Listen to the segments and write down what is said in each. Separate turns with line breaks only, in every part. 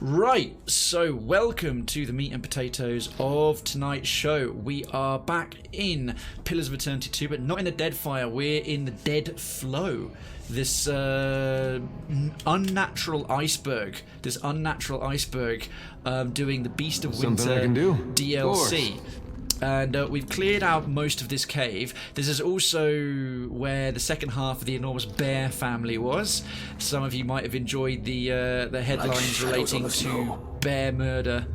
Right, so welcome to the meat and potatoes of tonight's show. We are back in Pillars of Eternity 2, but not in the Dead Fire, we're in the Dead Flow. This unnatural iceberg, doing the Beast of Winter DLC. And we've cleared out most of this cave. This is also where the second half of the enormous bear family was. Some of you might have enjoyed the headlines relating to bear murder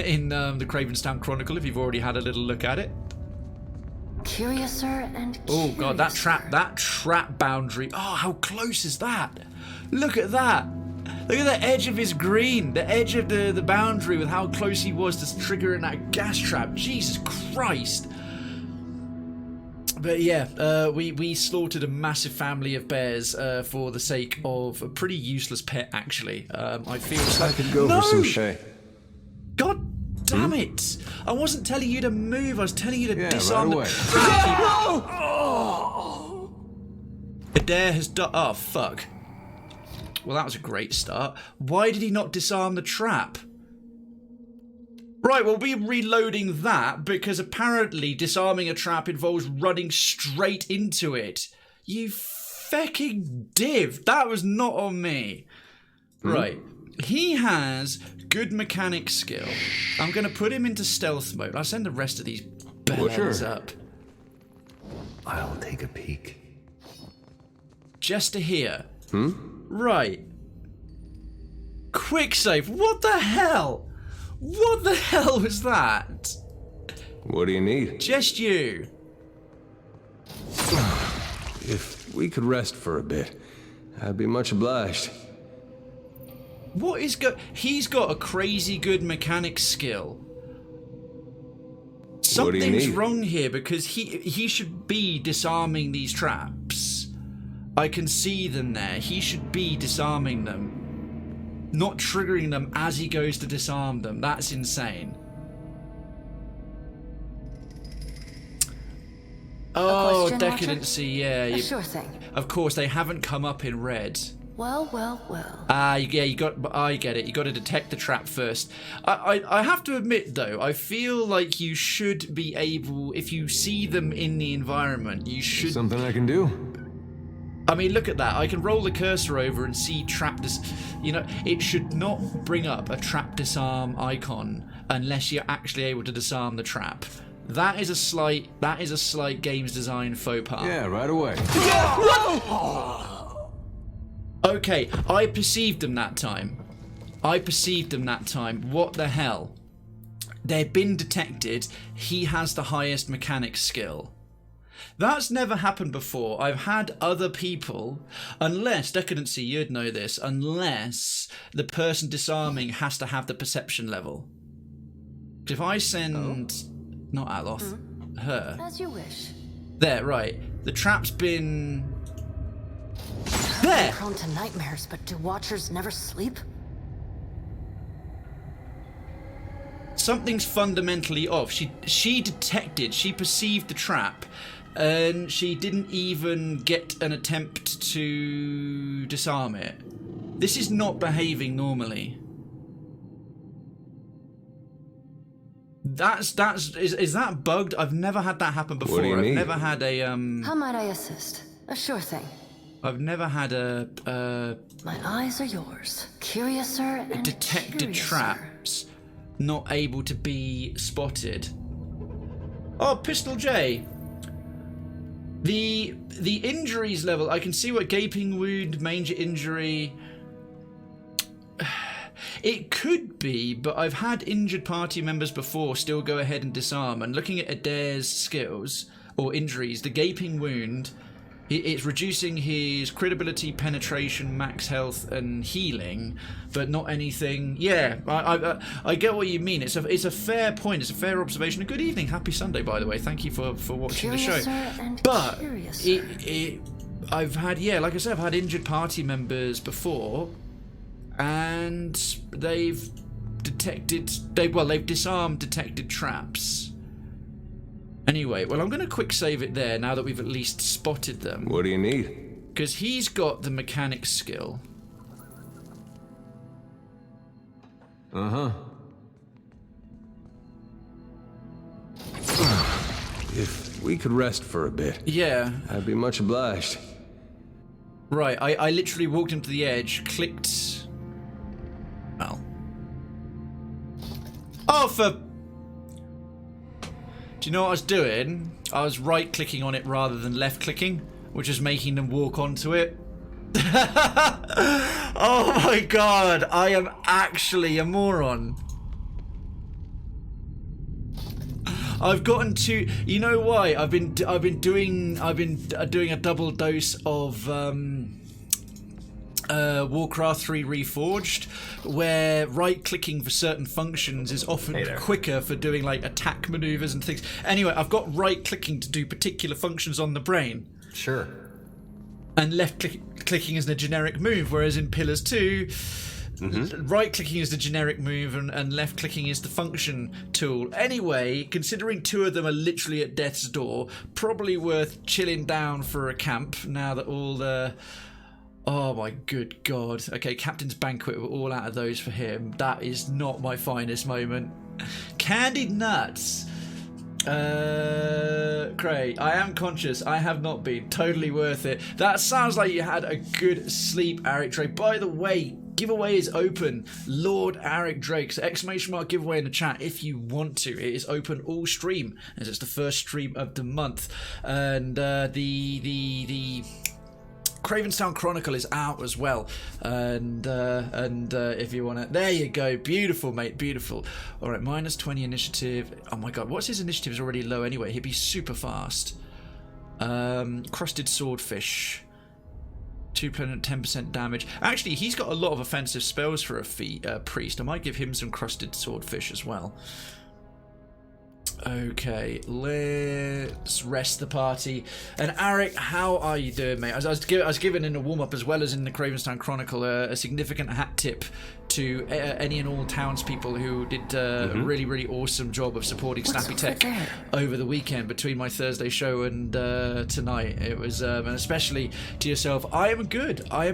in the Krayven Chronicle, if you've already had a little look at it.
Curiouser and
oh god, that trap boundary. Oh, how close is that? Look at that. Look at the edge of his green, the edge of the boundary with how close he was to triggering that gas trap. Jesus Christ. But yeah, we slaughtered a massive family of bears for the sake of a pretty useless pet, actually. I feel
I could go for some shay.
God damn it! I wasn't telling you to move, I was telling you to disarm
right
the trap. Eder has done. Oh, fuck. Well, that was a great start. Why did he not disarm the trap? Right, we'll be reloading that because apparently disarming a trap involves running straight into it. You fucking div. That was not on me. Right. He has good mechanic skill. I'm going to put him into stealth mode. I'll send the rest of these bells up.
I'll take a peek.
Just to hear. Right. Quick save. What the hell? What the hell was that?
What do you need?
Just you.
If we could rest for a bit, I'd be much obliged.
What is he's got a crazy good mechanic skill. Something's wrong here because he should be disarming these traps. I can see them there. He should be disarming them. Not triggering them as he goes to disarm them. That's insane. Oh, decadency,
Watcher? Yeah. Sure thing.
Of course, they haven't come up in red.
Well.
Yeah, I get it. You got to detect the trap first. I have to admit, though, I feel like you should be able, if you see them in the environment, you should...
Something I can do?
I mean, look at that. I can roll the cursor over and see trap you know, it should not bring up a trap disarm icon unless you're actually able to disarm the trap. That is a slight games design faux pas.
Yeah, right away.
Okay, I perceived them that time. What the hell? They've been detected. He has the highest mechanic skill. That's never happened before. I've had other people, unless, Decadency, you'd know this, unless the person disarming has to have the perception level. If I send, not Aloth, her.
As you wish.
There, right. The trap's been... There!
Prone to nightmares, but do Watchers never sleep?
Something's fundamentally off. She perceived the trap, and she didn't even get an attempt to disarm it. This is not behaving normally. Is that bugged? I've never had that happen before.
What do you need?
I've never had a
How might I assist? A sure thing.
I've never had a
My eyes are yours. Curiouser and
detected
curiouser.
traps not able to be spotted. Oh, Pistol J. The injuries level, I can see what gaping wound, manger injury. It could be, but I've had injured party members before still go ahead and disarm. And looking at Eder's skills or injuries, the gaping wound, it's reducing his crit ability, penetration, max health, and healing, but not anything. Yeah, I get what you mean. It's a fair point. It's a fair observation. A good evening, happy Sunday, by the way. Thank you for watching the show. But I've had, yeah, like I said, I've had injured party members before, and they've disarmed detected traps. Anyway, well, I'm going to quick save it there now that we've at least spotted them.
What do you need?
Because he's got the mechanic skill.
Uh-huh. If we could rest for a bit,
Yeah.
I'd be much obliged.
Right, I literally walked him to the edge, clicked... Well. Oh, for... Do you know what I was doing? I was right-clicking on it rather than left-clicking, which is making them walk onto it. Oh my god, I am actually a moron. I've gotten to, you know why? I've been doing a double dose of Warcraft 3 Reforged, where right-clicking for certain functions is often quicker for doing like attack maneuvers and things. Anyway, I've got right-clicking to do particular functions on the brain.
Sure.
And left-clicking is the generic move, whereas in Pillars 2, right-clicking is the generic move and left-clicking is the function tool. Anyway, considering two of them are literally at death's door, probably worth chilling down for a camp now that all the... Oh my good god. Okay, Captain's Banquet, we're all out of those for him. That is not my finest moment. Candied nuts. Cray, I am conscious. I have not been. Totally worth it. That sounds like you had a good sleep, Eric Drake. By the way, giveaway is open. Lord Eric Drake. So exclamation mark giveaway in the chat if you want to. It is open all stream, as it's the first stream of the month. And the Krayven Chronicle is out as well, and if you want to, there you go, beautiful mate, beautiful. All right, -20 initiative. Oh my god, what's his initiative is already low anyway. He'd be super fast. Crusted swordfish, 10% damage. Actually, he's got a lot of offensive spells for a priest. I might give him some crusted swordfish as well. Okay, let's rest the party. And Arik, how are you doing, mate? I was given in the warm-up as well as in the Krayven Chronicle a significant hat tip to any and all townspeople who did a really, really awesome job of supporting Snappy Tech over the weekend between my Thursday show and tonight. It was, and especially to yourself, I am good. I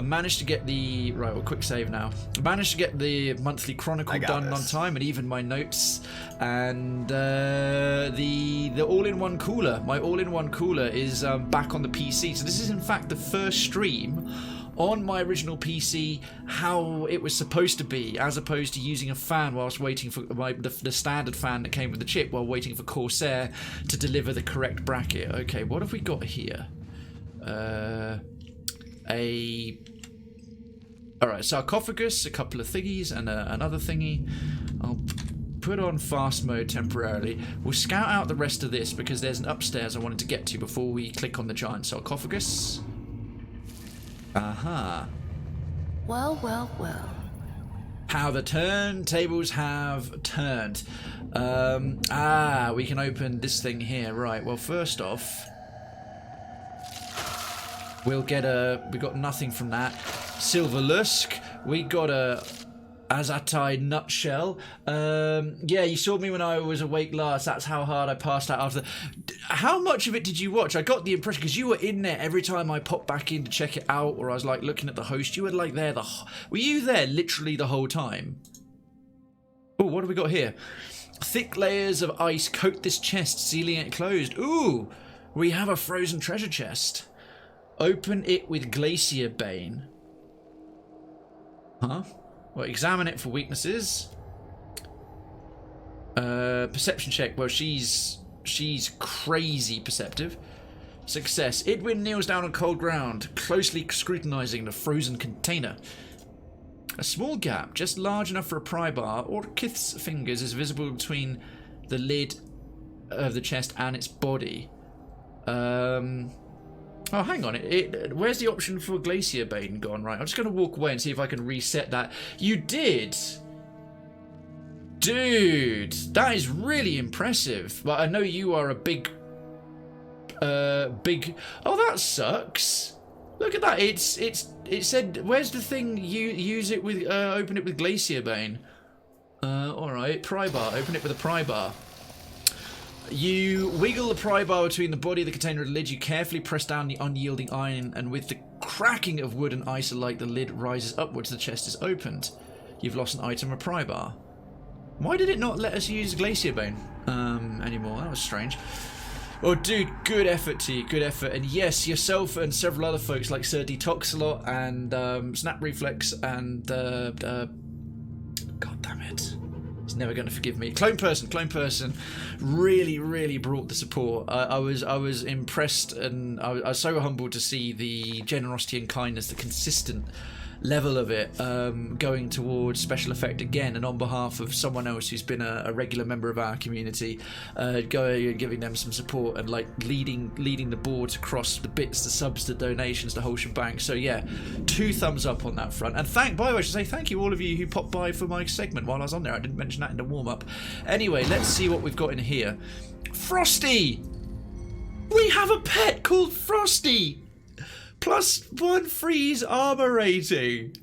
managed to get the, right, well, quick save now. I managed to get the monthly Chronicle done on time and even my notes. And the all-in-one cooler, my all-in-one cooler is back on the PC. So this is in fact the first stream on my original PC how it was supposed to be, as opposed to using a fan whilst waiting for the standard fan that came with the chip while waiting for Corsair to deliver the correct bracket. Okay, what have we got here? Alright, sarcophagus, a couple of thingies, and another thingy. I'll put on fast mode temporarily. We'll scout out the rest of this because there's an upstairs I wanted to get to before we click on the giant sarcophagus. Aha.
Well.
How the turntables have turned. We can open this thing here. Right, well, first off, we got nothing from that. Silver Lusk. We got a Azatai nutshell. Yeah, you saw me when I was awake last. That's how hard I passed out after. How much of it did you watch? I got the impression, because you were in there every time I popped back in to check it out, or I was like looking at the host. You were like there were you there literally the whole time? Oh, what have we got here? Thick layers of ice coat this chest, sealing it closed. Ooh, we have a frozen treasure chest. Open it with Glacier Bane. Huh? Well, examine it for weaknesses. Perception check. Well, she's crazy perceptive. Success. Idwin kneels down on cold ground, closely scrutinizing the frozen container. A small gap, just large enough for a pry bar or Kith's fingers, is visible between the lid of the chest and its body. Oh, hang on. Where's the option for Glacier Bane gone? Right, I'm just going to walk away and see if I can reset that. You did! Dude, that is really impressive. But I know you are a big... Oh, that sucks. Look at that. It said, where's the thing? Use it with, open it with Glacier Bane. Alright, pry bar. Open it with a pry bar. You wiggle the pry bar between the body of the container and the lid. You carefully press down the unyielding iron, and with the cracking of wood and ice alike, the lid rises upwards. The chest is opened. You've lost an item or pry bar. Why did it not let us use Glacier Bone anymore? That was strange. Oh, dude, good effort to you, good effort. And yes, yourself and several other folks like Sir Detoxalot and Snap Reflex and God damn it. He's never going to forgive me. Clone Person really brought the support. I was impressed, and I was so humbled to see the generosity and kindness, the consistent level of it going towards special effect again, and on behalf of someone else who's been a regular member of our community, going and giving them some support and like leading the boards across the bits, the subs, the donations, the whole shebang. So yeah, 2 thumbs up on that front. And by the way, I should say thank you all of you who popped by for my segment while I was on there. I didn't mention that in the warm-up. Anyway, let's see what we've got in here. Frosty! We have a pet called Frosty! +1 freeze armor rating.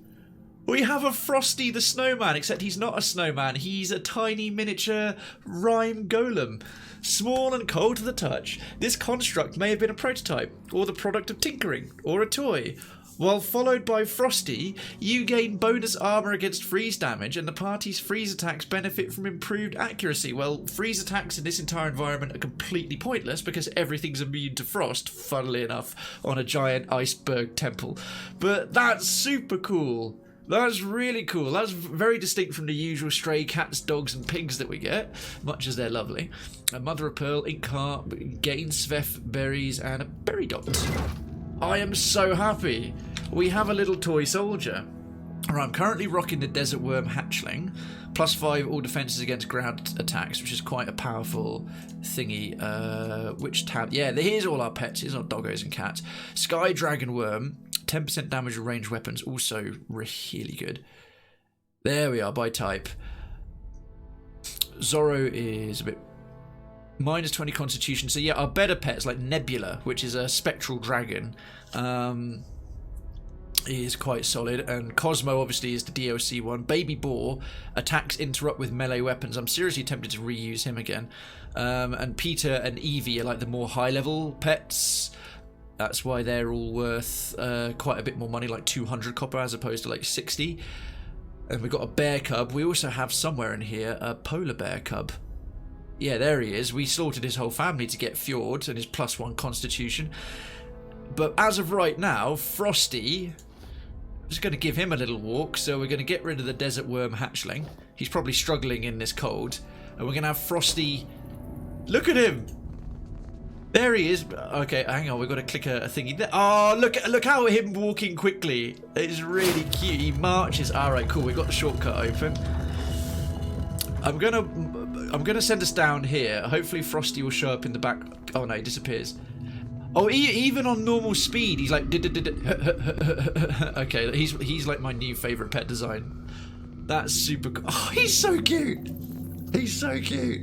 We have a Frosty the Snowman, except he's not a snowman. He's a tiny miniature rhyme golem. Small and cold to the touch, this construct may have been a prototype, or the product of tinkering, or a toy. While followed by Frosty, you gain bonus armor against freeze damage, and the party's freeze attacks benefit from improved accuracy. Well, freeze attacks in this entire environment are completely pointless because everything's immune to frost, funnily enough, on a giant iceberg temple. But that's super cool. That's really cool. That's very distinct from the usual stray cats, dogs, and pigs that we get, much as they're lovely. A Mother of Pearl, Ink Heart, Gain Sveth berries, and a Berry Dot. I am so happy. We have a little toy soldier. Right, I'm currently rocking the Desert Worm Hatchling. +5 all defenses against ground attacks, which is quite a powerful thingy. Which tab? Yeah, here's all our pets. Here's our doggos and cats. Sky Dragon Worm. 10% damage with ranged weapons. Also really good. There we are, by type. Zorro is a bit... -20 constitution. So yeah, our better pets like Nebula, which is a spectral dragon, is quite solid, and Cosmo obviously is the DLC one. Baby Boar, attacks interrupt with melee weapons. I'm seriously tempted to reuse him again. And Peter and Evie are like the more high level pets. That's why they're all worth quite a bit more money, like 200 copper as opposed to like 60. And we've got a bear cub. We also have somewhere in here a polar bear cub. Yeah, there he is. We slaughtered his whole family to get Fjord and his +1 constitution. But as of right now, Frosty, I'm just going to give him a little walk. So we're going to get rid of the Desert Worm Hatchling. He's probably struggling in this cold. And we're going to have Frosty... Look at him! There he is. Okay, hang on. We've got to click a thingy there. Oh, look how him walking quickly. It's really cute. He marches. All right, cool. We've got the shortcut open. I'm gonna send us down here. Hopefully Frosty will show up in the back. Oh no, he disappears. Oh, even on normal speed, he's like... Okay, he's like my new favourite pet design. That's super cool. Oh, he's so cute. He's so cute.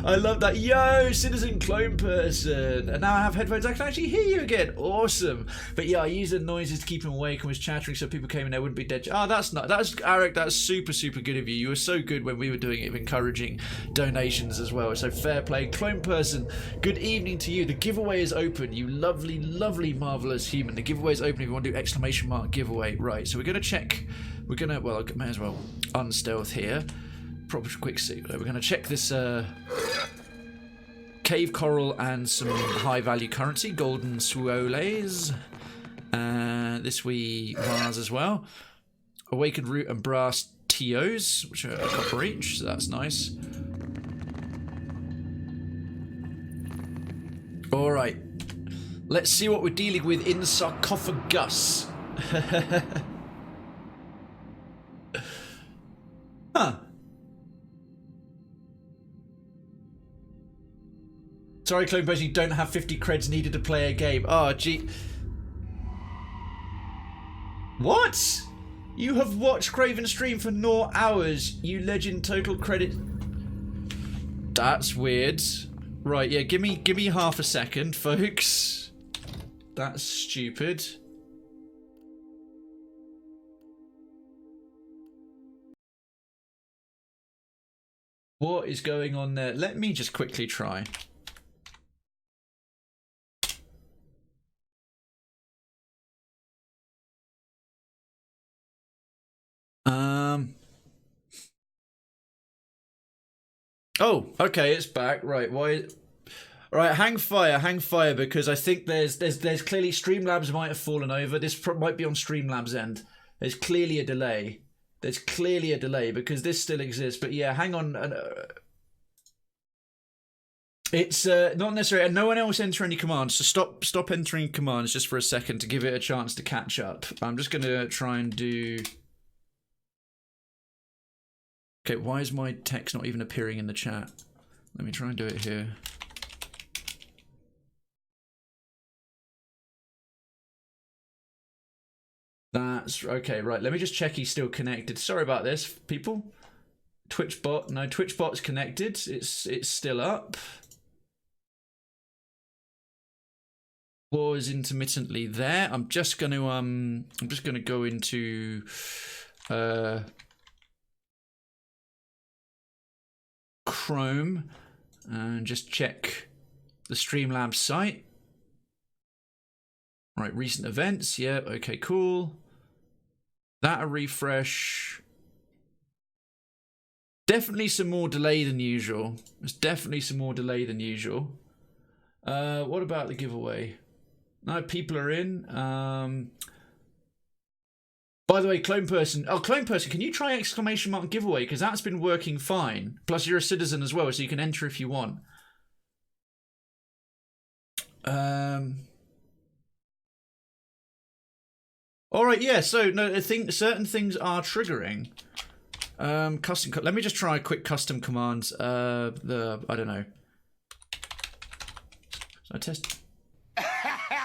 I love that. Yo, Citizen Clone Person. And now I have headphones. I can actually hear you again. Awesome. But yeah, I used the noises to keep him awake and was chattering so people came in there wouldn't be dead. Oh, that's not. That's Eric. That's super good of you. You were so good when we were doing it, encouraging donations as well. So fair play. Clone Person, good evening to you. The giveaway is open. You lovely, marvelous human. The giveaway is open if you want to do ! Giveaway. Right. So we're gonna check. Well, I may as well unstealth here. Proper quick see. We're going to check this cave coral and some high value currency, golden suoles. This we vase as well. Awakened root and brass TOs, which are a copper each, so that's nice. All right, let's see what we're dealing with in sarcophagus. Huh. Sorry, Clone Person, you don't have 50 creds needed to play a game. Oh, gee. What? You have watched Krayven stream for 0 hours. You legend, total credit. That's weird. Right, yeah, give me half a second, folks. That's stupid. What is going on there? Let me just quickly try. Oh, okay, it's back. Right, why? All right, hang fire, because I think there's clearly Streamlabs might have fallen over. This might be on Streamlabs' end. There's clearly a delay. Because this still exists. But yeah, hang on. It's not necessary, and no one else enter any commands. So stop entering commands just for a second to give it a chance to catch up. I'm just gonna try and do. Okay, why is my text not even appearing in the chat? Let me try and do it here. That's okay, right. Let me just check he's still connected. Sorry about this, people. Twitch bot, no, Twitch bot's connected. It's still up. Was intermittently there. I'm just gonna go into Chrome and just check the Streamlabs site. Right, recent events. Yeah, okay, cool. That a refresh. Definitely some more delay than usual. There's definitely some more delay than usual. What about the giveaway? No, people are in. By the way, Clone Person. Oh, Clone Person, can you try exclamation mark giveaway? Because that's been working fine. Plus, you're a citizen as well, so you can enter if you want. All right, yeah. So no, I think certain things are triggering. Custom. Let me just try a quick custom commands. I don't know. So I test.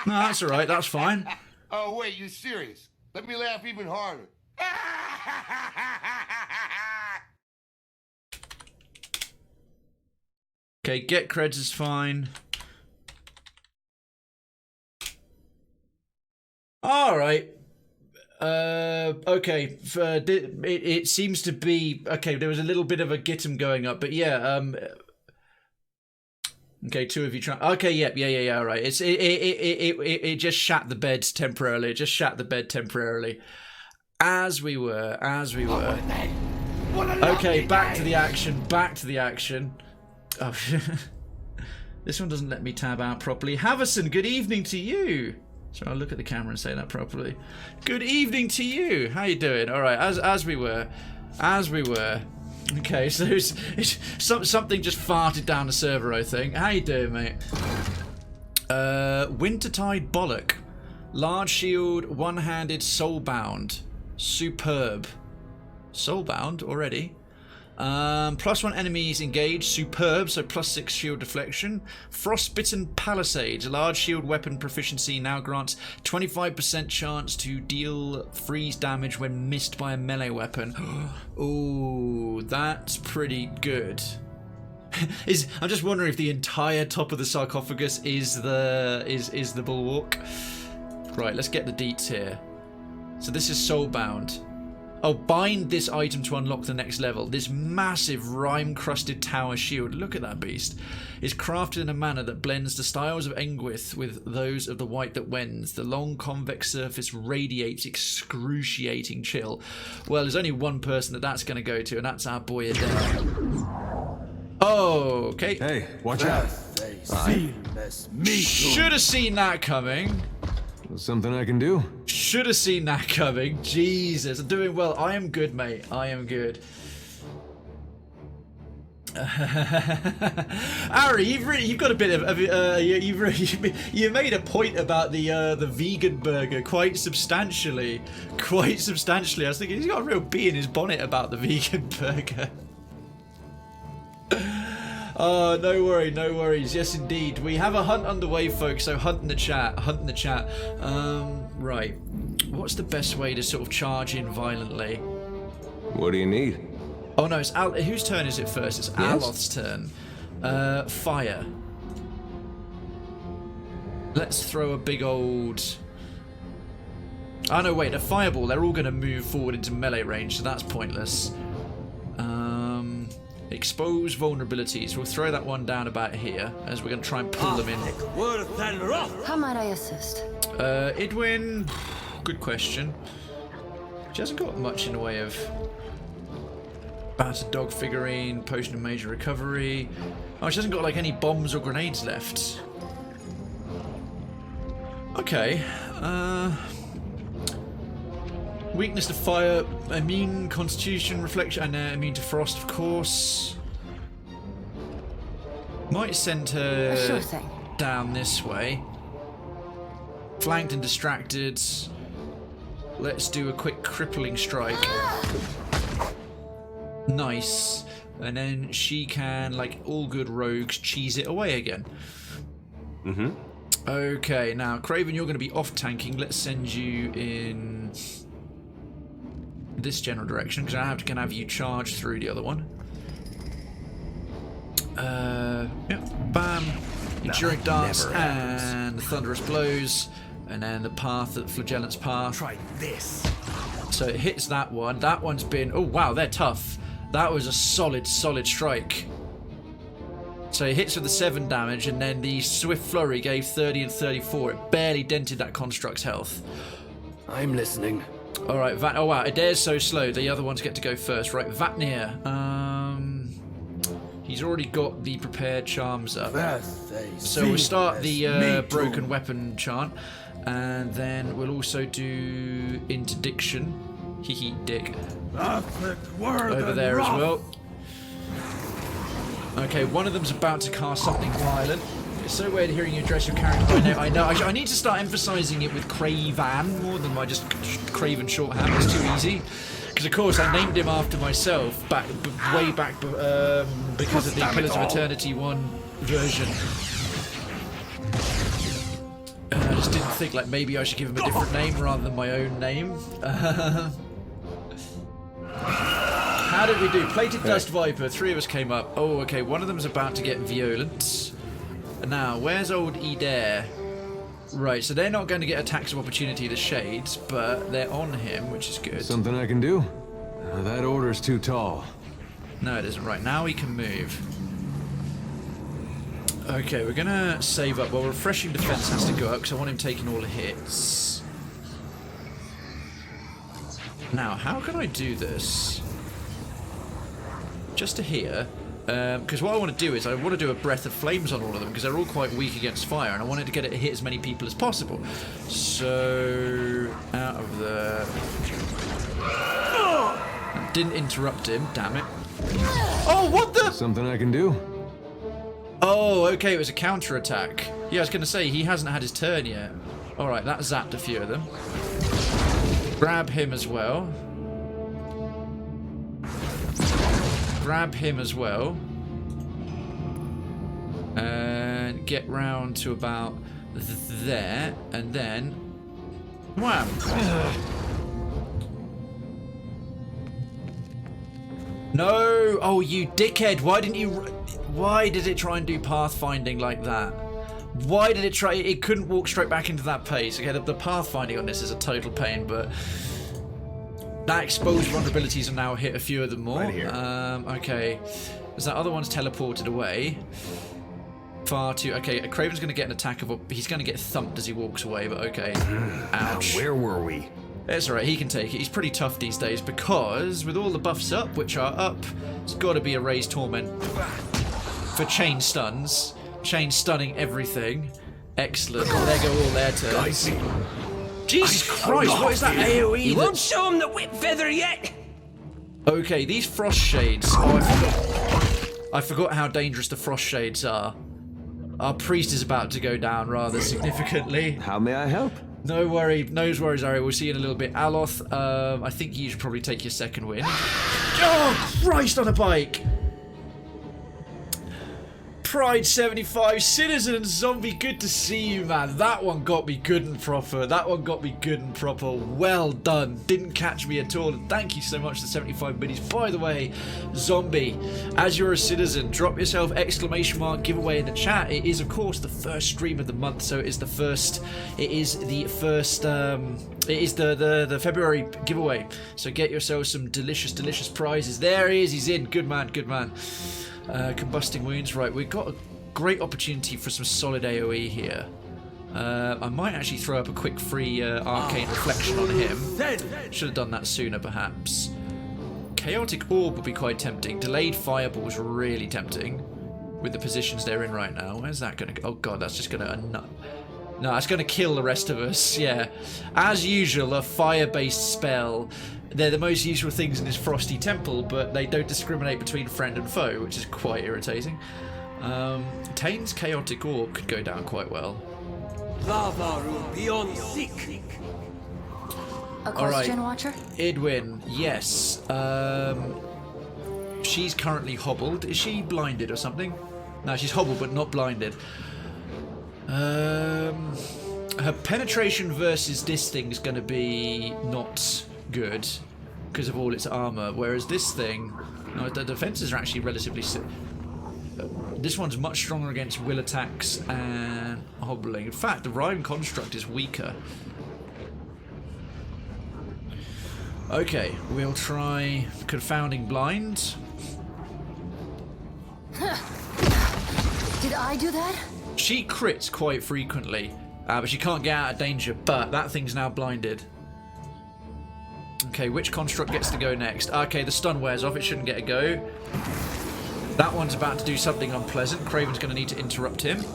No, that's all right. That's fine.
Oh wait, you serious? Let me laugh even harder.
Okay, get creds is fine. All right. Okay. It seems to be okay. There was a little bit of a gittim going up, but yeah. Okay, two of you try. Okay, yeah. All right. It just shat the beds temporarily. It just shat the bed temporarily. As we were. Okay, back to the action. Oh, this one doesn't let me tab out properly. Haverson, good evening to you. So I'll look at the camera and say that properly. Good evening to you. How you doing? All right, as we were. Okay, so it's something just farted down the server, I think. How you doing, mate? Wintertide Bollock. Large shield, one-handed, soulbound. Superb. Soulbound already. +1 enemies engaged, superb, so +6 shield deflection. Frostbitten Palisades, large shield weapon proficiency now grants 25% chance to deal freeze damage when missed by a melee weapon. Ooh, that's pretty good. I'm just wondering if the entire top of the sarcophagus is the bulwark. Right, let's get the deets here. So this is soulbound. Oh, bind this item to unlock the next level. This massive rime-crusted tower shield, look at that beast, is crafted in a manner that blends the styles of Engwith with those of the White That Wends. The long convex surface radiates excruciating chill. Well, there's only one person that's going to go to, and that's our boy Eder. Oh, okay.
Hey, watch out.
Should have seen that coming.
Something I can do?
Should have seen that coming. Jesus, I'm doing well. I am good, mate. I am good. Ari, you've got a bit of you made a point about the vegan burger quite substantially. I was thinking he's got a real bee in his bonnet about the vegan burger. Oh, no worries. Yes, indeed. We have a hunt underway, folks, so hunt in the chat. Right. What's the best way to sort of charge in violently?
What do you need?
Oh, no, it's whose turn is it first? It's Aloth's turn. Fire. Let's throw a big old... Oh, no, wait, a fireball. They're all going to move forward into melee range, so that's pointless. Expose vulnerabilities. We'll throw that one down about here, as we're going to try and pull them in.
How might I assist?
Idwin, good question. She hasn't got much in the way of... Battered dog figurine, potion of major recovery. Oh, she hasn't got like any bombs or grenades left. Okay. Weakness to fire, immune, constitution, reflection, and immune to frost, of course. Might send her
Sure thing.
down this way. Flanked and distracted. Let's do a quick crippling strike. Nice. And then she can, like all good rogues, cheese it away again.
Mm-hmm.
Okay, now Krayven, you're going to be off tanking. Let's send you in this general direction because I can have you charge through the other one. Yeah, bam, enduring dance and thunderous blows, and then the path, the flagellant's path.
Try this.
So it hits that one. That one's been. Oh wow, they're tough. That was a solid strike. So it hits with the 7 damage, and then the Swift Flurry gave 30 and 34. It barely dented that construct's health.
I'm listening.
All right, oh wow, Eder's so slow. The other ones get to go first, right? Vatnir. He's already got the prepared charms up. So we'll start the broken weapon chant, and then we'll also do interdiction. Hee dick. Over there as well. Okay, one of them's about to cast something violent. It's so weird hearing you address your character. I know. I need to start emphasising it with Krayven more than my just Krayven shorthand. It's too easy. Because of course I named him after myself way back because of the Pillars of Eternity 1 version. I just didn't think like maybe I should give him a different name rather than my own name. How did we do? Plated Dust Viper, 3 of us came up. Oh, okay, one of them's about to get violent. Now, where's old Eder? Right, so they're not going to get attacks of opportunity, the Shades, but they're on him, which is good.
Something I can do? That order's too tall.
No, it isn't. Right, now he can move. Okay, we're going to save up. Well, refreshing defense has to go up, because I want him taking all the hits. Now, how can I do this? Just to here, because what I want to do is I want to do a breath of flames on all of them because they're all quite weak against fire, and I wanted to get it to hit as many people as possible. So out of the didn't interrupt him. Damn it! Oh, what the?
Something I can do?
Oh, okay, it was a counter attack. Yeah, I was going to say he hasn't had his turn yet. All right, that zapped a few of them. Grab him as well. Grab him as well, and get round to about there, and then wham! No! Oh, you dickhead! Why didn't you? Why did it try and do pathfinding like that? Why did it try? It couldn't walk straight back into that pace. Okay, the pathfinding on this is a total pain, but. That exposed vulnerabilities are now hit a few of them more.
Right here.
Okay. As that other one's teleported away. Far too... Okay, Krayven's going to get an attack of... He's going to get thumped as he walks away, but okay. Ouch.
Where were we?
It's alright, he can take it. He's pretty tough these days because with all the buffs up, which are up, it's got to be a raised torment. For chain stuns. Chain stunning everything. Excellent. There go all their turns. Jesus Christ, what is that AoE?
You won't show him the whip feather yet!
Okay, these frost shades. Oh, I forgot how dangerous the frost shades are. Our priest is about to go down rather significantly.
How may I help?
No worries, Ari. We'll see you in a little bit. Aloth, I think you should probably take your second win. Oh, Christ on a bike! Pride 75, Citizen Zombie, good to see you, man. That one got me good and proper. Well done. Didn't catch me at all. And thank you so much for 75 minis. By the way, Zombie, as you're a citizen, drop yourself ! giveaway in the chat. It is, of course, the first stream of the month, so it is the first. It is the February giveaway. So get yourself some delicious prizes. There he is. He's in. Good man. Combusting wounds, right, we've got a great opportunity for some solid AoE here. I might actually throw up a quick free arcane reflection on him. Should have done that sooner perhaps. Chaotic Orb would be quite tempting. Delayed Fireball is really tempting with the positions they're in right now. Where's that going to go? Oh god, that's just going to... No, that's going to kill the rest of us. Yeah. As usual, a fire-based spell. They're the most useful things in this Frosty Temple, but they don't discriminate between friend and foe, which is quite irritating. Tane's Chaotic Orb could go down quite well.
A question, Watcher?
Edwin, yes. She's currently hobbled. Is she blinded or something? No, she's hobbled but not blinded. Her penetration versus this thing is going to be not good because of all its armor, whereas this thing, no, the defenses are actually relatively... this one's much stronger against will attacks and hobbling. In fact, the Rhyme construct is weaker. Okay, we'll try Confounding Blind.
Did I do that?
She crits quite frequently, but she can't get out of danger, but that thing's now blinded. Okay, which construct gets to go next? Okay, the stun wears off, it shouldn't get a go. That one's about to do something unpleasant. Krayven's going to need to interrupt him.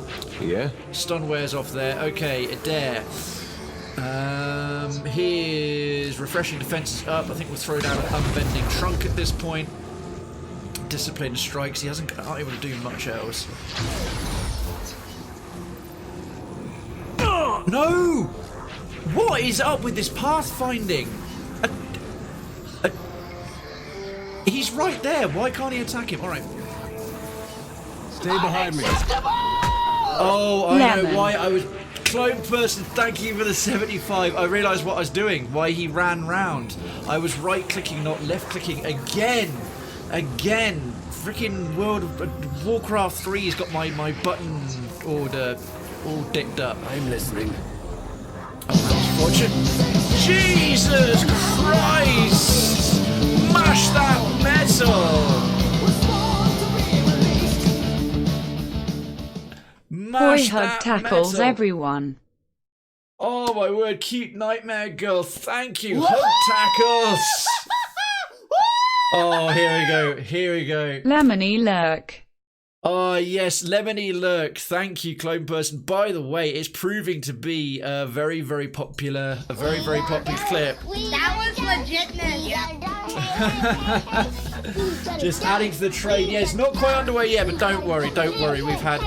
Yeah?
Stun wears off there. Okay, Eder. His refreshing defense is up. I think we'll throw down an unbending trunk at this point. Discipline strikes. He not able to do much else. No! What is up with this pathfinding? He's right there. Why can't he attack him? All right.
Stay behind me.
Oh, I know why I was... Clone person, thank you for the 75. I realised what I was doing. Why he ran round. I was right-clicking, not left-clicking. Again. Freaking World of Warcraft 3's got my button order all dicked up.
I'm listening.
Oh, fortune. Jesus Christ! Mash that metal!
Boy hug tackles
metal.
Everyone.
Oh my word, cute nightmare girl, thank you. Hug tackles! Oh, here we go.
Lemony Lurk.
Oh yes, Lemony Lurk, thank you, clone person. By the way, it's proving to be a very, very popular clip.
That was legitness.
Just adding to the train. Yeah, it's not quite underway yet, but don't worry. We've had...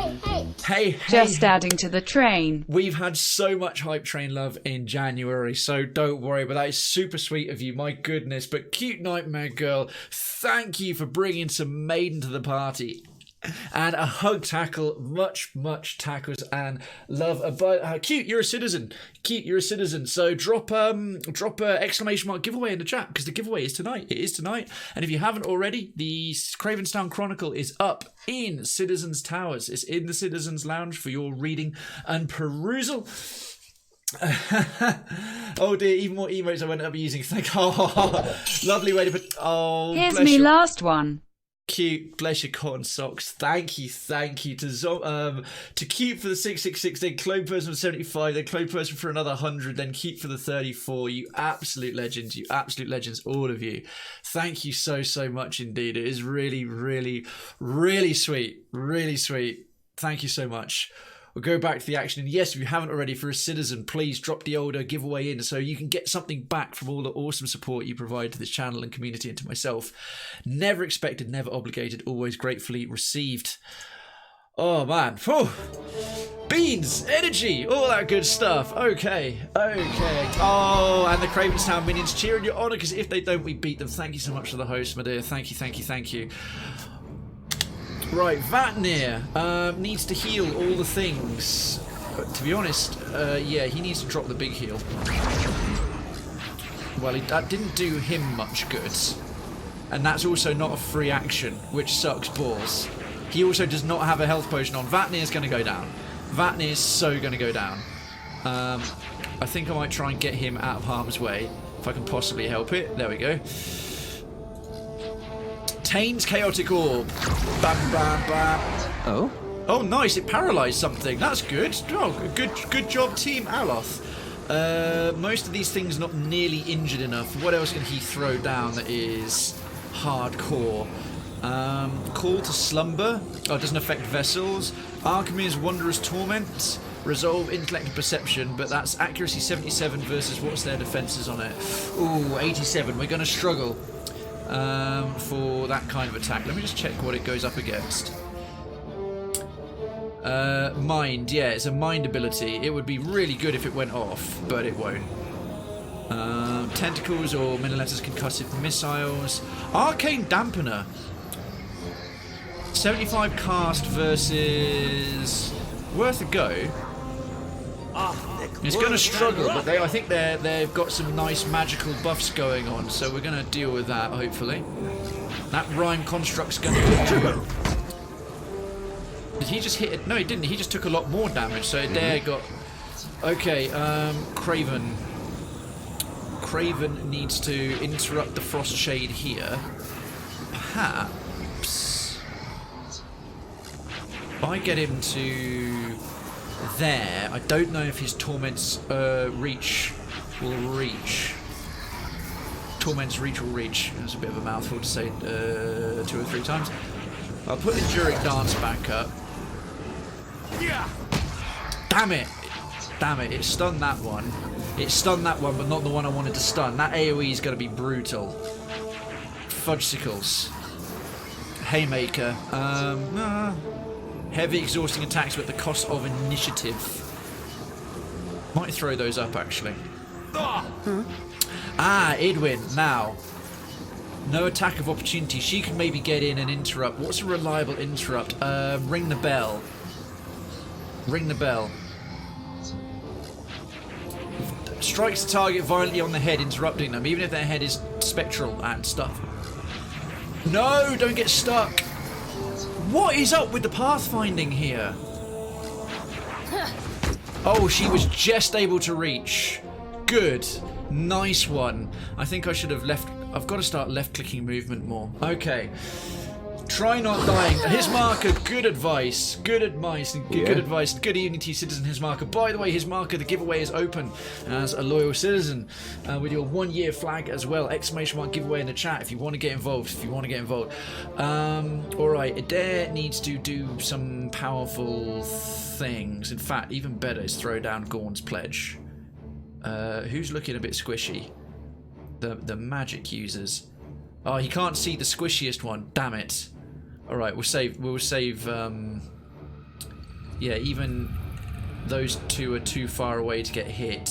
Hey.
Just adding to the train.
We've had so much Hype Train love in January, so don't worry, but that is super sweet of you, my goodness. But cute nightmare girl, thank you for bringing some maiden to the party. And a hug tackle, much tackles and love. Cute, you're a citizen. So drop a exclamation mark giveaway in the chat because the giveaway is tonight. It is tonight. And if you haven't already, the Cravenstown Chronicle is up in Citizens Towers. It's in the Citizens Lounge for your reading and perusal. Oh dear, even more emotes I went up using. Lovely way to put. Oh,
here's me last one.
Cute, bless your cotton socks. Thank you to Cute for the 666, then Clone Person for 75, then Clone Person for another 100, then Cute for the 34. You absolute legends, all of you. Thank you so much indeed. It is really sweet. Thank you so much. We'll go back to the action. And yes, if you haven't already, for a citizen, please drop the older giveaway in so you can get something back from all the awesome support you provide to this channel and community and to myself. Never expected, never obligated, always gratefully received. Oh, man. Whew. Beans, energy, all that good stuff. Okay. Oh, and the Cravenstown minions cheer in your honour because if they don't, we beat them. Thank you so much for the host, my dear. Thank you. Right, Vatnir needs to heal all the things. But to be honest, yeah, he needs to drop the big heal. Well, that didn't do him much good. And that's also not a free action, which sucks balls. He also does not have a health potion on. Vatnir's going to go down. Vatnir's so going to go down. I think I might try and get him out of harm's way, if I can possibly help it. There we go. Tane's Chaotic Orb. Bam. Oh, nice. It paralysed something. That's good. Oh, good job, Team Aloth. Most of these things not nearly injured enough. What else can he throw down that is hardcore. Call to Slumber. Oh, it doesn't affect vessels. Alchemy's Wondrous Torment. Resolve Intellect and Perception, but that's accuracy 77 versus what's their defenses on it? Ooh, 87. We're going to struggle for that kind of attack. Let me just check what it goes up against. Mind, yeah, it's a mind ability. It would be really good if it went off, but it won't. Tentacles or Miniletta's Concussive Missiles. Arcane Dampener. 75 cast versus... worth a go. It's going to struggle, but I think they've got some nice magical buffs going on, so we're going to deal with that, hopefully. That rhyme construct's going to... Did he just hit it? No, he didn't. He just took a lot more damage, so Eder got... Okay, Krayven. Krayven needs to interrupt the Frost Shade here. Perhaps... if I get him to... there, I don't know if his Torment's reach will reach. Torment's reach will reach. That's a bit of a mouthful to say 2 or 3 times. I'll put Enduring Dance back up. Damn it! Damn it, it stunned that one. It stunned that one, but not the one I wanted to stun. That AoE is going to be brutal. Fudgesicles. Haymaker. Heavy exhausting attacks, but at the cost of initiative. Might throw those up, actually. Ah, Edwin, now. No attack of opportunity. She can maybe get in and interrupt. What's a reliable interrupt? Ring the bell. Ring the bell. Strikes the target violently on the head, interrupting them, even if their head is spectral and stuff. No, don't get stuck. What is up with the pathfinding here? Oh, she was just able to reach. Good. Nice one. I think I should have left... I've got to start left-clicking movement more. Okay. Try not dying. His marker, good advice. Good advice. Good advice. Good evening to you, citizen His marker. By the way, His marker, the giveaway is open as a loyal citizen with your 1-year flag as well. Exclamation mark giveaway in the chat if you want to get involved. Alright, Eder needs to do some powerful things. In fact, even better is throw down Gorn's Pledge. Who's looking a bit squishy? The magic users. Oh, he can't see the squishiest one. Damn it. Alright, we'll save yeah, even those two are too far away to get hit.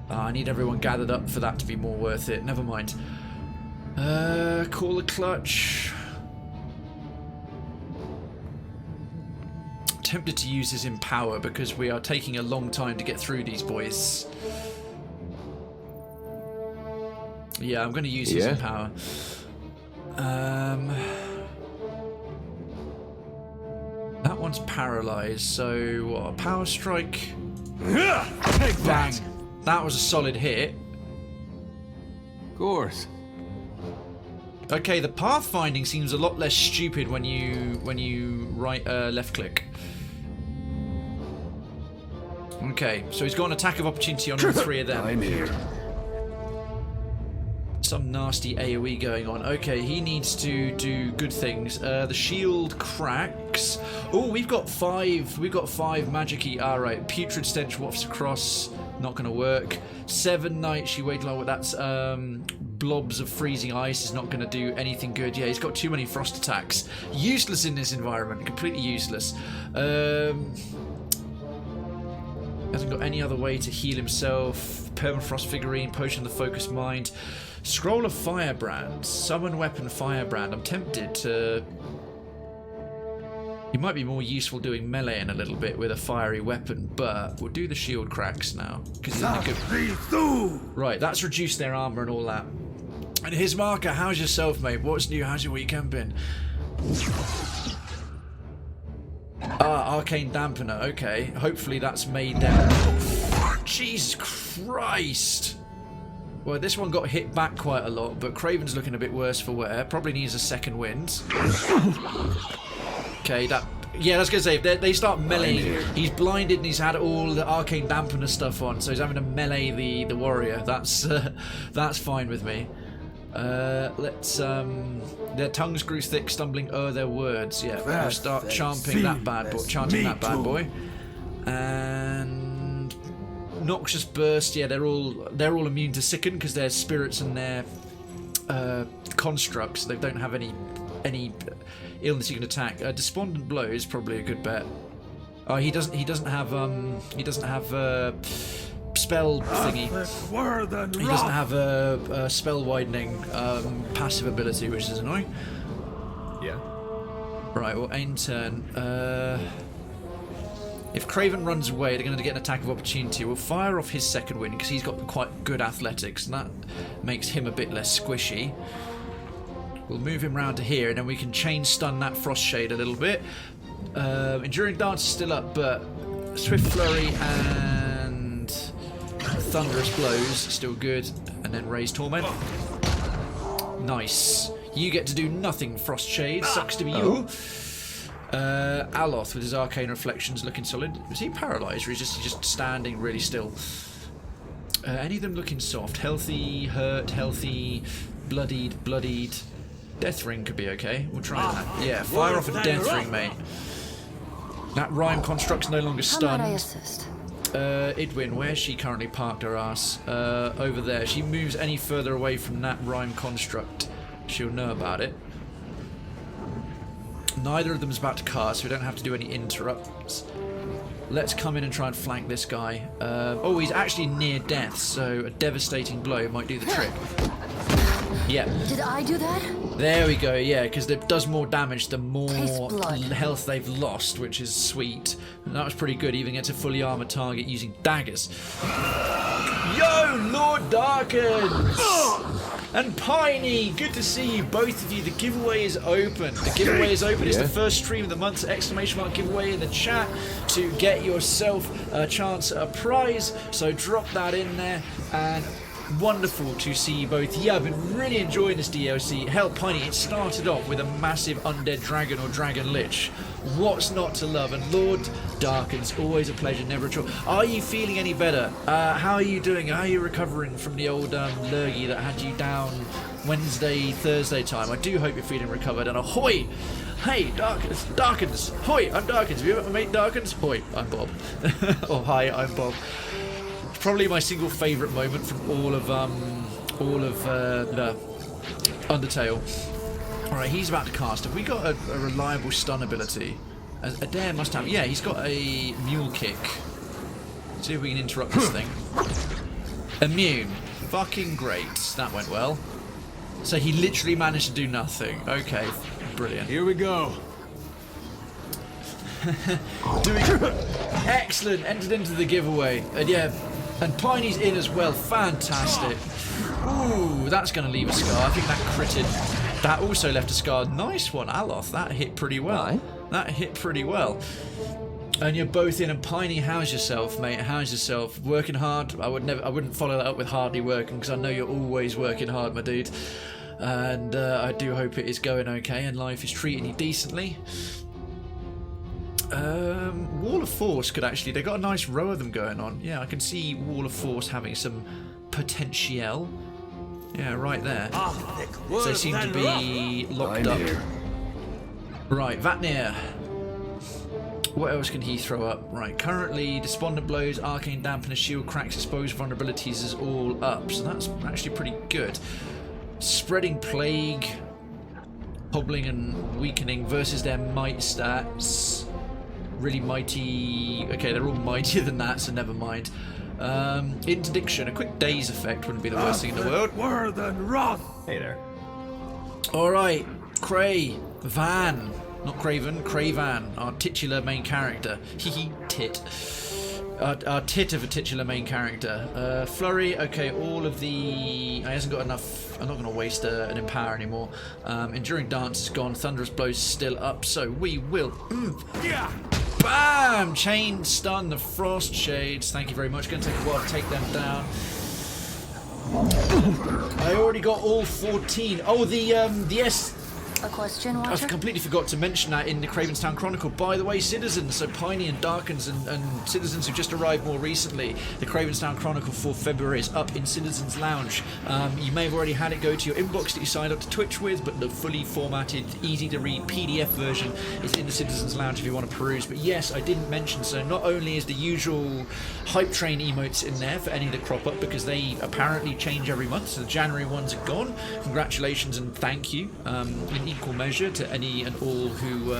I need everyone gathered up for that to be more worth it. Never mind. Call a clutch. Tempted to use his Empower because we are taking a long time to get through these boys. Yeah, I'm going to use his Empower. That one's paralyzed, so what, a Power Strike? Bang! That was a solid hit.
Of course.
Okay, the pathfinding seems a lot less stupid when you right left click. Okay, so he's got an attack of opportunity on all 3 of them.
I'm here.
Some nasty AoE going on. Okay, he needs to do good things. The shield cracks. Oh, we've got 5 magic-y. Alright, putrid stench wafts across. Not gonna work. 7 nights she waited long. That's blobs of freezing ice is not gonna do anything good. Yeah, he's got too many frost attacks. Useless in this environment. Completely useless. Hasn't got any other way to heal himself. Permafrost figurine, potion of the focused mind. Scroll of Firebrand. Summon weapon Firebrand. I'm tempted to... He might be more useful doing melee in a little bit with a fiery weapon, but we'll do the shield cracks now. Because he's in a good... Right, that's reduced their armor and all that. And His marker, how's yourself, mate? What's new? How's your weekend been? Ah, Arcane Dampener. Okay, hopefully that's made them... Jesus Christ! Well, this one got hit back quite a lot, but Krayven's looking a bit worse for wear. Probably needs a second wind. Okay, that... Yeah, I was going to say, if they start meleeing, he's blinded and he's had all the Arcane Dampener stuff on, so he's having to melee the warrior. That's fine with me. Let's their tongues grew thick, stumbling o'er their words. Yeah, we'll start chanting that bad boy. And noxious burst. Yeah, they're all immune to sicken because they're spirits and they're constructs. They don't have any illness you can attack. Despondent blow is probably a good bet. Oh, he doesn't have spell thingy. He doesn't have a spell widening passive ability, which is annoying.
Yeah.
Right, well, aim turn. If Krayven runs away, they're going to get an attack of opportunity. We'll fire off his second wind because he's got quite good athletics, and that makes him a bit less squishy. We'll move him round to here, and then we can chain stun that frost shade a little bit. Enduring dance is still up, but swift flurry and thunderous blows still good, and then raise torment. Nice. You get to do nothing, frost shade. Sucks to be you. Aloth with his arcane reflections looking solid. Is he paralysed, or is he just standing really still? Any of them looking soft? Healthy, hurt, healthy, bloodied. Death ring could be okay. We'll try that. Yeah, fire off a death ring, mate. That rhyme construct's no longer
How might I
stunned.
assist?
Idwin, where's she currently parked her ass? Over there. She moves any further away from that rhyme construct, she'll know about it. Neither of them's about to cast, so we don't have to do any interrupts. Let's come in and try and flank this guy. Oh, he's actually near death, so a devastating blow might do the trick. Yeah.
Did I do that?
There we go, yeah, because it does more damage the more
Taste blood.
health they've lost, which is sweet. And that was pretty good, even against a fully armoured target using daggers. Yo, Lord Darkens! And Piney, good to see you, both of you. The giveaway is open. The giveaway is open. It's the first stream of the month. Exclamation mark giveaway in the chat to get yourself a chance at a prize. So drop that in there. And wonderful to see you both. Yeah, I've been really enjoying this DLC. Hell, Piney, it started off with a massive undead dragon or dragon lich. What's not to love? And Lord Darkens, always a pleasure, never a chore. Are you feeling any better? How are you doing? How are you recovering from the old lurgy that had you down Wednesday, Thursday time? I do hope you're feeling recovered. And ahoy! Hey, Darkens! Hoi, I'm Darkens. Have you ever met Darkens? Hoi, I'm Bob. Oh, hi, I'm Bob. Probably my single favourite moment from all of the Undertale. Alright, he's about to cast. Have we got a reliable stun ability? Eder must have. Yeah, he's got a mule kick. Let's see if we can interrupt this thing. Immune. Fucking great. That went well. So he literally managed to do nothing. Okay, brilliant.
Here we go.
Doing excellent. Entered into the giveaway. And yeah, and Piney's in as well. Fantastic. Ooh, that's going to leave a scar. I think that critted. That also left a scar. Nice one, Aloth. That hit pretty well.
Right.
That hit pretty well. And you're both in. And Piney, how's yourself, mate? How's yourself? Working hard? I wouldn't follow that up with hardly working, because I know you're always working hard, my dude. And I do hope it is going okay and life is treating you decently. Wall of Force could actually. They got a nice row of them going on. Yeah, I can see Wall of Force having some potential. Yeah, right there. So they seem to be locked up. Right, Vatnir. What else can he throw up? Right, currently Despondent Blows, Arcane Dampener, Shield Cracks, Exposed Vulnerabilities is all up. So that's actually pretty good. Spreading Plague, Hobbling and Weakening versus their Might stats. Really mighty. Okay, they're all mightier than that, so never mind. Interdiction, a quick daze effect wouldn't be the worst thing in the world.
Hey there.
Alright, Krayven. Not Krayven, Krayven, our titular main character. Hee tit. Our tit of a titular main character. Flurry, okay, all of the... He hasn't got enough... I'm not going to waste an Empower anymore. Enduring Dance is gone, Thunderous Blows still up, so we will... Bam! Chain stun the Frost Shades. Thank you very much. Going to take a while to take them down. I already got all 14. Oh, the
A question,
I
Watcher?
completely forgot to mention that in the Cravenstown Chronicle. By the way, citizens, so Piney and Darkens and citizens who just arrived more recently, the Cravenstown Chronicle for February is up in Citizens Lounge. You may have already had it go to your inbox that you signed up to Twitch with, but the fully formatted, easy to read PDF version is in the Citizens Lounge if you want to peruse. But yes, I didn't mention, so not only is the usual hype train emotes in there for any that crop up, because they apparently change every month, so the January ones are gone. Congratulations and thank you in equal measure to any and all who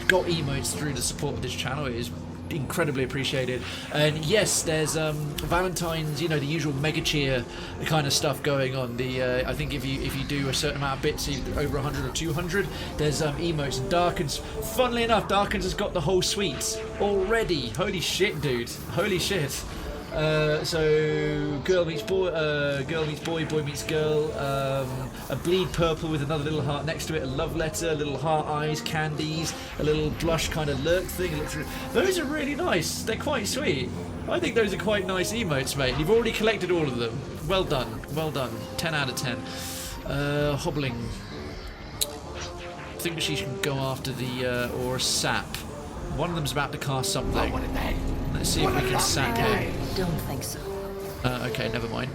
got emotes through the support of this channel. It is incredibly appreciated. And yes, there's Valentine's, you know, the usual mega cheer kind of stuff going on. I think if you do a certain amount of bits, over 100 or 200, there's emotes. And Darkens, funnily enough, Darkens has got the whole suite already. Holy shit, dude, holy shit. So girl meets boy, boy meets girl, a bleed purple with another little heart next to it, a love letter, little heart eyes, candies, a little blush kind of lurk thing. Those are really nice. They're quite sweet. I think those are quite nice emotes, mate. You've already collected all of them. Well done, well done. 10 out of 10. Hobbling. I think she can go after the or sap. One of them's about to cast something. Let's see if we can sap him.
Don't think so.
Okay, never mind.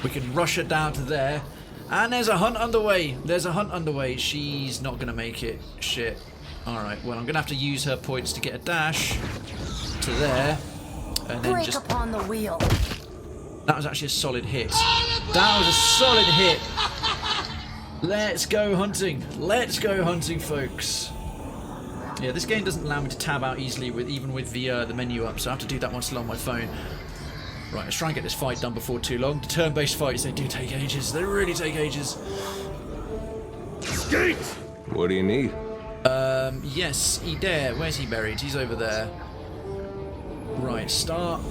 We can rush her down to there. And there's a hunt underway. There's a hunt underway. She's not going to make it. Shit. Alright, well, I'm going to have to use her points to get a dash to there. And then
Break
just...
upon the wheel.
That was actually a solid hit. That was a solid hit. Let's go hunting. Let's go hunting, folks. Yeah, this game doesn't allow me to tab out easily even with the menu up, so I have to do that one still on my phone. Right, let's try and get this fight done before too long. The turn-based fights, they do take ages. They really take ages.
Skate!
What do you need?
Yes, Eder. Where's he buried? He's over there. Right, start.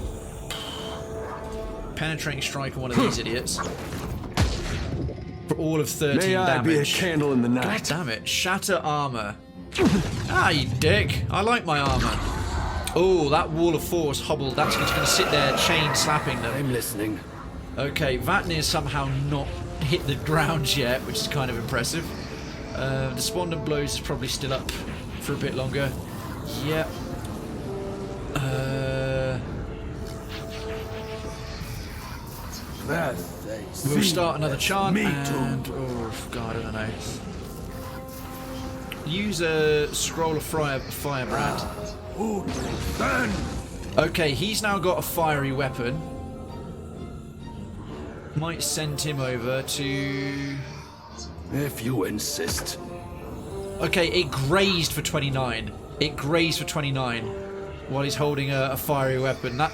Penetrating strike on one of these idiots. For all of 13
May I
damage.
be a candle in the
God
night?
damn it. Shatter armor. Ah, you dick. I like my armor. Oh, that wall of force hobbled. That's just going to sit there chain slapping them.
I'm listening.
Okay, Vatnir's somehow not hit the ground yet, which is kind of impressive. Despondent Blows is probably still up for a bit longer. Yep. We'll start another chant and... Oh, God, I don't know. Use a scroll of firebrand. Okay, he's now got a fiery weapon. Might send him over to...
If you insist.
Okay, it grazed for 29. It grazed for 29 while he's holding a fiery weapon. That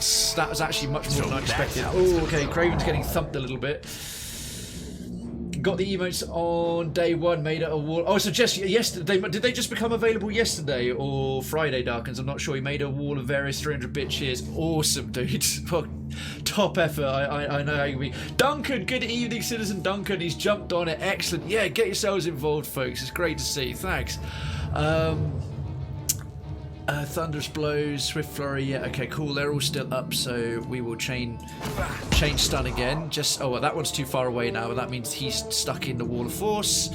was actually much more than I expected. Oh, okay, Krayven's getting thumped a little bit. Got the emotes on day one, made it a wall. Oh, so just yesterday. Did they just become available yesterday or Friday, Darkens? I'm not sure. He made a wall of various 300-bit cheers. Awesome, dude. Top effort. I know how you mean. Duncan, good evening, Citizen Duncan. He's jumped on it. Excellent. Yeah, get yourselves involved, folks. It's great to see. Thanks. Thunderous Blows, Swift Flurry, yeah, okay, cool, they're all still up, so we will chain stun again. Just, oh, well, that one's too far away now, but that means he's stuck in the wall of force.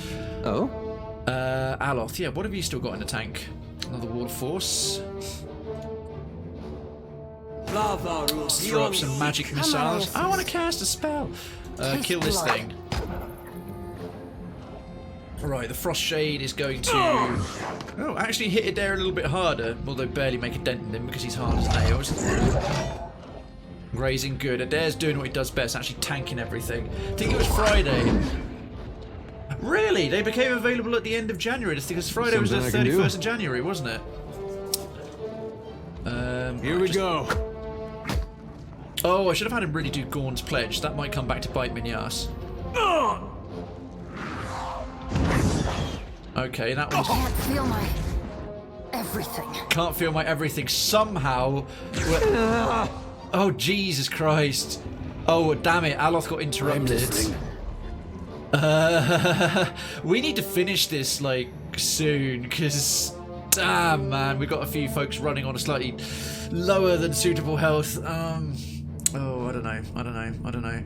Oh?
Aloth, yeah, what have you still got in the tank? Another wall of force. Let's throw up some magic missiles. I want to cast a spell. Kill this thing. Right, the Frost Shade is going to... Oh, actually hit Eder a little bit harder, although barely make a dent in him because he's hard as nails. Grazing good. Eder's doing what he does best, actually tanking everything. I think it was Friday. Really? They became available at the end of January, because Friday was the 31st of January, wasn't it?
Here we go.
Oh, I should have had him really do Gorn's Pledge. That might come back to bite me in the ass. Okay, that one's...
Can't feel my everything.
Can't feel my everything. Somehow... Oh, Jesus Christ. Oh, damn it. Aloth got interrupted. We need to finish this, like, soon, because... Damn, man. We've got a few folks running on a slightly lower than suitable health. Oh, I don't know.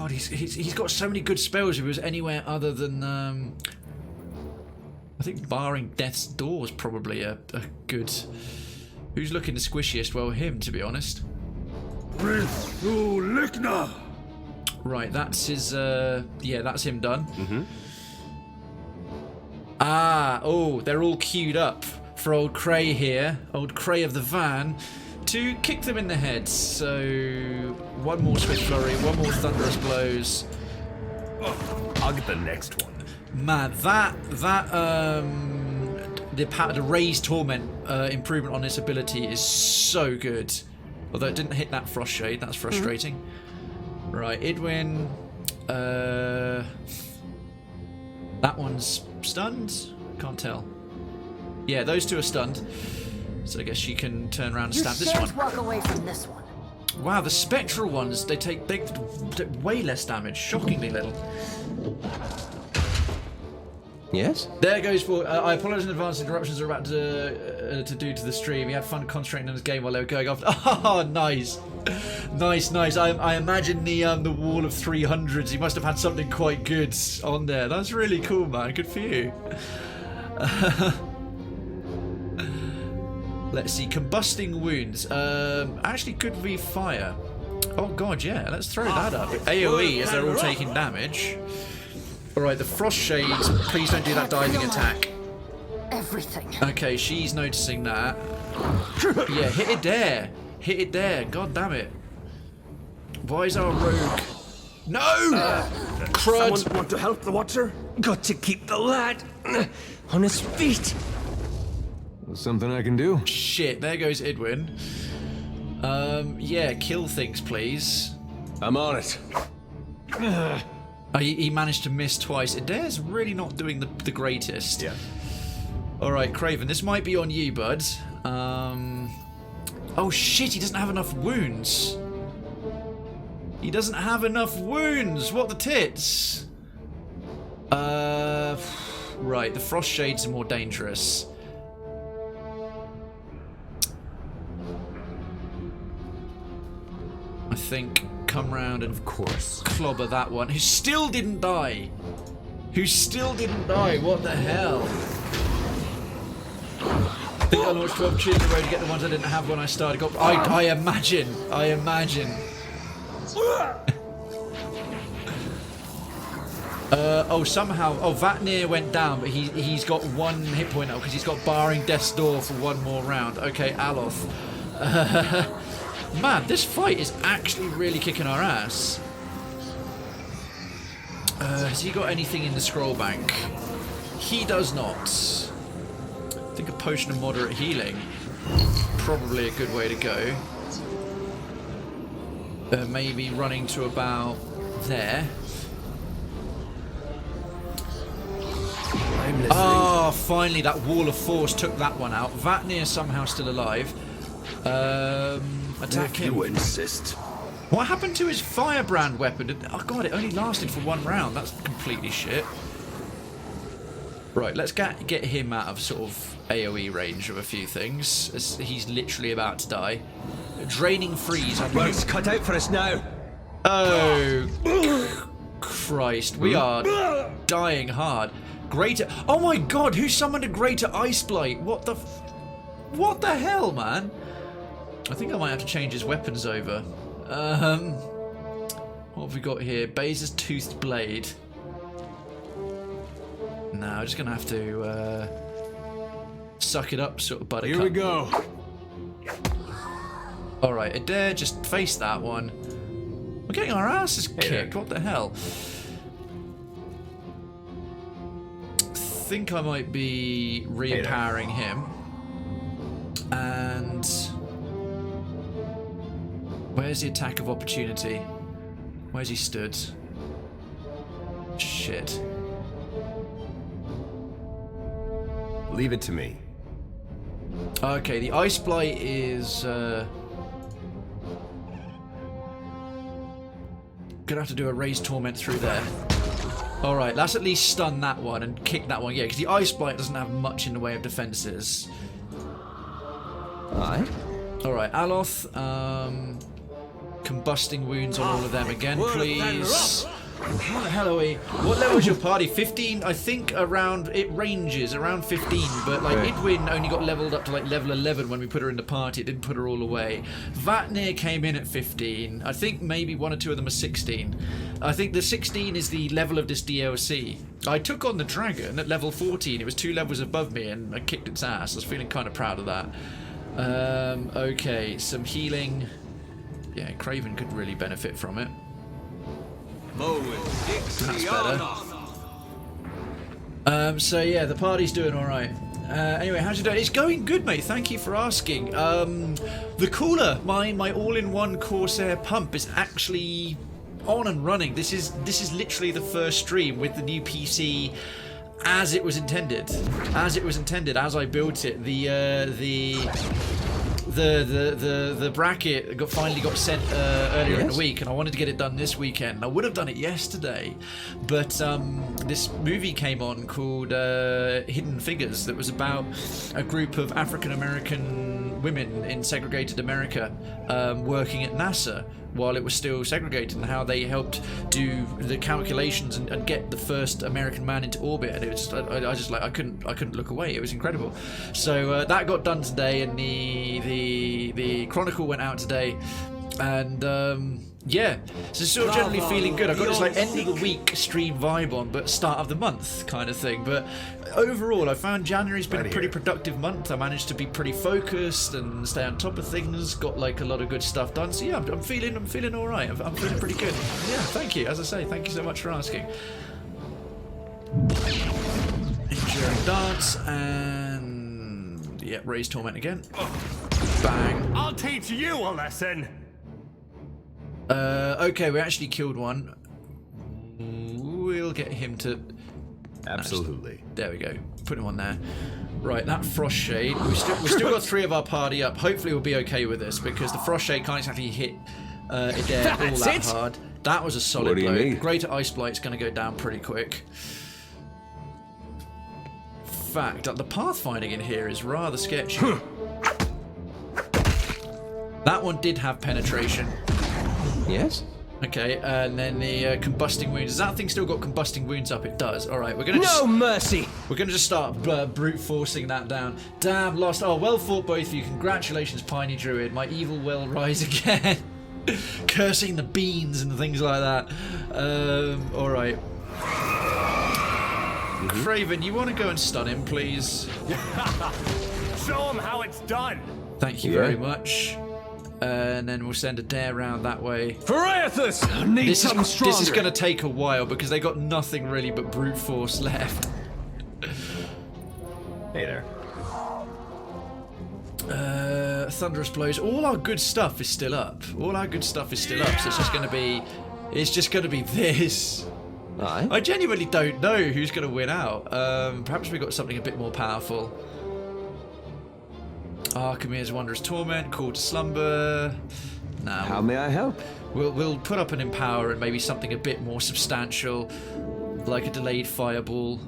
God, he's got so many good spells. If he was anywhere other than I think barring Death's Door is probably a good. Who's looking the squishiest? Well, him, to be honest. Right, that's his. Yeah, that's him done. Oh, they're all queued up for old Cray here, old Cray of the van, to kick them in the head. So one more Swift Flurry, one more Thunderous Blows.
I'll get the next one.
Man, the Raised Torment improvement on this ability is so good. Although it didn't hit that Frost Shade, that's frustrating. Right, Idwin. That one's stunned? Can't tell. Yeah, those two are stunned. So I guess she can turn around and stab this one.
Walk away from this one.
Wow, the spectral ones, they take way less damage. Shockingly little.
Yes?
There goes for. I apologise in advance. Interruptions are about to do to the stream. We had fun concentrating on this game while they were going off. Oh, nice, nice. I imagine the wall of 300s. He must have had something quite good on there. That's really cool, man. Good for you. Let's see. Combusting wounds. Actually, could be fire. Oh god, yeah. Let's throw that up. AOE as they're all taking damage. Alright, the Frost Shades, please don't do that diving attack.
Everything.
Okay, she's noticing that. Yeah, hit it there. Hit it there. God damn it. Why is our rogue... No! Crud!
Someone want to help the Watcher?
Got to keep the lad on his feet.
Something I can do?
Shit, there goes Idwin. Yeah, kill things, please.
I'm on it.
He managed to miss twice. Eder's really not doing the greatest.
Yeah.
Alright, Krayven, this might be on you, bud. Oh shit, he doesn't have enough wounds. He doesn't have enough wounds! What the tits? Right, the Frost Shades are more dangerous. I think come round and
Of course.
clobber that one, who still didn't die. What the hell? I think I launched 12 cheers in a row to get the ones I didn't have when I started. I imagine. Somehow. Oh, Vatnir went down, but he's got one hit point now because he's got barring Death's Door for one more round. Okay, Aloth. Man, this fight is actually really kicking our ass. Has he got anything in the scroll bank? He does not. I think a potion of moderate healing. Probably a good way to go. Maybe running to about there.
I'm listening.
Oh, finally that wall of force took that one out. Vatnir somehow still alive. Attack
If
him.
you insist.
What happened to his firebrand weapon? Oh god, it only lasted for one round. That's completely shit. Right, let's get him out of sort of AoE range of a few things, as he's literally about to die. Draining freeze on
Work's cut out for us now.
Oh Christ, we are dying hard. Greater. Oh my god, who summoned a greater ice blight? What the hell, man? I think I might have to change his weapons over. What have we got here? Baser's Toothed Blade. No, I'm just gonna have to suck it up, sort of buttercup.
Here we go.
Alright, Eder, just face that one. We're getting our asses kicked, what the hell? I think I might be re-empowering him. And where's the attack of opportunity? Where's he stood? Shit.
Leave it to me.
Okay, the Ice Blight is gonna have to do a Raised Torment through there. Alright, let's at least stun that one and kick that one. Yeah, because the Ice Blight doesn't have much in the way of defenses.
Aye.
Alright, Aloth, combusting wounds on all of them again, please. How the hell are we? What level is your party? 15, I think around, it ranges around 15, but like Idwin only got leveled up to like level 11 when we put her in the party. It didn't put her all away. Vatnir came in at 15. I think maybe one or two of them are 16. I think the 16 is the level of this DLC. I took on the dragon at level 14. It was 2 levels above me and I kicked its ass. I was feeling kind of proud of that. Okay, some healing. Yeah, Krayven could really benefit from it. That's better. So yeah, the party's doing all right. Anyway, how's it doing? It's going good, mate. Thank you for asking. The cooler, my all-in-one Corsair pump is actually on and running. This is literally the first stream with the new PC as it was intended. As I built it. The bracket finally got sent earlier in the week, and I wanted to get it done this weekend. I would have done it yesterday, but this movie came on called Hidden Figures that was about a group of African American women in segregated America working at NASA while it was still segregated, and how they helped do the calculations and get the first American man into orbit. And it was just I couldn't look away. It was incredible. So that got done today, and the Chronicle went out today, and yeah, so sort of generally feeling good. I've got this like end of the week stream vibe on, but start of the month kind of thing. But overall, I found January's been a pretty productive month. I managed to be pretty focused and stay on top of things. Got like a lot of good stuff done. So yeah, I'm feeling all right. I'm feeling pretty good. Yeah, thank you. As I say, thank you so much for asking. Enduring dance and yeah, raise torment again. Bang.
I'll teach you a lesson.
Okay, we actually killed one. We'll get him to...
Absolutely.
There we go. Put him on there. Right, that Frost Shade. We've still got 3 of our party up. Hopefully we'll be okay with this, because the Frost Shade can't exactly hit Eder all that hard. That was a solid blow. The Greater Ice Blight's going to go down pretty quick. Fact, the pathfinding in here is rather sketchy. That one did have penetration.
Yes?
Okay, and then the combusting wounds. Does that thing still got combusting wounds up? It does. All right, we're gonna
no mercy.
We're gonna just start brute forcing that down. Damn, lost. Oh, well fought, both of you. Congratulations, Piney Druid. My evil will rise again. Cursing the beans and things like that. All right. Krayven, you want to go and stun him, please?
Show him how it's done.
Thank you very much. And then we'll send a dare round that way.
This is
going to take a while because they got nothing really but brute force left.
Hey there.
Thunderous blows. All our good stuff is still up. So it's just going to be this.
Aye.
I genuinely don't know who's going to win out. Perhaps we got something a bit more powerful. Archimede's Wondrous Torment, Call to Slumber. Nah,
How may I help?
We'll put up an Empower and maybe something a bit more substantial, like a Delayed Fireball.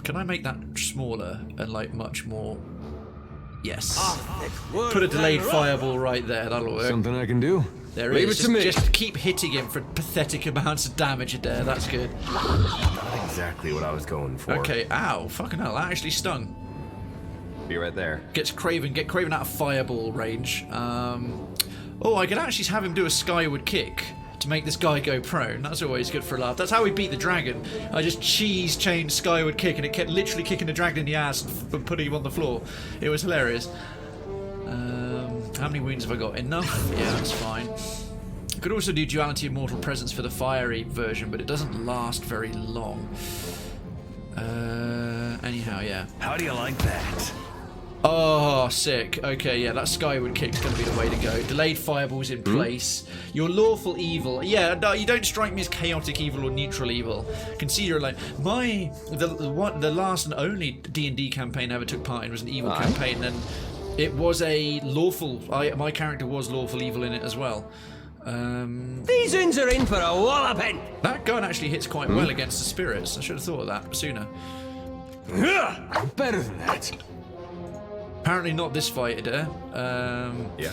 Can I make that smaller and like much more? Yes. Put a Delayed Fireball right there. That'll work.
Something I can do.
There it is. Just keep hitting him for pathetic amounts of damage there. That's good.
Not exactly what I was going for.
Okay. Ow. Fucking hell. That actually stung.
Be right there.
Get Krayven out of fireball range. Oh, I could actually have him do a skyward kick to make this guy go prone. That's always good for a laugh. That's how we beat the dragon. I just cheese chained skyward kick, and it kept literally kicking the dragon in the ass and putting him on the floor. It was hilarious. How many wounds have I got? Enough? Yeah, that's fine. I could also do Duality of Mortal Presence for the fiery version, but it doesn't last very long. Anyhow, yeah.
How do you like that?
Oh, sick. Okay, yeah, that skyward kick's going to be the way to go. Delayed fireball's in place. Your lawful evil. Yeah, no, you don't strike me as chaotic evil or neutral evil. Consider alone. The last and only D&D campaign I ever took part in was an evil campaign, and it was a lawful. My character was lawful evil in it as well.
These uns are in for a walloping.
That gun actually hits quite well against the spirits. I should have thought of that sooner.
Better than that.
Apparently not this fight, Eder.
Yeah.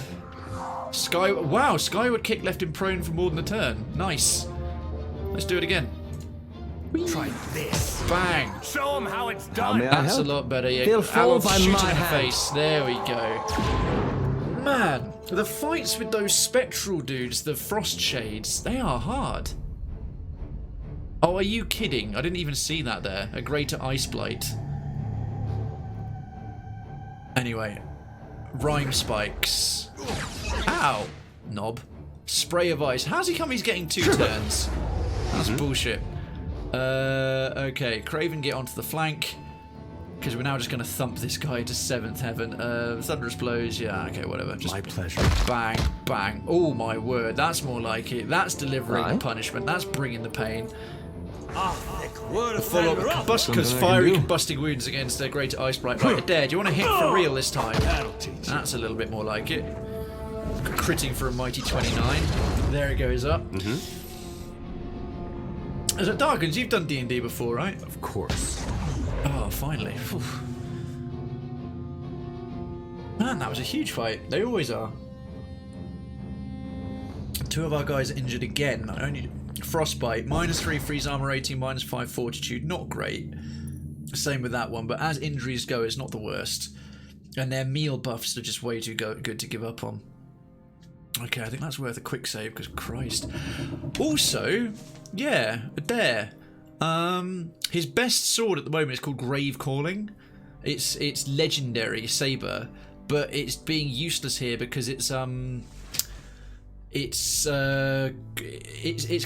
Wow, skyward kick left him prone for more than a turn. Nice. Let's do it again.
Try this.
Bang.
Show him how it's
How
done.
may I
That's a
help?
lot better. Yeah,
Feel full
Alok
by
shooting
my
in the
hand.
face. There we go. Man, the fights with those spectral dudes, the frost shades, they are hard. Oh, are you kidding? I didn't even see that there. A greater ice blight. Anyway, rhyme spikes. Ow, knob. Spray of ice. How's he come? He's getting 2 turns. That's bullshit. Okay, Krayven, get onto the flank. Because we're now just going to thump this guy to 7th heaven. Thunderous blows. Yeah, okay, whatever. Just
My pleasure.
bang, bang. Oh my word, that's more like it. That's delivering the
Right.
punishment. That's bringing the pain.
Word
Follow up because
Something I can
fiery
do.
combusting wounds against a greater ice blight. Right, Eder, do you want to hit for real this time?
That'll teach.
That's a little bit more like it. Critting for a mighty 29. There it goes up. As a Darkens, you've done D&D before, right?
Of course.
Oh, finally. Phew. Man, that was a huge fight. They always are. 2 of our guys are injured again. Only frostbite. -3 freeze armor rating, -5 fortitude. Not great. Same with that one, but as injuries go, it's not the worst. And their meal buffs are just way too good to give up on. Okay, I think that's worth a quick save, because Christ. Also, yeah, Eder. His best sword at the moment is called Grave Calling. It's legendary saber, but it's being useless here because it's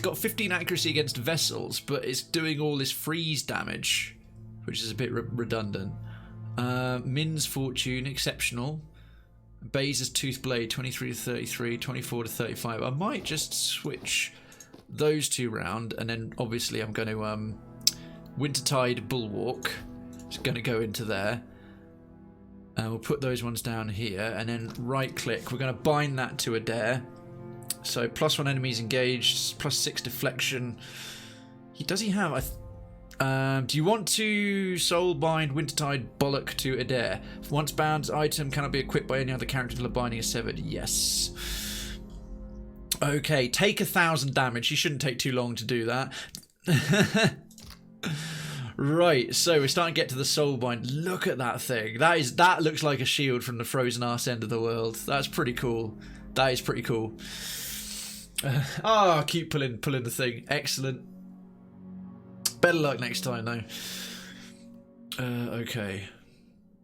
got 15 accuracy against vessels, but it's doing all this freeze damage, which is a bit redundant. Min's fortune exceptional. Baze's tooth blade 23 to 33, 24 to 35. I might just switch those 2 round, and then obviously I'm going to Wintertide Bulwark. Just going to go into there. We'll put those ones down here, and then right click. We're going to bind that to Eder. So +1 enemies engaged, +6 deflection. Does he have? Do you want to soul bind Wintertide Bullock to Eder? Once bound, item cannot be equipped by any other character until the binding is severed. Yes. Okay, take 1,000 damage. He shouldn't take too long to do that. Right, so we're starting to get to the soul bind. Look at that thing. That looks like a shield from the frozen arse end of the world. That's pretty cool. That is pretty cool. Keep pulling the thing. Excellent. Better luck next time, though. Okay.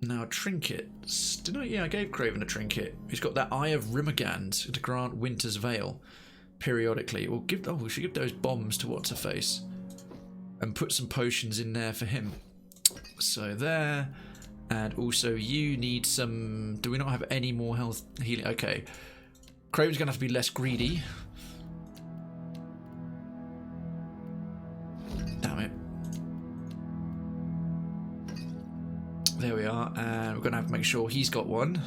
Now, trinkets. I gave Krayven a trinket. He's got that Eye of Rymrgand to grant Winter's Veil periodically. We should give those bombs to What's-Her-Face. And put some potions in there for him. So there. And also, you need some... Do we not have any more health healing? Okay. Krayven's going to have to be less greedy. Damn it. There we are, and we're going to have to make sure he's got one.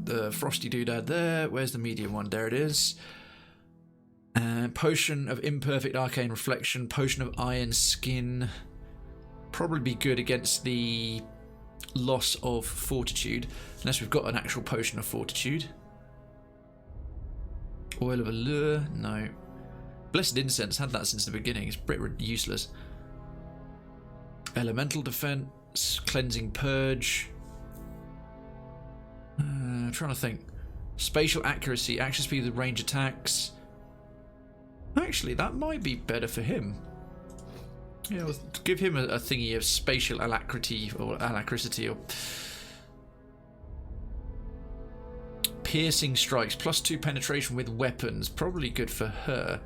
The frosty doodad there. Where's the medium one? There it is. Potion of imperfect arcane reflection. Potion of iron skin. Probably be good against the loss of fortitude, unless we've got an actual potion of fortitude. Oil of allure. No. Blessed incense. Had that since the beginning. It's pretty useless. Elemental defense, cleansing purge. I'm trying to think. Spatial accuracy, action speed with range attacks. Actually, that might be better for him. Yeah, we'll give him a thingy of spatial alacrity or piercing strikes, +2 penetration with weapons. Probably good for her.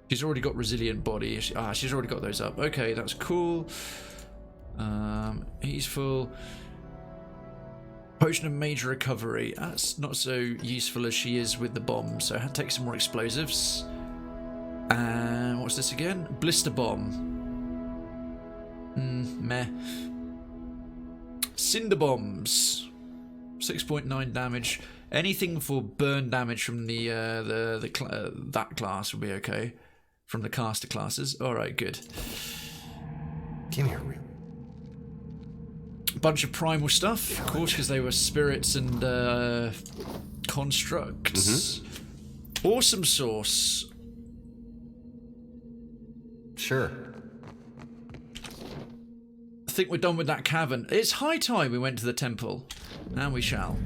She's already got resilient body. She's already got those up. Okay, that's cool. He's full. Potion of major recovery. That's not so useful as she is with the bomb. So I had to take some more explosives. And what's this again? Blister bomb. Meh. Cinder bombs. 6.9 damage. Anything for burn damage from that class would be okay. From the caster classes. Alright, good.
Come here.
Bunch of primal stuff, of course, because they were spirits and constructs. Awesome sauce.
Sure.
I think we're done with that cavern. It's high time we went to the temple. And we shall.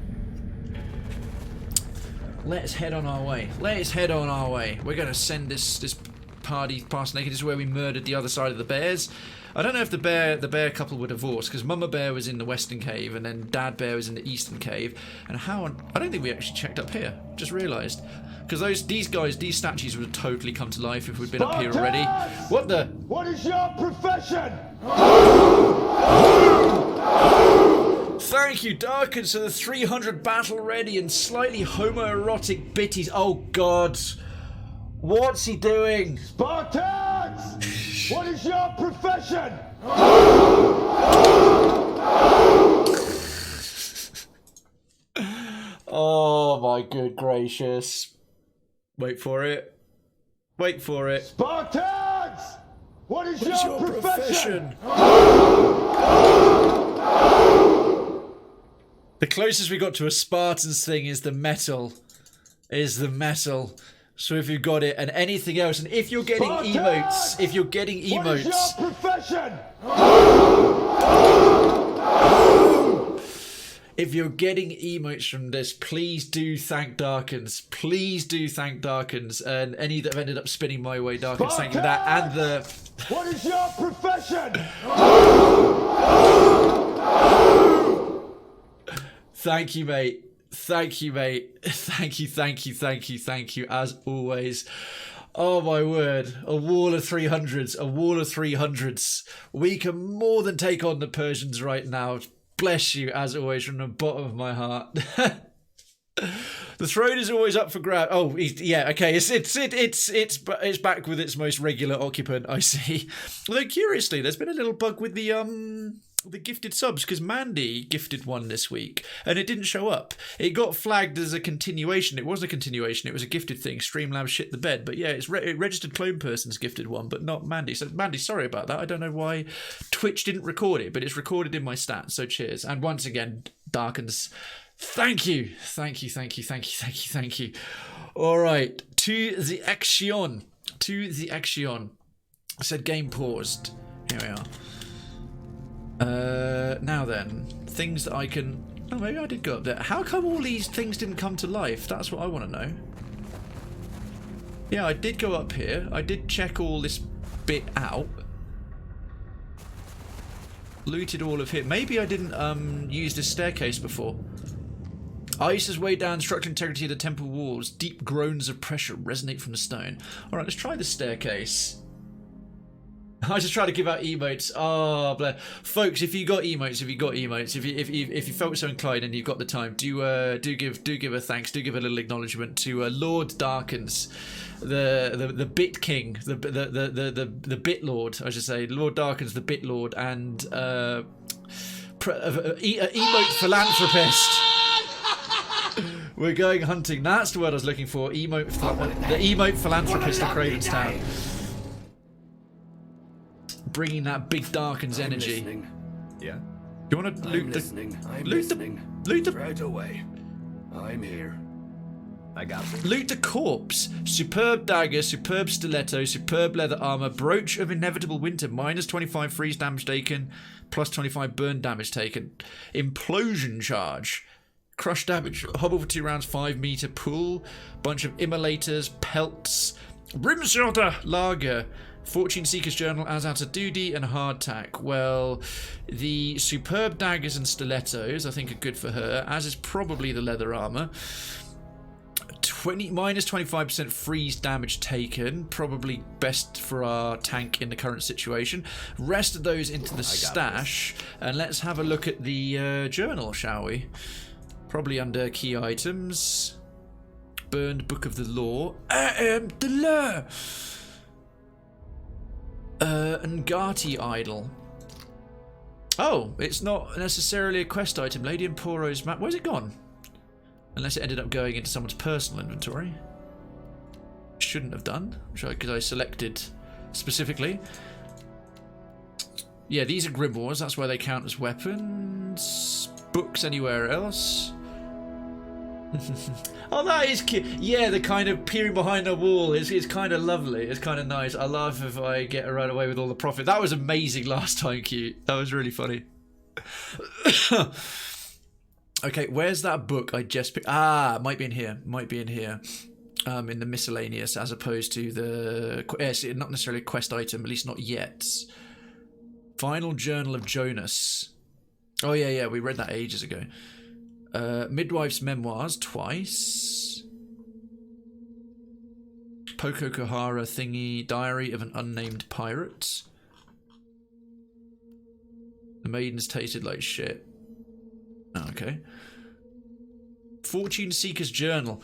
Let's head on our way. Let's head on our way. We're going to send this party past naked. This is where we murdered the other side of the bears. I don't know if the bear couple were divorced, because Mama Bear was in the western cave and then Dad Bear was in the eastern cave. And I don't think we actually checked up here. Just realised. Because these statues would have totally come to life if we'd been up here already. What the?
What is your profession?
Thank you, Darkin. So the 300 battle ready and slightly homoerotic bitties. Oh God, what's he doing?
Spartans! What is your profession?
Oh my good gracious. Wait for it. Wait for it.
Spartans! What is your profession?
The closest we got to a Spartans thing is the metal. So if you've got it and anything else, and if you're getting
Spartans!
emotes,
What is your profession?
If you're getting emotes from this, please do thank Darkins. Please do thank Darkins. And any that have ended up spinning my way, Darkins, thank you for that. And the...
What is your profession?
Thank you, mate. Thank you, mate. Thank you, as always. Oh my word. A wall of 300s. A wall of 300s. We can more than take on the Persians right now. Bless you, as always, from the bottom of my heart. The throne is always up for grab. Oh, yeah, okay. It's back with its most regular occupant, I see. Although curiously, there's been a little bug with the gifted subs, because Mandy gifted one this week and it didn't show up. It got flagged as a continuation. It wasn't a continuation, it was a gifted thing. Streamlabs shit the bed. But yeah, it registered clone person's gifted one, but not Mandy. So Mandy, sorry about that. I don't know why Twitch didn't record it, but it's recorded in my stats. So cheers. And once again, Darkins, thank you. All right, to the action. I said game paused. Here we are. Now then, things that I can... Oh, maybe I did go up there. How come all these things didn't come to life? That's what I want to know. Yeah, I did go up here. I did check all this bit out. Looted all of here. Maybe I didn't use this staircase before. Ice has weighed down structural integrity of the temple walls. Deep groans of pressure resonate from the stone. Alright, let's try the staircase. I just try to give out emotes. Oh, blah. Folks, if you got emotes, if you felt so inclined and you've got the time, do give a thanks, do give a little acknowledgement to Lord Darkins, the Bit King, the Bit Lord, I should say, Lord Darkins, the Bit Lord, and emote philanthropist. We're going hunting. That's the word I was looking for. The emote philanthropist of Krayven's Town. Bringing that big Darkins energy.
Listening. Yeah.
You want to loot the
right away. I'm here. I got this.
Loot the corpse. Superb dagger, superb stiletto, superb leather armor, brooch of inevitable winter, -25 freeze damage taken, +25 burn damage taken. Implosion charge. Crush damage, hobble for 2 rounds, 5 meter pull, bunch of immolators, pelts, Rymrgand lager, Fortune Seeker's Journal, as out of duty, and hardtack. Well, the superb daggers and stilettos I think are good for her, as is probably the leather armor. -25% freeze damage taken, probably best for our tank in the current situation. Rest of those into the stash, and let's have a look at the journal, shall we? Probably under key items. Burned Book of the Law. The law. Ngati Idol. Oh, it's not necessarily a quest item. Lady Emporo's map. Where's it gone? Unless it ended up going into someone's personal inventory. Shouldn't have done, because I selected specifically. Yeah, these are grimoires. That's why they count as weapons. Books anywhere else. Oh, that is cute. Yeah, the kind of peering behind the wall is kind of lovely. It's kind of nice. I laugh if I get right away with all the profit. That was amazing last time, cute. That was really funny. Okay, where's that book I just picked? Ah, might be in here. Might be in here. In the miscellaneous, as opposed to the... not necessarily a quest item, at least not yet. Final Journal of Jonas. Oh, yeah, we read that ages ago. Midwife's Memoirs, twice. Poko Kohara thingy, Diary of an Unnamed Pirate. The maidens tasted like shit. Oh, okay. Fortune Seeker's Journal.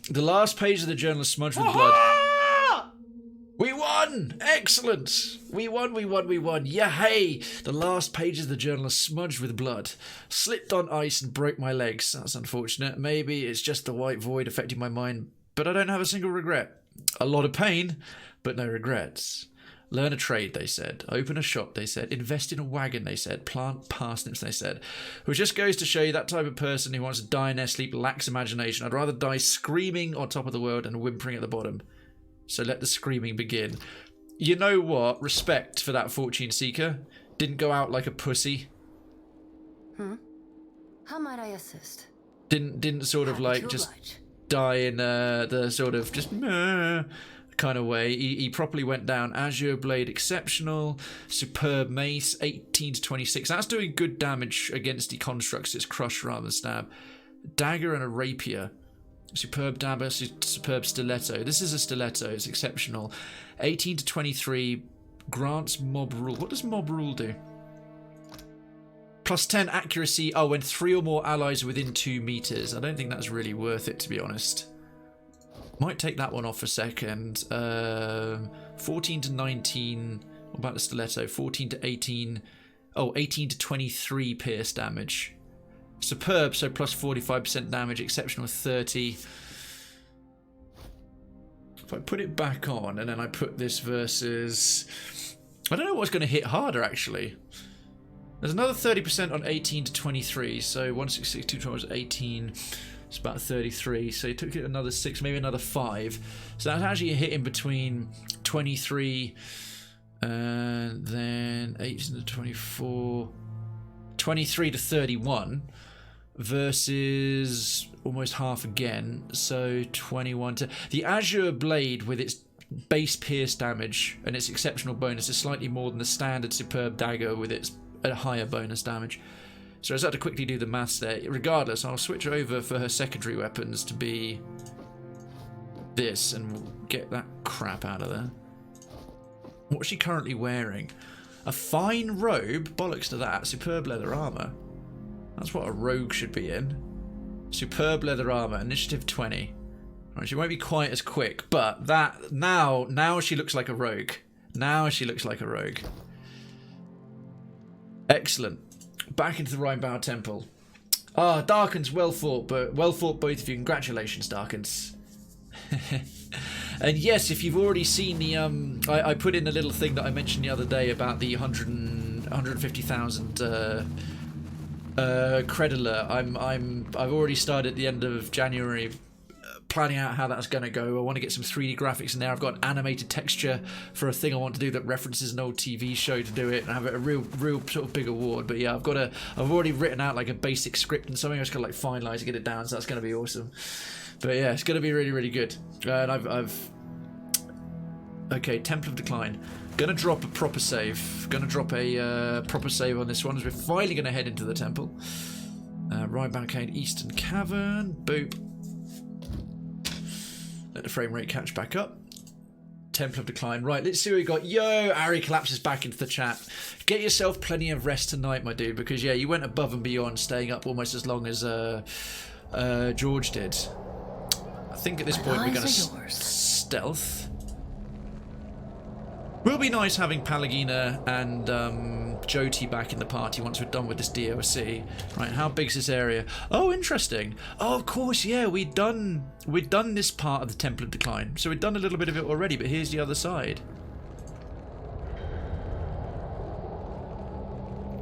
The last page of the journal is smudged with blood. We won! Excellent! We won. Yay! The last page of the journal is smudged with blood. Slipped on ice and broke my legs. That's unfortunate. Maybe it's just the white void affecting my mind, but I don't have a single regret. A lot of pain, but no regrets. Learn a trade, they said. Open a shop, they said. Invest in a wagon, they said. Plant parsnips, they said. Which just goes to show you that type of person who wants to die in their sleep lacks imagination. I'd rather die screaming on top of the world and whimpering at the bottom. So let the screaming begin. You know what? Respect for that fortune seeker. Didn't go out like a pussy.
How might I assist?
Didn't sort of like just die in the sort of just kind of way. He properly went down. Azure Blade exceptional. Superb Mace 18 to 26. That's doing good damage against the constructs. It's crush rather than stab. Dagger and a rapier. Superb dagger, superb stiletto. This is a stiletto. It's exceptional. 18 to 23. Grants mob rule. What does mob rule do? Plus 10 accuracy. Oh, when 3 or more allies are within 2 meters. I don't think that's really worth it, to be honest. Might take that one off for a second. 14 to 19. What about the stiletto? 14 to 18. Oh, 18 to 23 pierce damage. Superb, so plus 45% damage. Exceptional 30. If I put it back on and then I put this versus... I don't know what's going to hit harder, actually. There's another 30% on 18 to 23. So 162 times 18... It's about 33, so he took it another 6, maybe another 5. So that's actually a hit in between 23 and then 18 to 24, 23 to 31 versus almost half again. So 21 to... The Azure Blade with its base pierce damage and its exceptional bonus is slightly more than the standard Superb Dagger with its higher bonus damage. So I just had to quickly do the maths there. Regardless, I'll switch over for her secondary weapons to be this and we'll get that crap out of there. What's she currently wearing? A fine robe? Bollocks to that. Superb leather armor. That's what a rogue should be in. Superb leather armor. Initiative 20. Right, she won't be quite as quick, but that now she looks like a rogue. Now she looks like a rogue. Excellent. Back into the Rymrgand Temple. Ah, Darkens, well fought both of you. Congratulations, Darkens. And yes, if you've already seen the I put in the little thing that I mentioned the other day about the 150,000 Credula. I've already started at the end of January planning out how that's going to go. I want to get some 3D graphics in there. I've got an animated texture for a thing I want to do that references an old TV show to do it and have it a real sort of big award. But yeah, I've already written out like a basic script and something I just got to like finalize and get it down, so that's going to be awesome. But yeah, it's going to be really, really good. And okay, Temple of Decline. Gonna drop a proper save. Gonna drop a proper save on this one as we're finally going to head into the temple. Rymrgand Cave, Eastern Cavern. Boop. Let the frame rate catch back up. Temple of Decline. Right, let's see what we got. Yo, Ari collapses back into the chat. Get yourself plenty of rest tonight, my dude, because yeah, you went above and beyond, staying up almost as long as George did. I think at this point we're going to stealth. Will be nice having Palagina and Jyoti back in the party once we're done with this DOC. Right, how big's this area? Oh, interesting. Oh, of course, yeah, we'd done this part of the Temple of Decline. So we'd done a little bit of it already, but here's the other side.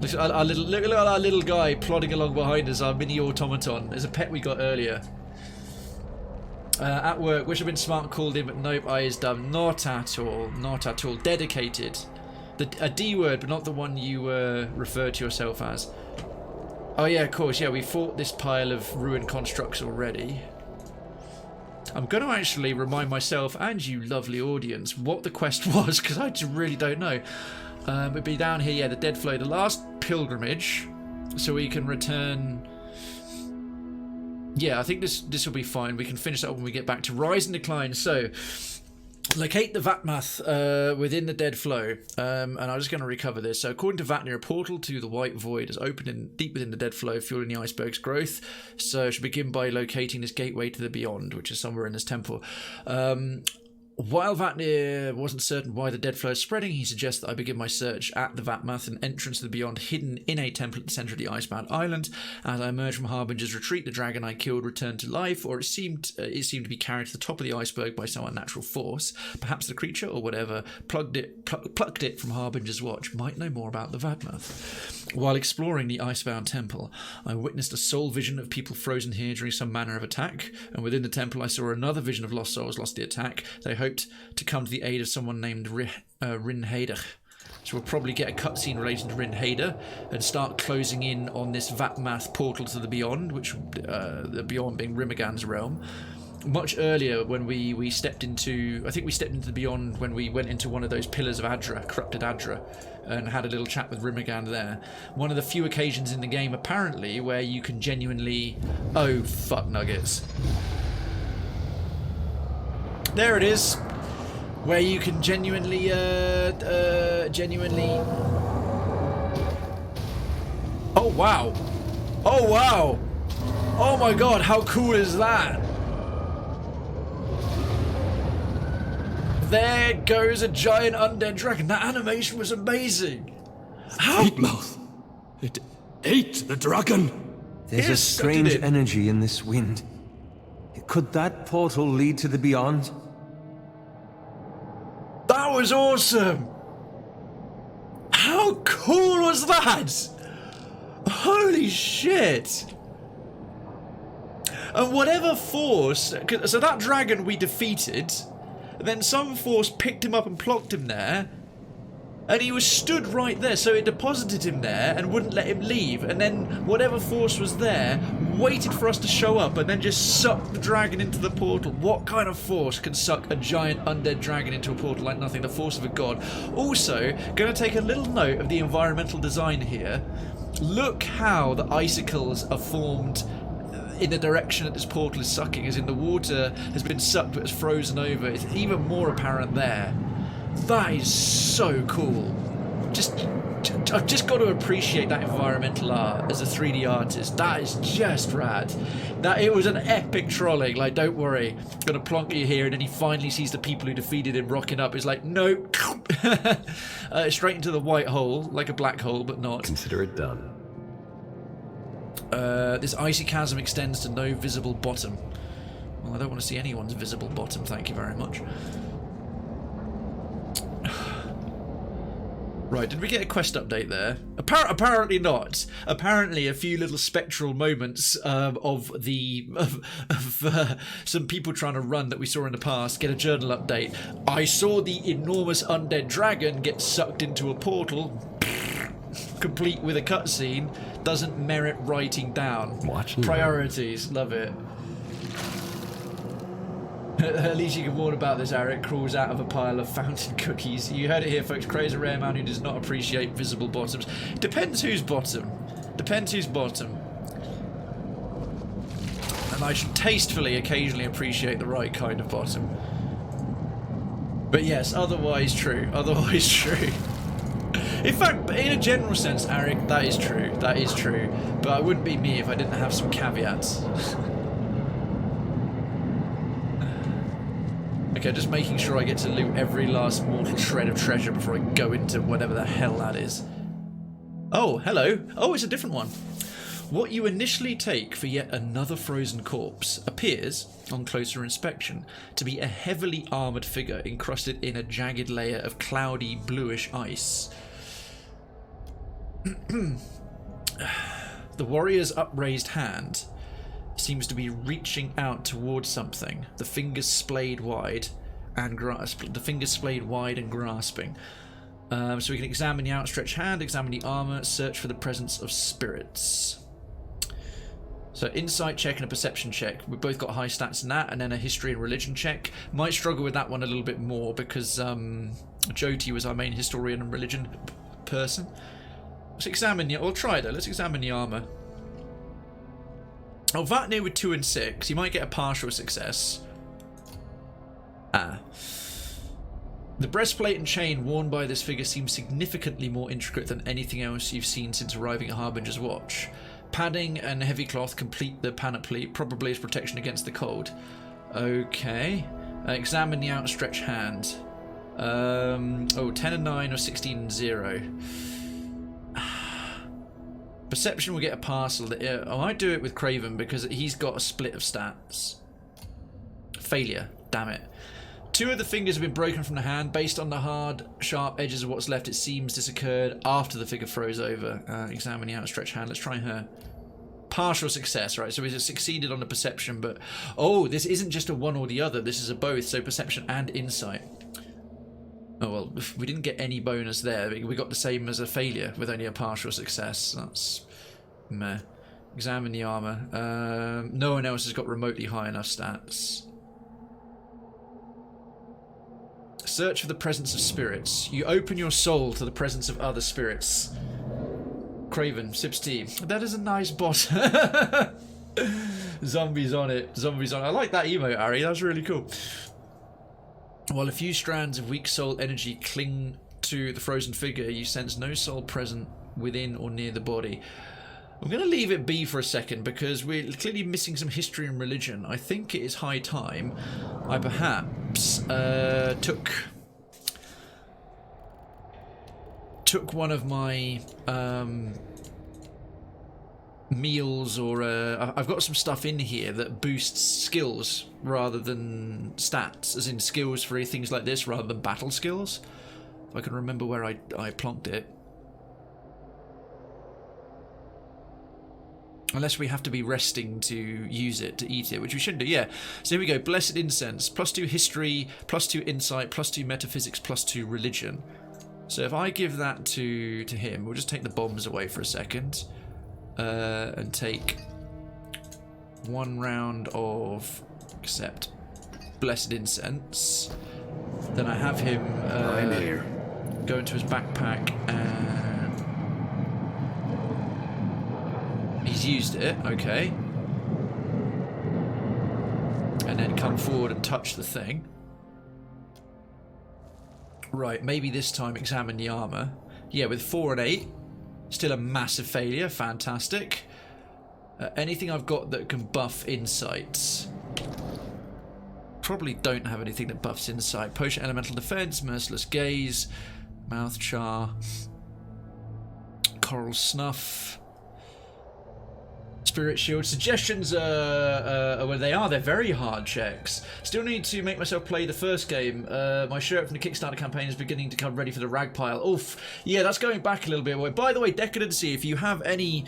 Look at our little guy plodding along behind us, our mini automaton. There's a pet we got earlier. At work, wish I'd been smart and called in, but nope, I is dumb. Not at all. Not at all. Dedicated. A D word, but not the one you refer to yourself as. Oh yeah, of course. Yeah, we fought this pile of ruined constructs already. I'm going to actually remind myself and you lovely audience what the quest was, because I just really don't know. It'd be down here, yeah, the Dead Flow, the last pilgrimage, so we can return. Yeah, I think this will be fine. We can finish that when we get back to Rise and Decline. So, locate the Vydmath within the Dead Flow, and I'm just going to recover this. So, according to Vatnir, a portal to the White Void is opened deep within the Dead Flow, fueling the iceberg's growth. So, I should begin by locating this gateway to the Beyond, which is somewhere in this temple. While Vatnir wasn't certain why the dead flow is spreading, he suggests that I begin my search at the Vydmath, an entrance to the Beyond hidden in a temple at the centre of the icebound island. As I emerged from Harbinger's retreat, the dragon I killed returned to life, or it seemed to be carried to the top of the iceberg by some unnatural force. Perhaps the creature, or whatever, plucked it from Harbinger's watch, might know more about the Vydmath. While exploring the icebound temple, I witnessed a soul vision of people frozen here during some manner of attack, and within the temple I saw another vision of lost souls lost the attack. They hoped to come to the aid of someone named Rymrgand. So we'll probably get a cutscene related to Rymrgand and start closing in on this Vydmath portal to the Beyond, which the Beyond being Rymrgand's realm. Much earlier, when we stepped into, I think we stepped into the Beyond when we went into one of those pillars of Adra, corrupted Adra, and had a little chat with Rymrgand there. One of the few occasions in the game, apparently, where you can genuinely... Oh, fuck nuggets. There it is. Where you can genuinely... Oh, wow. Oh, wow. Oh, my God. How cool is that? There goes a giant undead dragon. That animation was amazing. How?
Vydmath. It ate the dragon.
There's a strange energy in this wind. Could that portal lead to the Beyond?
That was awesome. How cool was that? Holy shit. And whatever force... So that dragon we defeated... Then some force picked him up and plonked him there, and he was stood right there, so it deposited him there and wouldn't let him leave, and then whatever force was there waited for us to show up and then just sucked the dragon into the portal. What kind of force can suck a giant undead dragon into a portal like nothing? The force of a god. Also, going to take a little note of the environmental design here. Look how the icicles are formed in the direction that this portal is sucking, as in the water has been sucked but is frozen over. It's even more apparent there. That is so cool. I've just got to appreciate that environmental art as a 3D artist. That is just rad. That it was an epic trolling. Like, don't worry, I'm gonna plonk you here, and then he finally sees the people who defeated him rocking up. It's like, nope. Straight into the white hole, like a black hole, but not.
Consider it done.
This icy chasm extends to no visible bottom. Well, I don't want to see anyone's visible bottom, thank you very much. Right, did we get a quest update there? Apparently not. Apparently a few little spectral moments of some people trying to run that we saw in the past get a journal update. I saw the enormous undead dragon get sucked into a portal, complete with a cutscene. Doesn't merit writing down. Priorities, love it. At least you can warn about this, Eric. Crawls out of a pile of fountain cookies. You heard it here, folks. Kray's a rare man who does not appreciate visible bottoms. Depends whose bottom. Depends whose bottom. And I should tastefully occasionally appreciate the right kind of bottom. But yes, otherwise true. Otherwise true. In fact, in a general sense, Eric, that is true. That is true. But it wouldn't be me if I didn't have some caveats. Okay, just making sure I get to loot every last mortal shred of treasure before I go into whatever the hell that is. Oh, hello. Oh, it's a different one. What you initially take for yet another frozen corpse appears, on closer inspection, to be a heavily armoured figure encrusted in a jagged layer of cloudy bluish ice. The warrior's upraised hand seems to be reaching out towards something. The fingers splayed wide and grasping. So we can examine the outstretched hand, examine the armor, search for the presence of spirits. So insight check and a perception check. We've both got high stats in that, and then a history and religion check. Might struggle with that one a little bit more because Jyoti was our main historian and religion person. Let's examine the... We'll try though. Let's examine the armor. Oh, Vatnir with 2 and 6. You might get a partial success. The breastplate and chain worn by this figure seems significantly more intricate than anything else you've seen since arriving at Harbinger's Watch. Padding and heavy cloth complete the panoply, probably as protection against the cold. Okay. Examine the outstretched hand. 10 and 9 or 16 and 0. Perception will get a parcel. I might do it with Krayven because he's got a split of stats. Failure. Damn it. 2 of the fingers have been broken from the hand. Based on the hard, sharp edges of what's left, it seems this occurred after the figure froze over. Examine the outstretched hand. Let's try her. Partial success, right? So we succeeded on the perception, but... Oh, this isn't just a one or the other. This is a both, so perception and insight. Oh, well, we didn't get any bonus there. We got the same as a failure with only a partial success. That's... meh. Examine the armor. No one else has got remotely high enough stats. Search for the presence of spirits. You open your soul to the presence of other spirits. Krayven, sips tea. That is a nice bot. Zombies on it. Zombies on it. I like that emote, Ari. That's really cool. While a few strands of weak soul energy cling to the frozen figure, you sense no soul present within or near the body. I'm going to leave it be for a second because we're clearly missing some history and religion. I think it is high time I perhaps took one of my meals, or I've got some stuff in here that boosts skills rather than stats, as in skills for things like this rather than battle skills. If I can remember where I plonked it. Unless we have to be resting to use it, to eat it, which we shouldn't do. Yeah, so here we go. Blessed Incense, +2 history, +2 insight, +2 metaphysics, +2 religion. So if I give that to him, we'll just take the bombs away for a second. And take 1 round of accept Blessed Incense. Then I have him
I'm here.
Go into his backpack and he's used it, okay. And then come forward and touch the thing. Right, maybe this time examine the armor. Yeah, with 4 and 8. Still a massive failure, fantastic. Anything I've got that can buff insights? Probably don't have anything that buffs insight. Potion elemental defense, merciless gaze, mouth char, coral snuff, spirit shield. Suggestions are where they are. They're very hard checks. Still need to make myself play the first game. My shirt from the Kickstarter campaign is beginning to come ready for the rag pile. Oof. Yeah, that's going back a little bit. By the way, Decadency, if you have any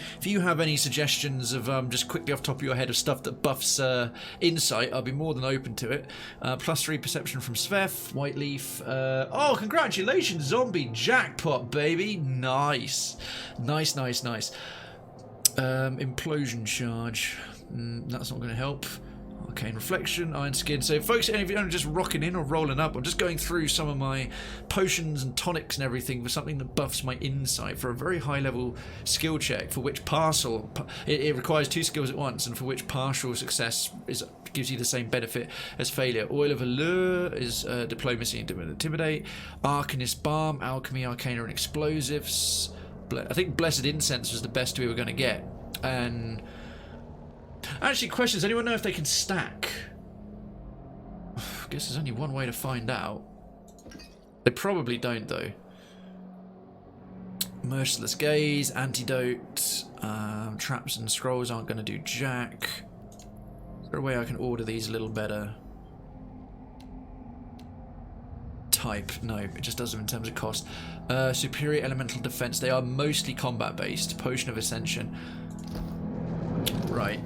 suggestions of just quickly off the top of your head of stuff that buffs insight, I'll be more than open to it. +3 perception from Svef, White Leaf. Oh, congratulations, zombie jackpot, baby. Nice. Nice, nice, nice. Implosion charge. That's not going to help. Arcane reflection, iron skin. So folks, if you're just rocking in or rolling up, I'm just going through some of my potions and tonics and everything for something that buffs my insight for a very high level skill check, for which it requires 2 skills at once, and for which partial success gives you the same benefit as failure. Oil of Allure is diplomacy and intimidate. Arcanist Balm, alchemy, arcana and explosives. I think Blessed Incense was the best we were going to get. And actually, questions, anyone know if they can stack? I guess there's only one way to find out. They probably don't, though. Merciless Gaze, Antidote, Traps and Scrolls aren't going to do jack. Is there a way I can order these a little better? type. No, it just does them in terms of cost. Superior elemental defense. They are mostly combat based. Potion of Ascension. Right.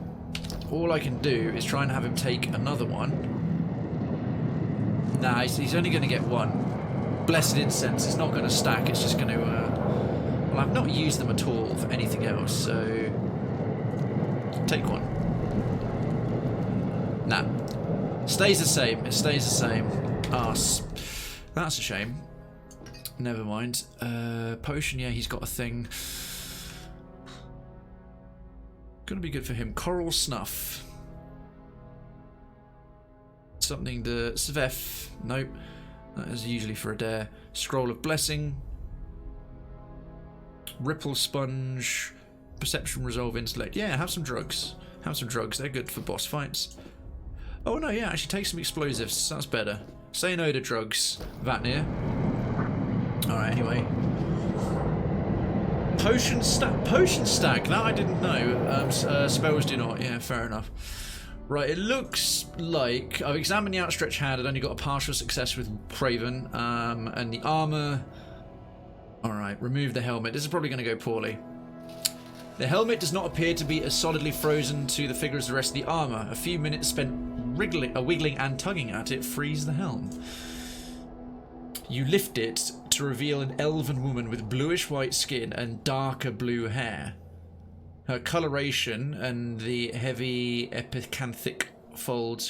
All I can do is try and have him take another one. Nah, he's only going to get one. Blessed Incense. It's not going to stack. It's just going to... well, I've not used them at all for anything else, so... Take one. Nah. Stays the same. It stays the same. That's a shame. Never mind. Potion, yeah, he's got a thing. Gonna be good for him. Coral Snuff. Something to Svef. Nope. That is usually for a dare. Scroll of Blessing. Ripple Sponge. Perception, Resolve, Intellect. Yeah, have some drugs. Have some drugs. They're good for boss fights. Oh no, yeah, actually take some explosives. That's better. Say no to drugs, Vatnir. Alright, anyway. Potion stack. That I didn't know. Spells do not. Yeah, fair enough. Right, it looks like I've examined the outstretched hand. I'd only got a partial success with Krayven. And the armor. Alright, remove the helmet. This is probably going to go poorly. The helmet does not appear to be as solidly frozen to the figure as the rest of the armor. A few minutes spent wiggling and tugging at it frees the helm. You lift it to reveal an elven woman with bluish-white skin and darker blue hair. Her coloration and the heavy epicanthic folds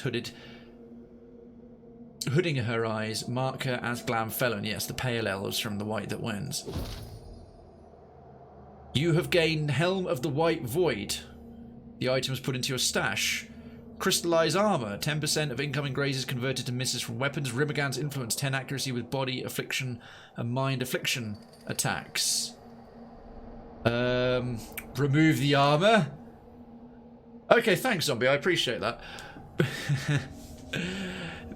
hooding her eyes mark her as Glamfelon. Yes, the pale elves from the White That Wins. You have gained Helm of the White Void. The item is put into your stash. Crystallized armor. 10% of incoming grazes converted to misses from weapons. Rymrgand's influence. 10 accuracy with body affliction and mind affliction attacks. Remove the armor. Okay, thanks, zombie. I appreciate that.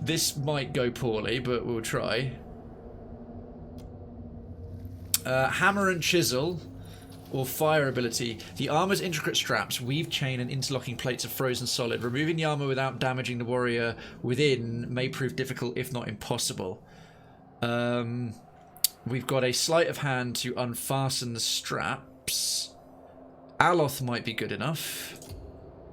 This might go poorly, but we'll try. Hammer and Chisel. Or fire ability. The armor's intricate straps, weave chain and interlocking plates of frozen solid. Removing the armor without damaging the warrior within may prove difficult, if not impossible. We've got a sleight of hand to unfasten the straps. Aloth might be good enough.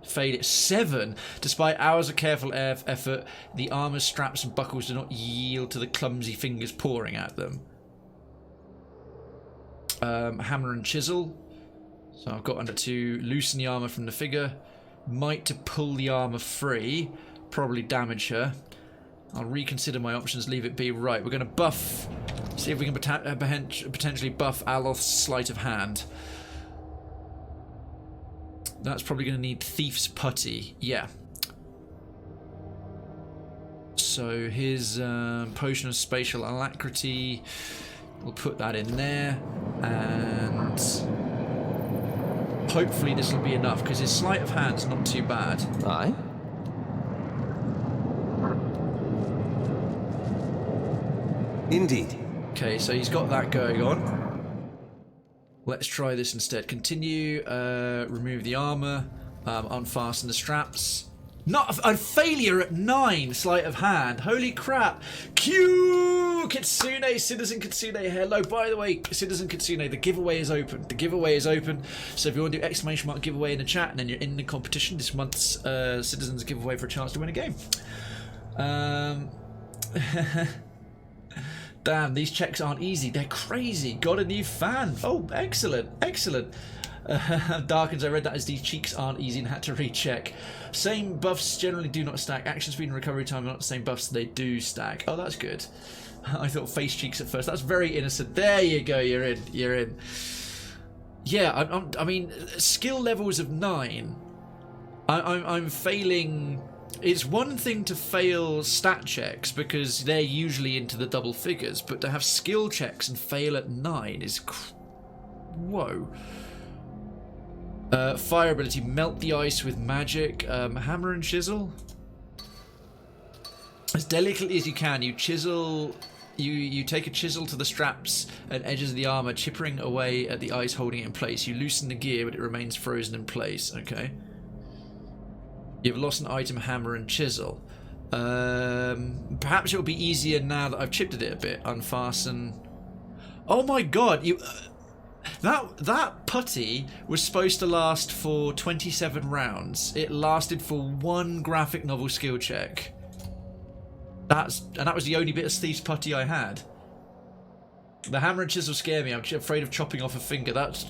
Fade it. 7. Despite hours of careful effort, the armor's straps and buckles do not yield to the clumsy fingers pouring at them. Hammer and Chisel. So I've got under 2. Loosen the armor from the figure. Might to pull the armor free. Probably damage her. I'll reconsider my options. Leave it be. Right, we're going to buff. See if we can potentially buff Aloth's sleight of hand. That's probably going to need Thief's Putty. Yeah. So his Potion of Spatial Alacrity. We'll put that in there, and hopefully this will be enough, because his sleight of hand's not too bad.
Aye. Indeed.
Okay, so he's got that going on. Let's try this instead. Continue, remove the armor, unfasten the straps. Not a failure at 9 sleight of hand. Holy crap. Q Kitsune, Citizen Kitsune, hello. By the way, Citizen Kitsune, the giveaway is open. The giveaway is open. So if you want to do exclamation mark giveaway in the chat and then you're in the competition, this month's Citizens giveaway for a chance to win a game. Damn, these checks aren't easy. They're crazy. Got a new fan. Oh, excellent. Excellent. Darkens, I read that as these cheeks aren't easy and had to recheck. Same buffs generally do not stack. Action speed and recovery time are not the same buffs, they do stack. Oh, that's good. I thought face cheeks at first. That's very innocent. There you go, you're in. You're in. Yeah, I mean, skill levels of 9. I'm failing. It's one thing to fail stat checks because they're usually into the double figures, but to have skill checks and fail at 9 is... Whoa. Fire ability, melt the ice with magic. Hammer and Chisel. As delicately as you can, you chisel. You take a chisel to the straps and edges of the armor, chipping away at the ice, holding it in place. You loosen the gear, but it remains frozen in place. Okay. You've lost an item, hammer and chisel. Perhaps it'll be easier now that I've chipped at it a bit. Unfasten. Oh my god, you... that putty was supposed to last for 27 rounds. It lasted for 1 graphic novel skill check. And that was the only bit of Thief's putty I had. The hammer and chisel scare me. I'm afraid of chopping off a finger. That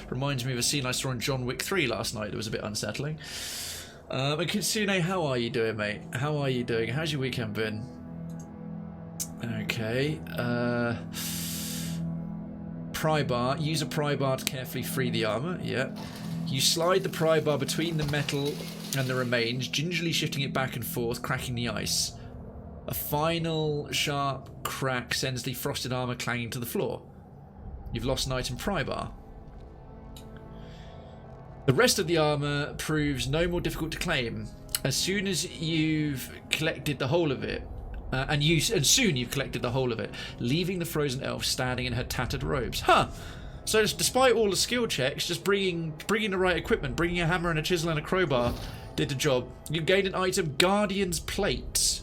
reminds me of a scene I saw in John Wick 3 last night. It was a bit unsettling. And Kitsune, how are you doing, mate? How are you doing? How's your weekend been? Okay. Pry bar. Use a pry bar to carefully free the armor. Yeah. You slide the pry bar between the metal and the remains, gingerly shifting it back and forth, cracking the ice. A final sharp crack sends the frosted armor clanging to the floor. You've lost an item pry bar. The rest of the armor proves no more difficult to claim. As soon as you've collected the whole of it, and soon you've collected the whole of it, leaving the frozen elf standing in her tattered robes. Huh! So despite all the skill checks, just bringing the right equipment, bringing a hammer and a chisel and a crowbar did the job. You gained an item, Guardian's Plate.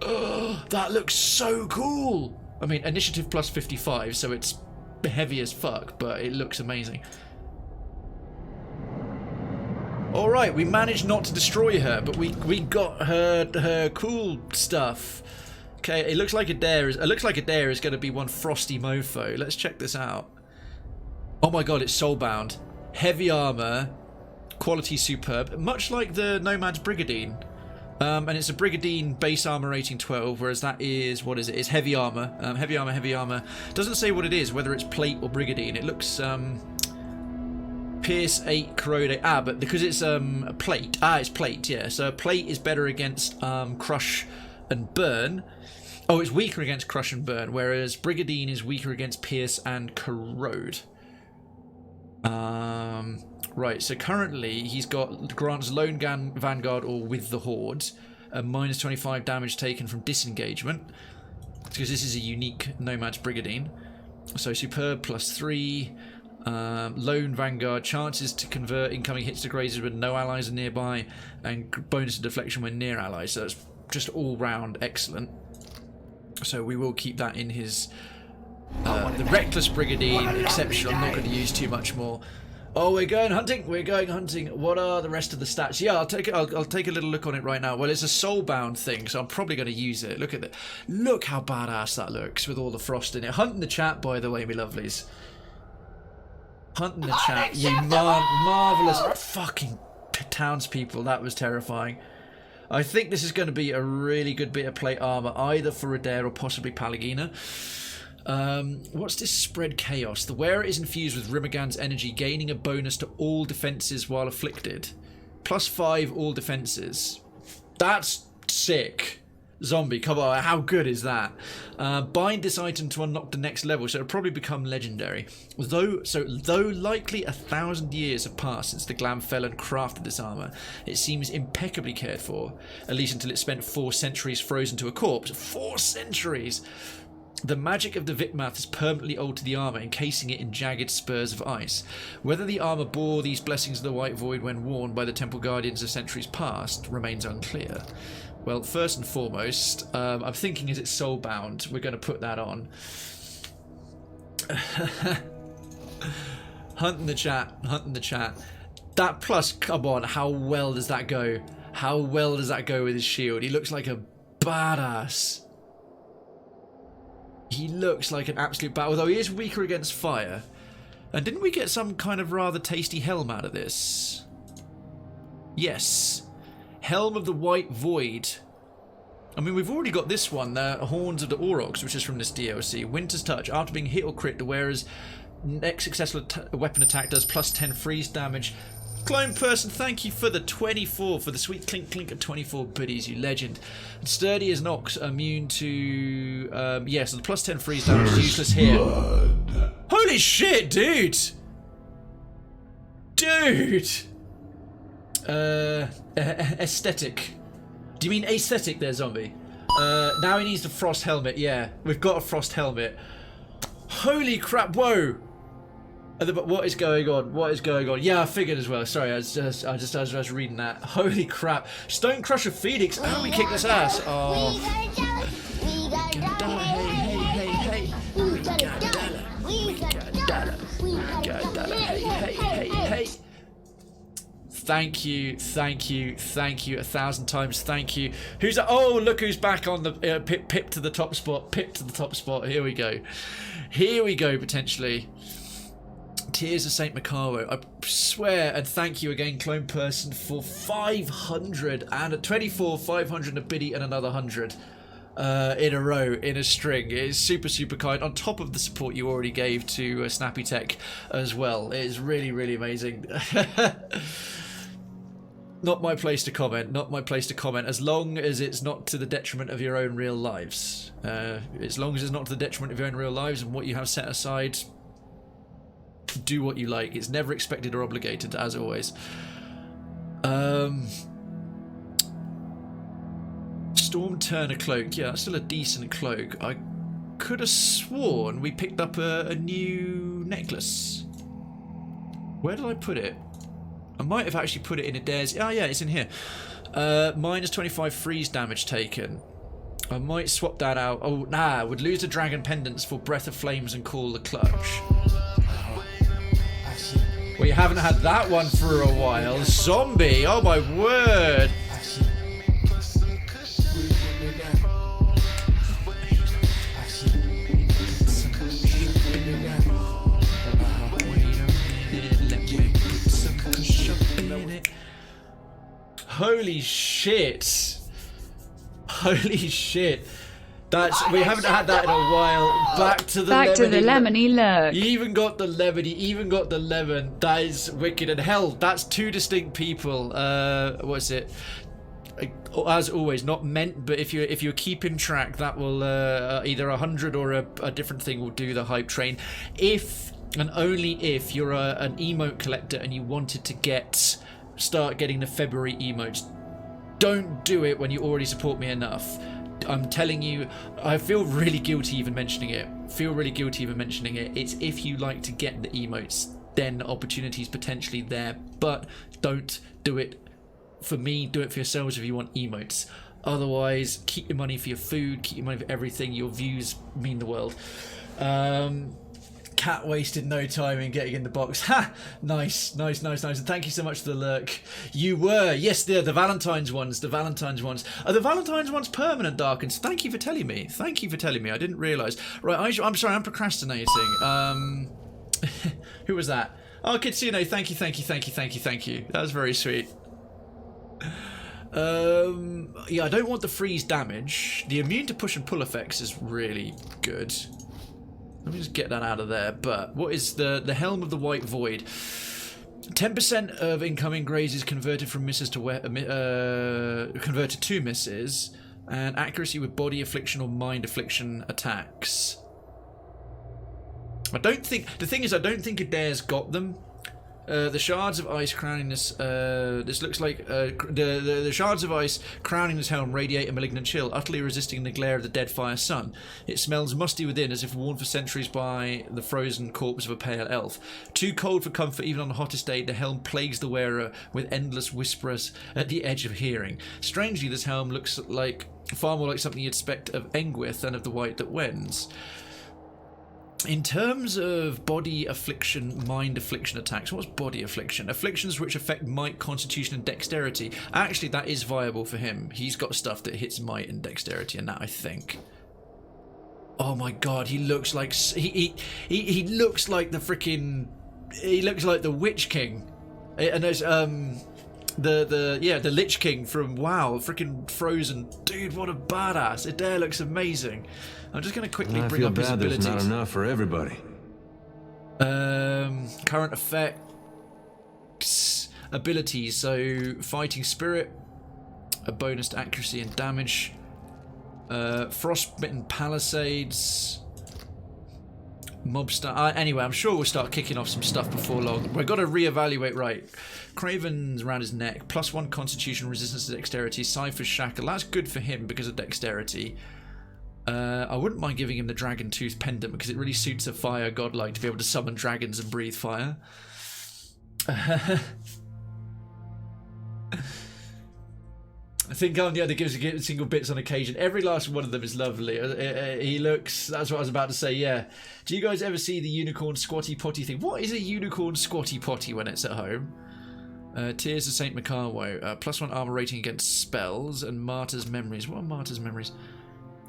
Oh, that looks so cool! I mean, initiative plus 55, so it's heavy as fuck, but it looks amazing. Alright, we managed not to destroy her, but we got her cool stuff. Okay, it looks like Eder is going to be one frosty mofo. Let's check this out. Oh my god, it's soulbound. Heavy armor, quality superb, much like the Nomad's Brigandine. And it's a Brigandine base armor rating 12, whereas that is, what is it? It's heavy armor. Heavy armor. Doesn't say what it is, whether it's plate or Brigandine. It looks Pierce 8, Corrode 8. But because it's a plate. It's plate, yeah. So plate is better against Crush and Burn. Oh, it's weaker against Crush and Burn, whereas Brigandine is weaker against Pierce and Corrode. Right, so currently he's got grants Lone Vanguard or With the Horde, minus 25 damage taken from disengagement, because this is a unique Nomad's Brigandine. So Superb plus 3, Lone Vanguard, chances to convert incoming hits to grazers when no allies are nearby, and bonus to deflection when near allies. So it's just all round excellent. So we will keep that in his... the Reckless Brigandine, exceptional. I'm not going to use too much more. Oh, we're going hunting. What are the rest of the stats? Yeah, I'll take a little look on it right now. Well, it's a soulbound thing, so I'm probably going to use it. Look at that. Look how badass that looks with all the frost in it. Hunt in the chat, by the way, me lovelies. Hunt in the chat. You marvelous fucking townspeople. That was terrifying. I think this is going to be a really good bit of plate armor, either for Eder or possibly Pallegina. What's this spread chaos? The wearer is infused with Rymrgand's energy, gaining a bonus to all defenses while afflicted. Plus 5 all defenses. That's sick. Zombie, come on, how good is that? Bind this item to unlock the next level, so it'll probably become legendary. Though likely 1,000 years have passed since the Glamfelon crafted this armor, it seems impeccably cared for, at least until it spent 4 centuries frozen to a corpse. 4 centuries! The magic of the Vydmath has permanently altered the armour, encasing it in jagged spurs of ice. Whether the armour bore these blessings of the White Void when worn by the Temple Guardians of centuries past remains unclear. Well, first and foremost, I'm thinking as it's soulbound, we're going to put that on. Hunt in the chat. That plus, come on, how well does that go? How well does that go with his shield? He looks like a badass. He looks like an absolute badass, although he is weaker against fire. And didn't we get some kind of rather tasty helm out of this? Yes. Helm of the White Void. I mean, we've already got this one, Horns of the Aurochs, which is from this DLC. Winter's Touch. After being hit or crit, the wearer's next successful weapon attack does plus 10 freeze damage. Clone Person, thank you for the 24, for the sweet clink of 24 biddies, you legend. And sturdy as an ox, immune to... so the plus 10 freeze damage is useless here. Holy shit, dude! Dude! Aesthetic. Do you mean aesthetic there, zombie? Now he needs the frost helmet, yeah. We've got a frost helmet. Holy crap, whoa! But what is going on? What is going on? Yeah, I figured as well. Sorry, I was reading that. Holy crap! Stone Crusher Phoenix. How we kick this ass? Oh.
We got dollar. Hey. We got dollar. We got dollar. We got dollar. Hey.
Thank you, 1,000 times. Thank you. Who's that? Oh, look who's back on the pip to the top spot. Pip to the top spot. Here we go. Potentially. Tears of Saint Macawo. I swear, and thank you again, Clone Person, for 500 and a 24, 500 a biddy and another 100 in a row, in a string. It is super, super kind, on top of the support you already gave to Snappy Tech as well. It is really, really amazing. Not my place to comment, as long as it's not to the detriment of your own real lives. As long as it's not to the detriment of your own real lives and what you have set aside, do what you like. It's never expected or obligated, as always. Storm Turner cloak. Yeah, that's still a decent cloak. I could have sworn we picked up a new necklace. Where did I put it? I might have actually put it in Eder's. Oh yeah, it's in here. Minus 25 freeze damage taken. I might swap that out. Oh, nah, would lose the dragon pendants for Breath of Flames and Call the Clutch. We haven't had that one for a while. Zombie, oh my word. Holy shit. Holy shit. We haven't had that in a while. Back to the
lemony lurk.
You even got the lemon. You even got the lemon. That is wicked. And hell, that's two distinct people. What's it? As always, not meant, but if you're keeping track, that will either 100 or a different thing will do the hype train. If and only if you're an emote collector and you wanted to start getting the February emotes. Don't do it when you already support me enough. I'm telling you, I feel really guilty even mentioning it. It's if you like to get the emotes, then the opportunity's potentially there. But don't do it for me, do it for yourselves if you want emotes. Otherwise, keep your money for your food, keep your money for everything. Your views mean the world. Cat wasted no time in getting in the box. Ha! Nice. And thank you so much for the lurk. You were. Yes, the Valentine's ones. The Valentine's ones permanent, Darkens. Thank you for telling me. I didn't realise. Right, I'm sorry, I'm procrastinating. Who was that? Oh, Kitsune, thank you. That was very sweet. Yeah, I don't want the freeze damage. The immune to push and pull effects is really good. Let me just get that out of there. But what is the Helm of the White Void? 10% of incoming grazes converted from misses to converted to misses, and accuracy with body affliction or mind affliction attacks. I don't think Eder's got them. The shards of ice crowning this. This looks like the shards of ice crowning this helm radiate a malignant chill, utterly resisting the glare of the dead fire sun. It smells musty within, as if worn for centuries by the frozen corpse of a pale elf. Too cold for comfort, even on the hottest day, the helm plagues the wearer with endless whispers at the edge of hearing. Strangely, this helm looks like far more like something you'd expect of Engwith than of the White that wends. In terms of body affliction, mind affliction attacks, what's body affliction? Afflictions which affect might, constitution, and dexterity. Actually, that is viable for him. He's got stuff that hits might and dexterity, and that I think. Oh my god, he looks like he looks like the freaking. He looks like the Witch King, and there's the Lich King from WoW, freaking Frozen. Dude, what a badass! Eder looks amazing. I'm just going to quickly bring up his abilities.
There's not enough for everybody.
Current effects, abilities. So fighting spirit, a bonus to accuracy and damage. Frostbitten palisades. Mob star. Anyway, I'm sure we'll start kicking off some stuff before long. We've got to reevaluate. Right, Krayven's around his neck. +1 constitution, resistance to dexterity. Cypher's shackle. That's good for him because of dexterity. I wouldn't mind giving him the Dragon Tooth Pendant because it really suits a fire godlike to be able to summon dragons and breathe fire. I think on the other gives a single bits on occasion. Every last one of them is lovely. He looks... That's what I was about to say, yeah. Do you guys ever see the unicorn squatty potty thing? What is a unicorn squatty potty when it's at home? Tears of Saint Macarwo. +1 armor rating against spells and Martyr's Memories. What are Martyr's Memories?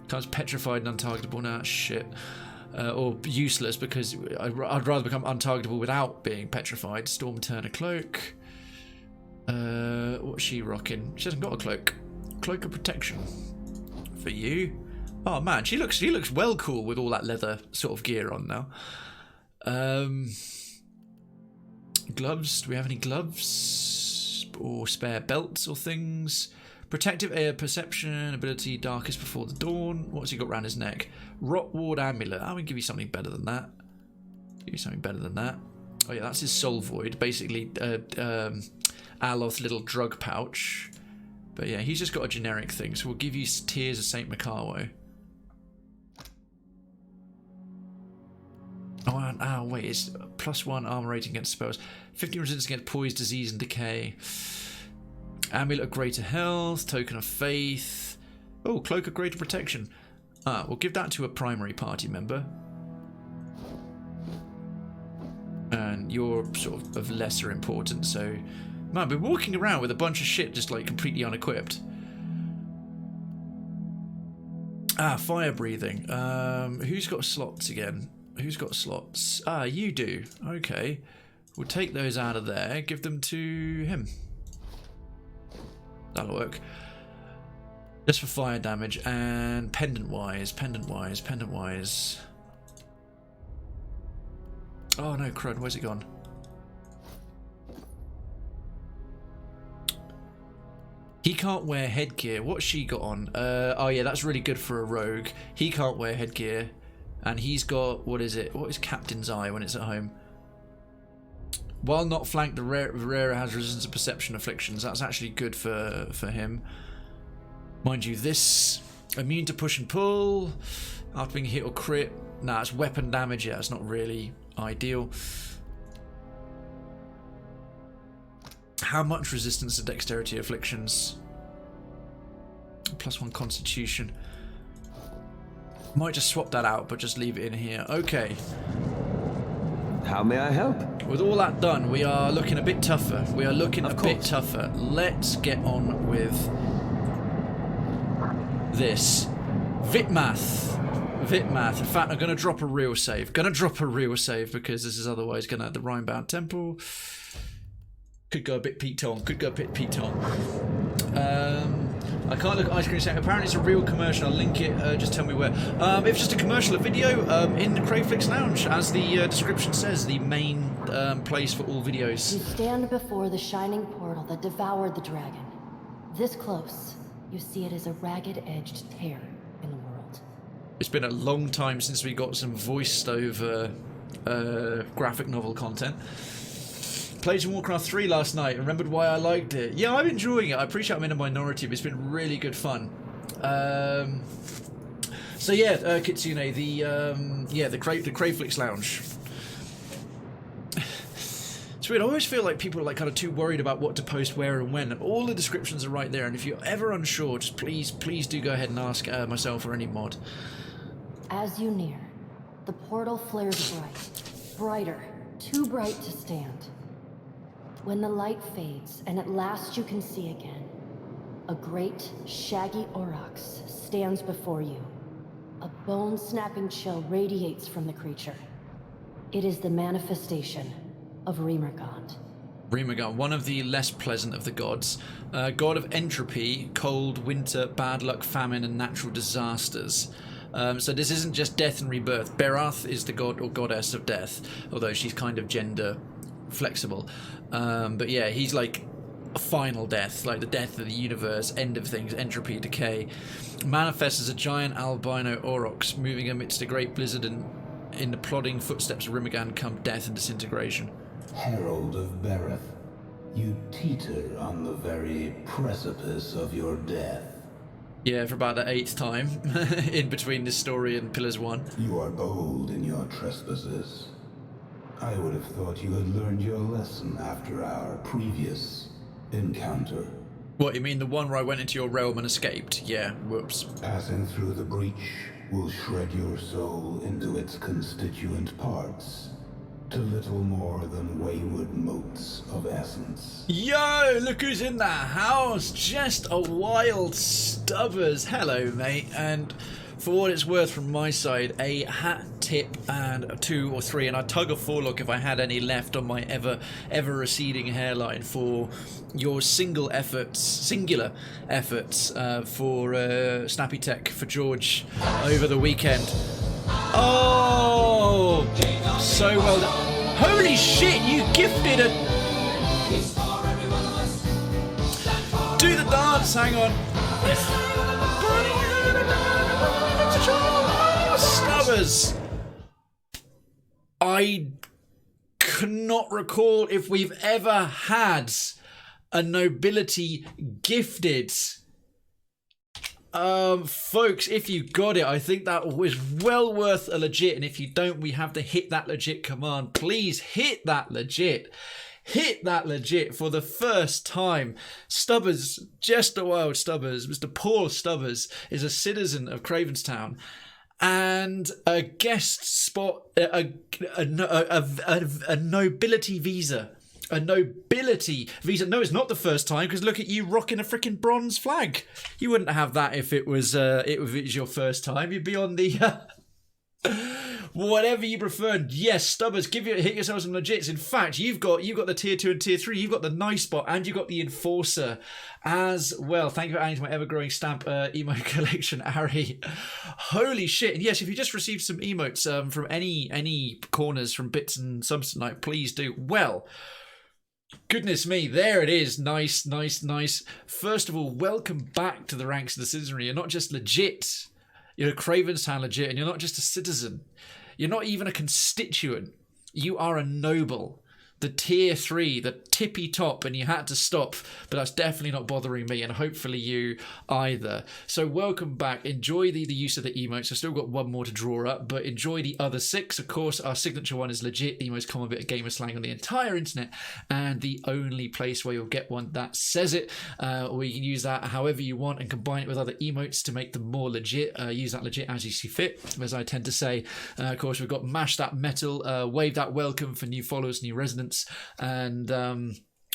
Becomes petrified and untargetable. Nah, shit. Or useless because I'd rather become untargetable without being petrified. Storm Turner Cloak. What's she rocking? She hasn't got a cloak. Cloak of Protection. For you. Oh man, she looks well cool with all that leather sort of gear on now. Gloves. Do we have any gloves? Or spare belts or things? Protective air perception, ability darkest before the dawn. What's he got around his neck? Rot Ward amulet. I would give you something better than that. Give you something better than that. Oh yeah, that's his soul void. Basically, Aloth's little drug pouch. But yeah, he's just got a generic thing. So we'll give you Tears of Saint Macarwo. Oh wait, it's +1 armor rating against spells. 15 resistance against poise, disease, and decay. Amulet of Greater Health, Token of Faith. Oh, Cloak of Greater Protection. We'll give that to a primary party member. And you're sort of lesser importance, so... Man, I've been walking around with a bunch of shit just like completely unequipped. Fire breathing. Who's got slots again? Who's got slots? You do. Okay. We'll take those out of there, give them to him. That'll work. Just for fire damage and pendant-wise. Oh no, crud, where's it gone? He can't wear headgear. What's she got on? Oh yeah, that's really good for a rogue. He can't wear headgear. And he's got, what is it? What is Captain's Eye when it's at home? While not flanked, the rarer has resistance to perception afflictions. That's actually good for him. Mind you, this immune to push and pull after being hit or crit. Nah, it's weapon damage. Yeah, it's not really ideal. How much resistance to dexterity afflictions? +1 constitution. Might just swap that out, but just leave it in here. Okay.
How may I help?
With all that done, we are looking a bit tougher. Bit tougher. Let's get on with this. Vydmath. In fact, I'm going to drop a real save. Because this is otherwise going to... The Rymrgand Temple. Could go a bit Pete Tong. I can't look at Ice Cream Snack. Apparently it's a real commercial. I'll link it. Just tell me where. If it's just a commercial, a video, in the Krayflix Lounge, as the description says, the main place for all videos.
You stand before the shining portal that devoured the dragon. This close, you see it as a ragged-edged tear in the world.
It's been a long time since we got some voiced over graphic novel content. Played some Warcraft 3 last night. Remembered why I liked it. Yeah, I'm enjoying it. I appreciate I'm in a minority, but it's been really good fun. So yeah, Kitsune, the Krayflix Lounge. It's weird. I always feel like people are like kind of too worried about what to post where and when. And all the descriptions are right there. And if you're ever unsure, just please do go ahead and ask myself or any mod.
As you near, the portal flares brighter, too bright to stand. When the light fades, and at last you can see again, a great, shaggy aurochs stands before you. A bone-snapping chill radiates from the creature. It is the manifestation of Rymrgand.
Rymrgand, one of the less pleasant of the gods. God of entropy, cold, winter, bad luck, famine, and natural disasters. So this isn't just death and rebirth. Berath is the god or goddess of death, although she's kind of gender flexible. But yeah, he's like a final death, like the death of the universe, end of things, entropy, decay. Manifests as a giant albino aurochs moving amidst a great blizzard, and in the plodding footsteps of Rymrgand come death and disintegration.
Herald of Bereth, you teeter on the very precipice of your death.
Yeah, for about the 8th time in between this story and Pillars 1.
You are bold in your trespasses. I would have thought you had learned your lesson after our previous encounter.
What, you mean the one where I went into your realm and escaped? Yeah, whoops.
Passing through the breach will shred your soul into its constituent parts, to little more than wayward motes of essence.
Yo, look who's in the house! Just a wild Stubbers. Hello, mate. And for what it's worth from my side, a hat tip and a 2 or 3, and I'd tug a forelock if I had any left on my ever receding hairline for your singular efforts for Snappy Tech for George over the weekend. Oh, so well done. Holy shit, you gifted a... Do the dance, hang on. Stubbers. I cannot recall if we've ever had a nobility gifted. Folks, if you got it, I think that was well worth a legit, and if you don't, we have to hit that legit command. Please hit that legit. Hit that legit for the first time. Stubbers, just a wild Stubbers, Mr. Paul Stubbers, is a citizen of Cravenstown and a guest spot, a nobility visa. A nobility visa. No, it's not the first time, because look at you rocking a freaking bronze flag. You wouldn't have that if it was your first time. You'd be on the whatever you prefer. Yes, Stubbers, hit yourself some legits. In fact, you've got the tier 2 and tier 3. You've got the nice spot, and you've got the enforcer as well. Thank you for adding to my ever-growing stamp emote collection, Ari. Holy shit. And yes, if you just received some emotes from any corners from bits and subs tonight, please do. Well, goodness me, there it is. Nice, nice, nice. First of all, welcome back to the ranks of the citizenry. You're not just legit, you're a Cravenstown legit, and you're not just a citizen. You're not even a constituent. You are a noble. The tier 3, the tippy top, and you had to stop, but that's definitely not bothering me, and hopefully you either. So welcome back. Enjoy the use of the emotes. I've still got one more to draw up, but enjoy the other 6. Of course, our signature one is legit, the most common bit of gamer slang on the entire internet, and the only place where you'll get one that says it. Or you can use that however you want and combine it with other emotes to make them more legit. Use that legit as you see fit, as I tend to say. Of course, we've got Mash That Metal, Wave That Welcome for new followers, new residents, and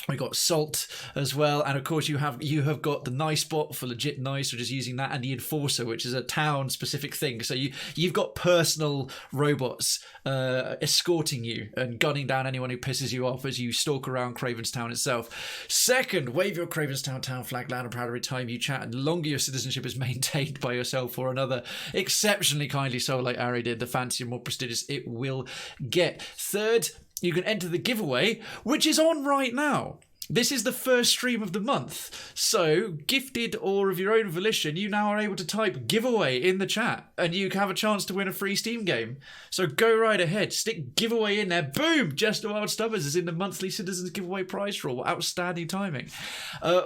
we got Salt as well, and of course you have got the nice bot for legit nice, which is using that, and the enforcer, which is a town specific thing. So you've got personal robots escorting you and gunning down anyone who pisses you off as you stalk around Cravenstown itself. Second, wave your Cravenstown town flag loud and proud every time you chat, and the longer your citizenship is maintained by yourself or another exceptionally kindly soul like Ari did, the fancier, more prestigious it will get. Third, you can enter the giveaway, which is on right now. This is the first stream of the month. So, gifted or of your own volition, you now are able to type giveaway in the chat and you have a chance to win a free Steam game. So go right ahead, stick giveaway in there. Boom! Just a Wild Stubbers is in the monthly Citizens Giveaway prize draw. Outstanding timing.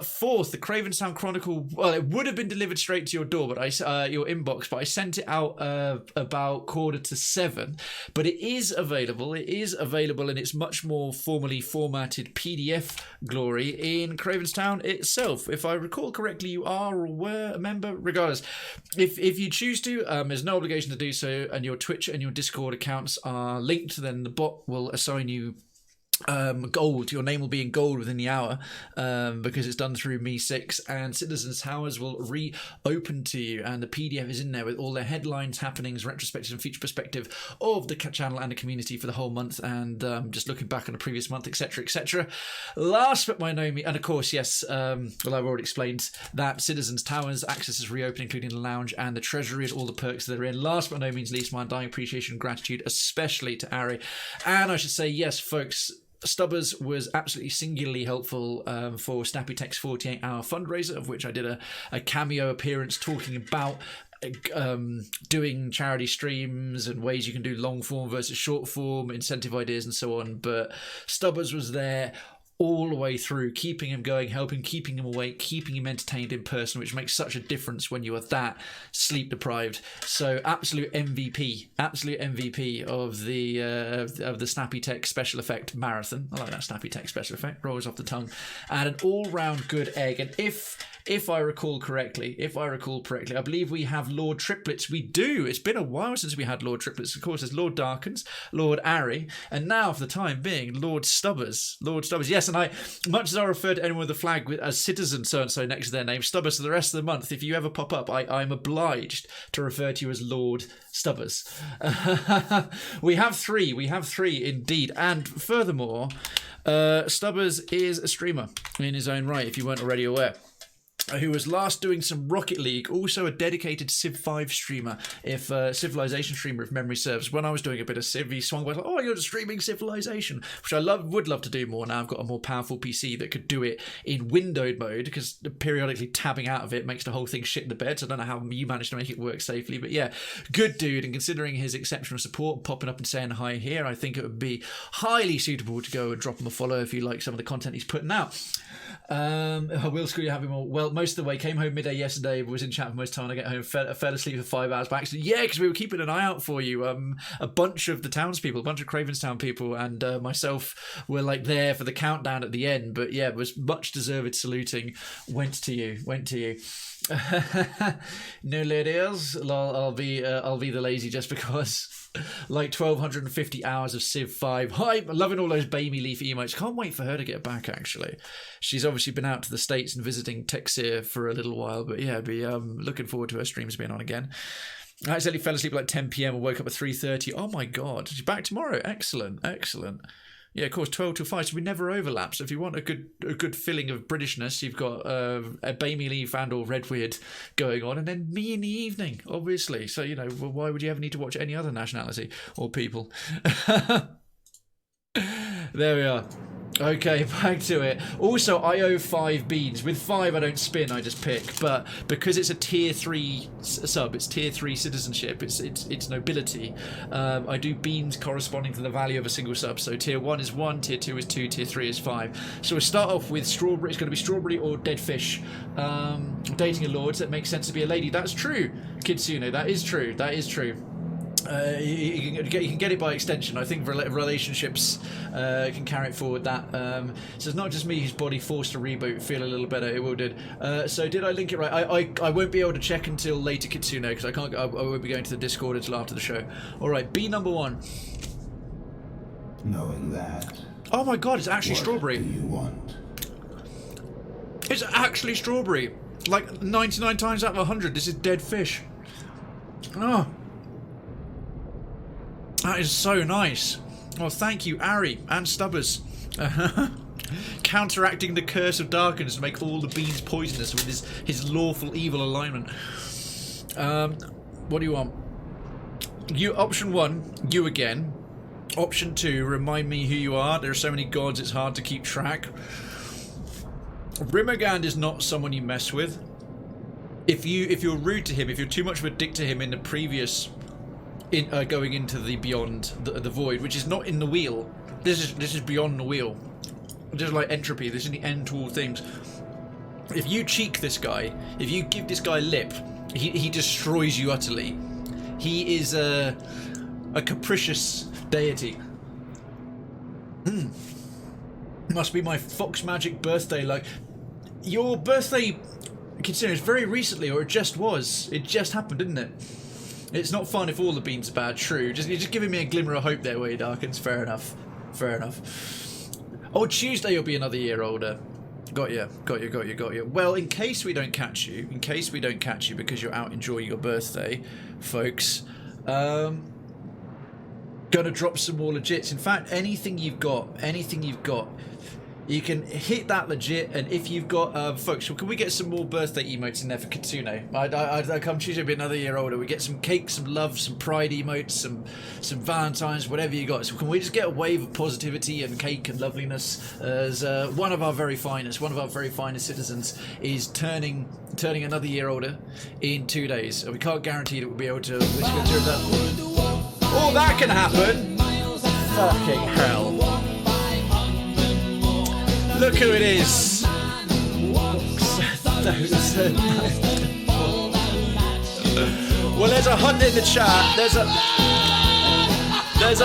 Fourth, the Cravenstown Chronicle. Well, it would have been delivered straight to your door, but your inbox, but I sent it out about 6:45. But it is available. It is available, and it's much more formally formatted PDF glory in Cravenstown itself. If I recall correctly, you are or were a member. Regardless, if you choose to, there's no obligation to do so, and your Twitch and your Discord accounts are linked, then the bot will assign you gold. Your name will be in gold within the hour, because it's done through Me6, and Citizens Towers will reopen to you, and the PDF is in there with all their headlines, happenings, retrospective and future perspective of the channel and the community for the whole month, and just looking back on the previous month, etc, etc. Last but by no means, and of course, yes, well, I've already explained that Citizens Towers access is reopened, including the lounge and the treasury and all the perks that are in. Last but no means least, my undying appreciation and gratitude especially to Ari, and I should say, yes folks, Stubbers was absolutely singularly helpful for Snappy Tech's 48-hour fundraiser, of which I did a cameo appearance talking about doing charity streams and ways you can do long form versus short form, incentive ideas and so on. But Stubbers was there all the way through, keeping him going, helping, keeping him awake, keeping him entertained in person, which makes such a difference when you are that sleep deprived. So absolute MVP of the Snappy Tech special effect marathon. I like that Snappy Tech special effect, rolls off the tongue, and an all-round good egg. And if I recall correctly, I believe we have Lord Triplets. We do. It's been a while since we had Lord Triplets. Of course, there's Lord Darkens, Lord Ari, and now for the time being, Lord Stubbers. Yes, and I, much as I refer to anyone with a flag as citizen so-and-so next to their name, Stubbers, for the rest of the month, if you ever pop up, I'm obliged to refer to you as Lord Stubbers. We have three indeed. And furthermore, Stubbers is a streamer in his own right, if you weren't already aware, who was last doing some Rocket League, also a dedicated Civ 5 streamer, Civilization streamer, if memory serves. When I was doing a bit of Civ, he swung by like, oh, you're streaming Civilization, which I would love to do more now. I've got a more powerful PC that could do it in windowed mode, because periodically tabbing out of it makes the whole thing shit in the bed, so I don't know how you managed to make it work safely. But yeah, good dude, and considering his exceptional support, popping up and saying hi here, I think it would be highly suitable to go and drop him a follow if you like some of the content he's putting out. I will screw you having more. Well, most of the way, came home midday yesterday, was in chat for most time. I get home, fell asleep for 5 hours by accident. Yeah, because we were keeping an eye out for you. A bunch of the townspeople, a bunch of Cravenstown people, and myself were like there for the countdown at the end. But yeah, it was much deserved saluting. Went to you. No ladies, I'll be the lazy just because. Like 1,250 hours of Civ 5. Hi, I'm loving all those Baby Leaf emotes. Can't wait for her to get back, actually. She's obviously been out to the States and visiting Texir for a little while, but yeah, be looking forward to her streams being on again. I accidentally fell asleep at like 10 p.m. and woke up at 3:30. Oh my god, she's back tomorrow. Excellent. Yeah, of course, 12 till 5, so we never overlap. So if you want a good filling of Britishness, you've got a Baby Leaf and or Redweird going on, and then me in the evening, obviously. So, you know, why would you ever need to watch any other nationality or people? There we are. Okay, back to it. Also, I owe 5 beans. With 5, I don't spin, I just pick. But because it's a tier 3 sub, it's tier 3 citizenship, it's nobility, I do beans corresponding to the value of a single sub. So tier 1 is 1, tier 2 is 2, tier 3 is 5. So we'll start off with strawberry. It's going to be strawberry or dead fish. Dating a lord, so it makes sense to be a lady. That's true, Kitsune. That is true. You can get it by extension. I think relationships can carry it forward. That so it's not just me whose body forced a reboot. Feel a little better. It will did. So did I link it right? I won't be able to check until later, Kitsune, because I won't be going to the Discord until after the show. All right, B number 1.
Knowing that.
Oh my god, it's actually strawberry.
What do you want?
It's actually strawberry. Like 99 times out of 100, this is dead fish. Oh. That is so nice. Well, thank you, Ari and Stubbers. Counteracting the curse of darkness to make all the beans poisonous with his lawful evil alignment. What do you want? Option 1, you again. Option 2, remind me who you are. There are so many gods, it's hard to keep track. Rymrgand is not someone you mess with. If you're rude to him, if you're too much of a dick to him in the previous... going into the beyond the void, which is not in the wheel. This is beyond the wheel. Just like entropy, this is the end to all things. If you cheek this guy, if you give this guy lip, he destroys you utterly. He is a capricious deity. Must be my fox magic birthday. Like your birthday, consider it's very recently, or it just was. It just happened, didn't it? It's not fun if all the beans are bad, true. You're just giving me a glimmer of hope there, where Darkens. Fair enough. Oh, Tuesday you'll be another year older. Got you. Well, in case we don't catch you because you're out enjoying your birthday, folks, gonna drop some more legits. In fact, anything you've got, you can hit that legit. And if you've got folks, well, can we get some more birthday emotes in there for Kitsune? I come Tuesday, be another year older. We get some cake, some love, some pride emotes, some Valentine's, whatever you got. So can we just get a wave of positivity and cake and loveliness as one of our very finest citizens is turning another year older in 2 days. We can't guarantee that we'll be able to wish that. Oh, that can happen. Fucking hell. Look who it is. Well, there's a hunt in the chat. There's a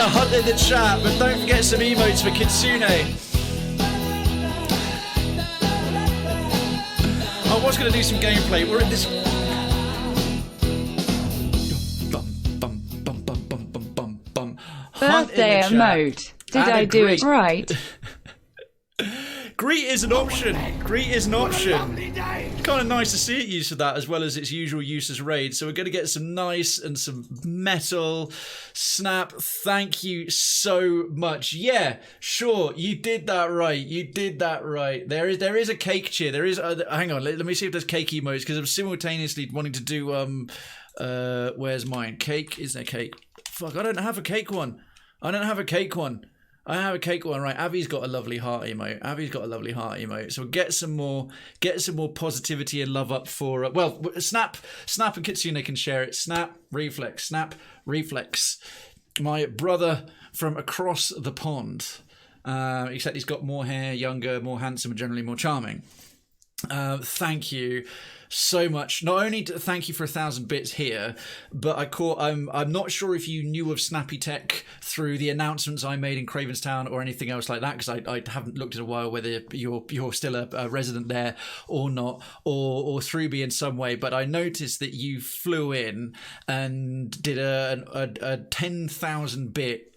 hunt in the chat, but don't forget some emotes for Kitsune. I was going to do some gameplay. We're in this.
Birthday emote. Did I do it right?
Greet is an option. Greet is an option. Kind of nice to see it used for that as well as its usual use as raid. So we're going to get some nice and some metal. Snap, thank you so much. Yeah, sure, you did that right. You did that right. There is a cake cheer. There is. Hang on, let me see if there's cake emotes because I'm simultaneously wanting to do where's mine? Cake? Is there cake? Fuck, I don't have a cake one. I have a cake one, right? Avi's got a lovely heart emote. So get some more positivity and love up for Snap and Kitsune can share it. Snap, Reflex. My brother from across the pond. Except he's got more hair, younger, more handsome, and generally more charming. Thank you so much. Not only thank you for 1,000 bits here, but I'm not sure if you knew of Snappy Tech through the announcements I made in Krayven's Town or anything else like that, because I haven't looked in a while whether you're still a resident there or not, or through me in some way. But I noticed that you flew in and did a 10,000 bit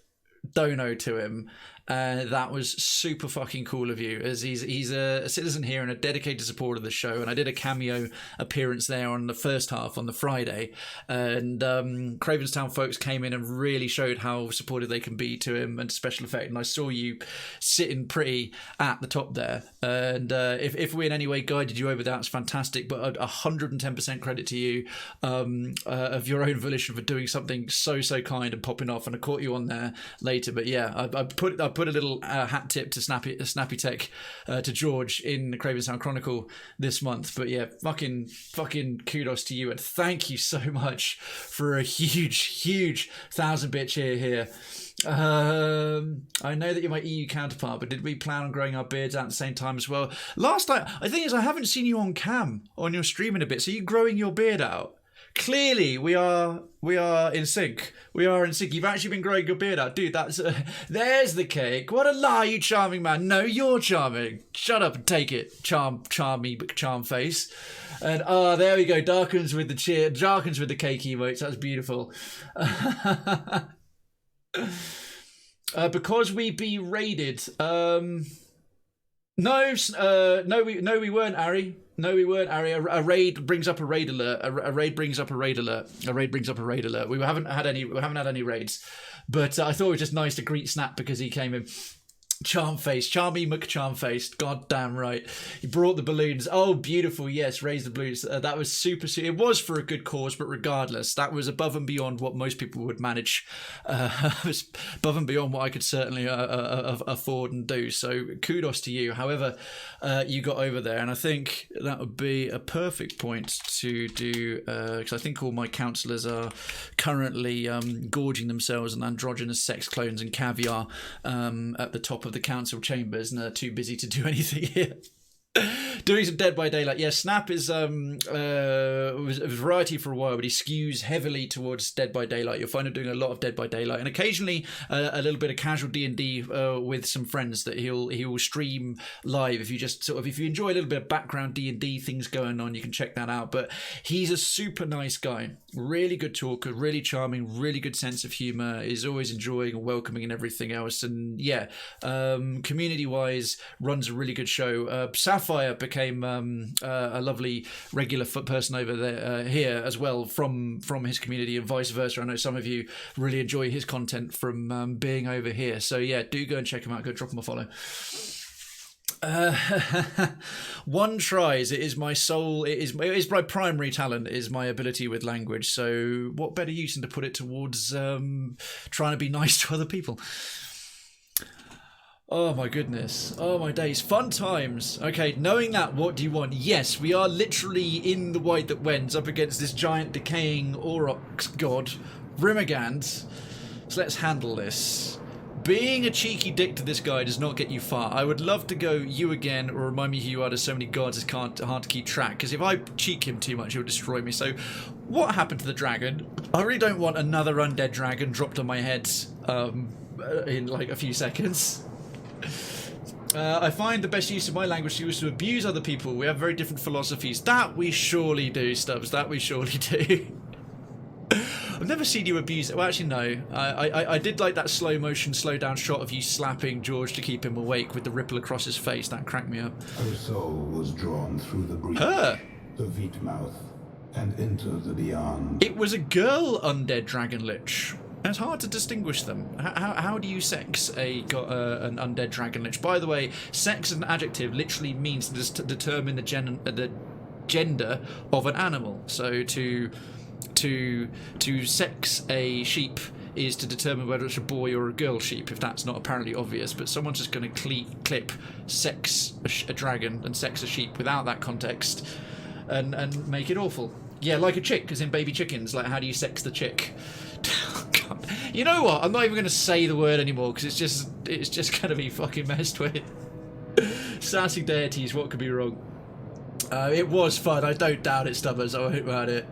dono to him. That was super fucking cool of you, as he's a citizen here and a dedicated supporter of the show, and I did a cameo appearance there on the first half on the Friday, and Krayven's Town folks came in and really showed how supportive they can be to him and special effect, and I saw you sitting pretty at the top there, and if we in any way guided you over that, it's fantastic, but 110% credit to you of your own volition for doing something so kind and popping off, and I caught you on there later, but yeah, I put a little hat tip to Snappy Tech to George in the Krayven Sound Chronicle this month. But yeah, fucking kudos to you and thank you so much for a huge 1,000-bit cheer here. I know that you're my EU counterpart, but did we plan on growing our beards out at the same time as well? Last time, I think I haven't seen you on cam on your stream in a bit. So you growing your beard out? Clearly, we are in sync. We are in sync. You've actually been growing your beard out, dude. That's there's the cake. What a lie, you charming man. No, you're charming. Shut up and take it, charm face. And there we go. Darkens with the cheer. Darkens with the cake emotes. That's beautiful. Because we be raided. No, we weren't, Ari. No, we weren't, Ari. A raid brings up a raid alert. A raid brings up a raid alert. A raid brings up a raid alert. We haven't had any raids, but I thought it was just nice to greet Snap because he came in. Charmy McCharmface, goddamn right. He brought the balloons. Oh, beautiful, yes, raise the balloons. That was super. It was for a good cause, but regardless, that was above and beyond what most people would manage. It was above and beyond what I could certainly afford and do. So kudos to you. However, you got over there, and I think that would be a perfect point to do, because I think all my counsellors are currently gorging themselves on androgynous sex clones and caviar at the top of the council chambers and are too busy to do anything here. Doing some Dead by Daylight. Yeah, Snap is was a variety for a while, but he skews heavily towards Dead by Daylight. You'll find him doing a lot of Dead by Daylight and occasionally a little bit of casual D&D with some friends that he'll stream live. If you enjoy a little bit of background D&D things going on, you can check that out. But he's a super nice guy, really good talker, really charming, really good sense of humor. Is always enjoying and welcoming and everything else. And yeah, community wise, runs a really good show. Sapphire became a lovely regular person over there here as well from his community and vice versa. I know some of you really enjoy his content from being over here. So yeah, do go and check him out. Go drop him a follow. One tries. It is my soul. It is my primary talent. Is my ability with language. So what better use than to put it towards trying to be nice to other people. Oh my goodness. Oh my days. Fun times. Okay, knowing that, what do you want? Yes, we are literally in the White That Wends up against this giant decaying Aurochs god, Rymrgand. So let's handle this. being a cheeky dick to this guy does not get you far. I would love to go you again, or remind me who you are. There's so many gods it's hard to keep track, because if I cheek him too much, he'll destroy me. So what happened to the dragon? I really don't want another undead dragon dropped on my head in like a few seconds. I find the best use of my language is to abuse other people. We have very different philosophies. That we surely do, Stubbs. That we surely do. I've never seen you abuse it. Well, actually, no. I did like that slow motion, slow down shot of you slapping George to keep him awake with the ripple across his face. That cracked me up.
Her soul was drawn through the breach,
Her?
the Vydmath, and into the beyond.
It was a girl undead dragon lich. It's hard to distinguish them. How do you sex an undead dragon lich? By the way, sex as an adjective literally means to determine the gender of an animal. So to sex a sheep is to determine whether it's a boy or a girl sheep, if that's not apparently obvious. But someone's just going to clip sex a dragon and sex a sheep without that context and make it awful. Yeah, like a chick, as in baby chickens. Like, how do you sex the chick? God. You know what? I'm not even going to say the word anymore, because it's just going to be fucking messed with. Sassy deities, what could be wrong? It was fun. I don't doubt it, Stubbers. I won't about it.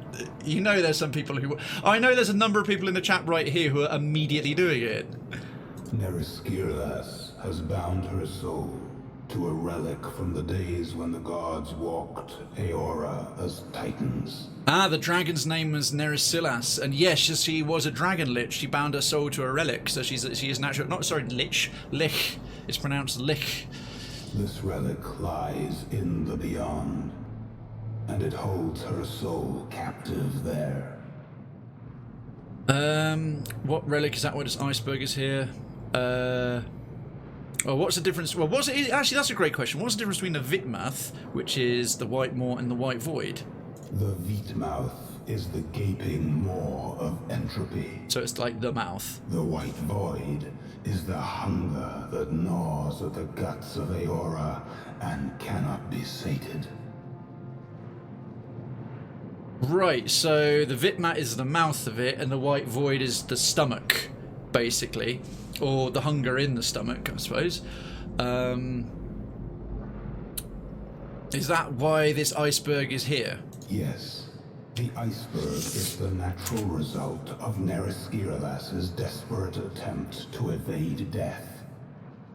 You know, there's some people who. I know there's a number of people in the chat right here who are immediately doing it.
Nereskirlas has bound her soul to a relic from the days when the gods walked Eora as titans.
Ah, the dragon's name was Neresilas, and yes, she was a dragon lich. She bound her soul to a relic, so she is natural. Not sorry, lich. Lich. It's pronounced lich.
This relic lies in the beyond, and it holds her soul captive there.
What relic is that? What this iceberg is here? Oh, what's the difference? Well, actually, that's a great question. What's the difference between the Vydmath, which is the White Maw, and the White Void?
The Vydmath is the gaping maw of entropy.
So it's like the mouth.
The White Void is the hunger that gnaws at the guts of Eora and cannot be sated.
Right, so the Vydmath is the mouth of it, and the White Void is the stomach, basically. Or the hunger in the stomach, I suppose. Is that why this iceberg is here?
Yes. The iceberg is the natural result of Nereskirlas' desperate attempt to evade death.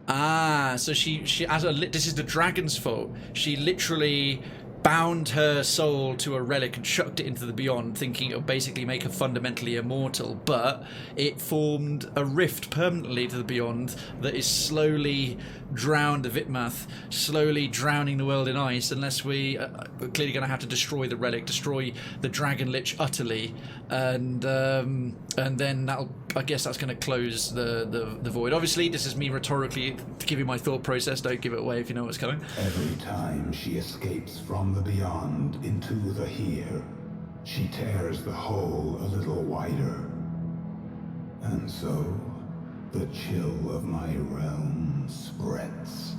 Ah, so she this is the dragon's fault. She literally bound her soul to a relic and chucked it into the beyond, thinking it would basically make her fundamentally immortal, but it formed a rift permanently to the beyond that is slowly drowned the Vydmath, slowly drowning the world in ice, unless we're clearly going to have to destroy the relic, destroy the dragon lich utterly, and then I guess that's going to close the void. Obviously, this is me rhetorically giving my thought process. Don't give it away if you know what's coming.
Every time she escapes from the beyond into the here, she tears the hole a little wider. And so, the chill of my realm spreads.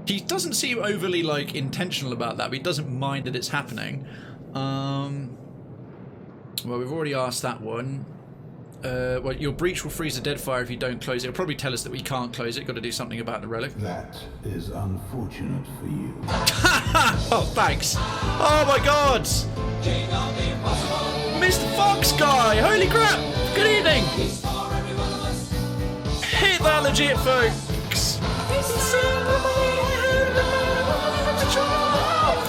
He doesn't seem overly, intentional about that, but he doesn't mind that it's happening. Well, we've already asked that one. Well, your breach will freeze the dead fire if you don't close it. It'll probably tell us that we can't close it. Got to do something about the relic.
That is unfortunate for you.
Oh, thanks. Oh my God! Mr. Fox Guy! Holy crap! Good evening! Hit that legit, folks!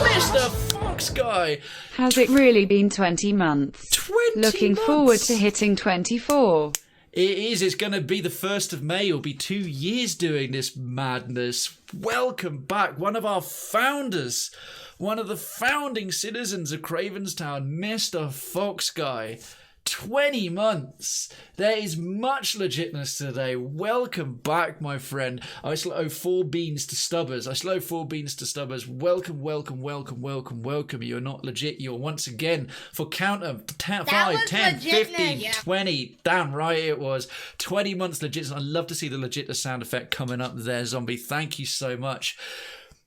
Mr. Fox Guy!
Has it really been 20 months?
20
Looking
months.
forward to hitting 24.
It is. It's going to be the 1st of May. It'll be 2 years doing this madness. Welcome back. One of our founders. One of the founding citizens of Cravenstown, Mr. Fox Guy. 20 months. There is much legitness today. Welcome back, my friend. I still owe 4 beans to Stubbers. Welcome, welcome, welcome, welcome, welcome. You're not legit. You're once again for counter 5, 10, 15, 20. Damn right it was. 20 months legit. I love to see the legit sound effect coming up there, Zombie. Thank you so much.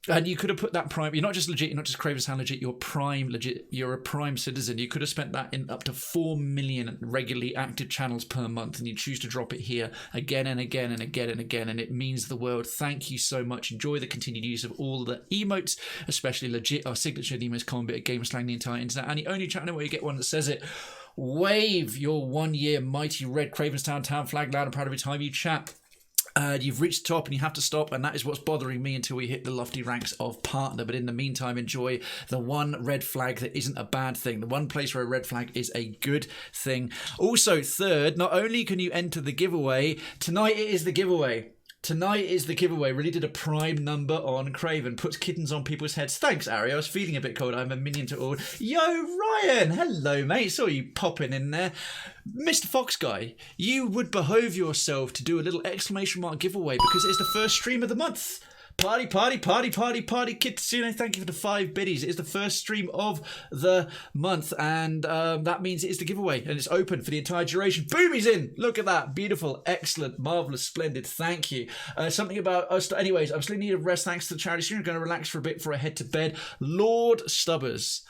And you could have put that prime. You're not just legit. You're not just Krayven's Hand legit. You're prime legit. You're a prime citizen. You could have spent that in up to 4 million regularly active channels per month, and you choose to drop it here again and again and again and again, and it means the world. Thank you so much. Enjoy the continued use of all the emotes, especially legit. Our signature, the most common bit of game slang the entire internet, and the only channel where you get one that says it. Wave your 1 year mighty red Krayven's town flag loud and proud every time you chat. You've reached the top and you have to stop, and that is what's bothering me until we hit the lofty ranks of partner. But in the meantime, enjoy the one red flag that isn't a bad thing. The one place where a red flag is a good thing. Also, third, not only can you enter the giveaway, tonight it is the giveaway. Tonight is the giveaway. Really did a prime number on Krayven. Puts kittens on people's heads. Thanks, Ari. I was feeling a bit cold. I'm a minion to all. Yo, Ryan. Hello, mate. Saw you popping in there. Mr. Fox Guy, you would behove yourself to do a little exclamation mark giveaway because it's the first stream of the month. Party, party, party, party, party. Kitsune, thank you for the 5 biddies. It is the first stream of the month, and that means it is the giveaway, and it's open for the entire duration. Boomy's in. Look at that. Beautiful, excellent, marvellous, splendid. Thank you. Something about us. Anyways, I'm still in need of rest thanks to the charity stream. I'm going to relax for a bit before I head to bed. Lord Stubbers.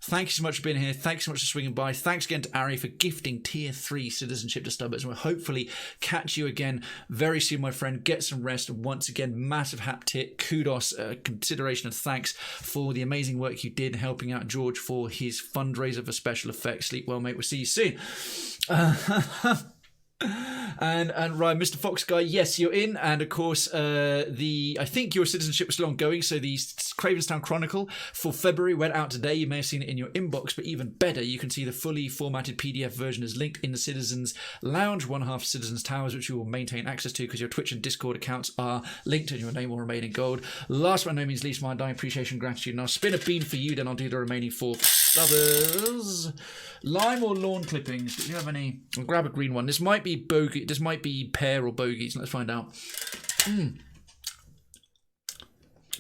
Thank you so much for being here. Thanks so much for swinging by. Thanks again to Ari for gifting tier 3 citizenship to Stubbers. And we'll hopefully catch you again very soon, my friend. Get some rest. And once again, massive hat tip, kudos, consideration and thanks for the amazing work you did helping out George for his fundraiser for special effects. Sleep well, mate. We'll see you soon. And right, Mr. Fox Guy, yes, you're in, and of course, I think your citizenship was still ongoing. So the Cravenstown Chronicle for February went out today. You may have seen it in your inbox, but even better, you can see the fully formatted PDF version is linked in the Citizens Lounge, one half Citizens Towers, which you will maintain access to because your Twitch and Discord accounts are linked, and your name will remain in gold. Last but no means least, my dying appreciation and gratitude. And I'll spin a bean for you, then I'll do the remaining 4 Stubbers. Lime or lawn clippings? Do you have any? I'll grab a green one. This might be bogey. This might be pear or bogies. Let's find out.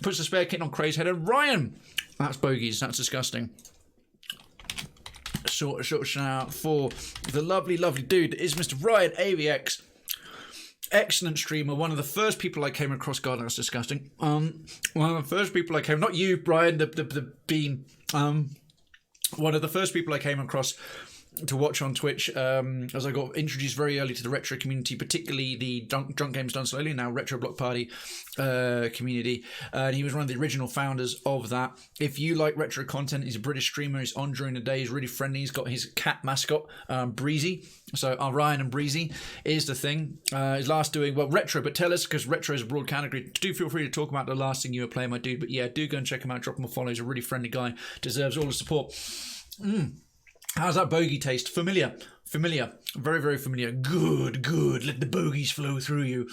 Puts the spare kitten on Cray's head. And Ryan! That's bogies. That's disgusting. Short shout out for the lovely, lovely dude that is Mr. Ryan AVX. Excellent streamer. One of the first people I came across. God, that's disgusting. One of the first people I came. Not you, Brian, the bean. One of the first people I came across to watch on Twitch as I got introduced very early to the retro community, particularly the Drunk Games Done Slowly, now Retro Block Party community. And he was one of the original founders of that. If you like retro content, he's a British streamer. He's on during the day. He's really friendly. He's got his cat mascot, Breezy. So Ryan and Breezy is the thing. His last doing, well, retro, but tell us, because retro is a broad category. Do feel free to talk about the last thing you were playing, my dude. But yeah, do go and check him out. Drop him a follow. He's a really friendly guy. Deserves all the support. How's that bogey taste? Familiar. Very, very familiar. Good. Let the bogeys flow through you.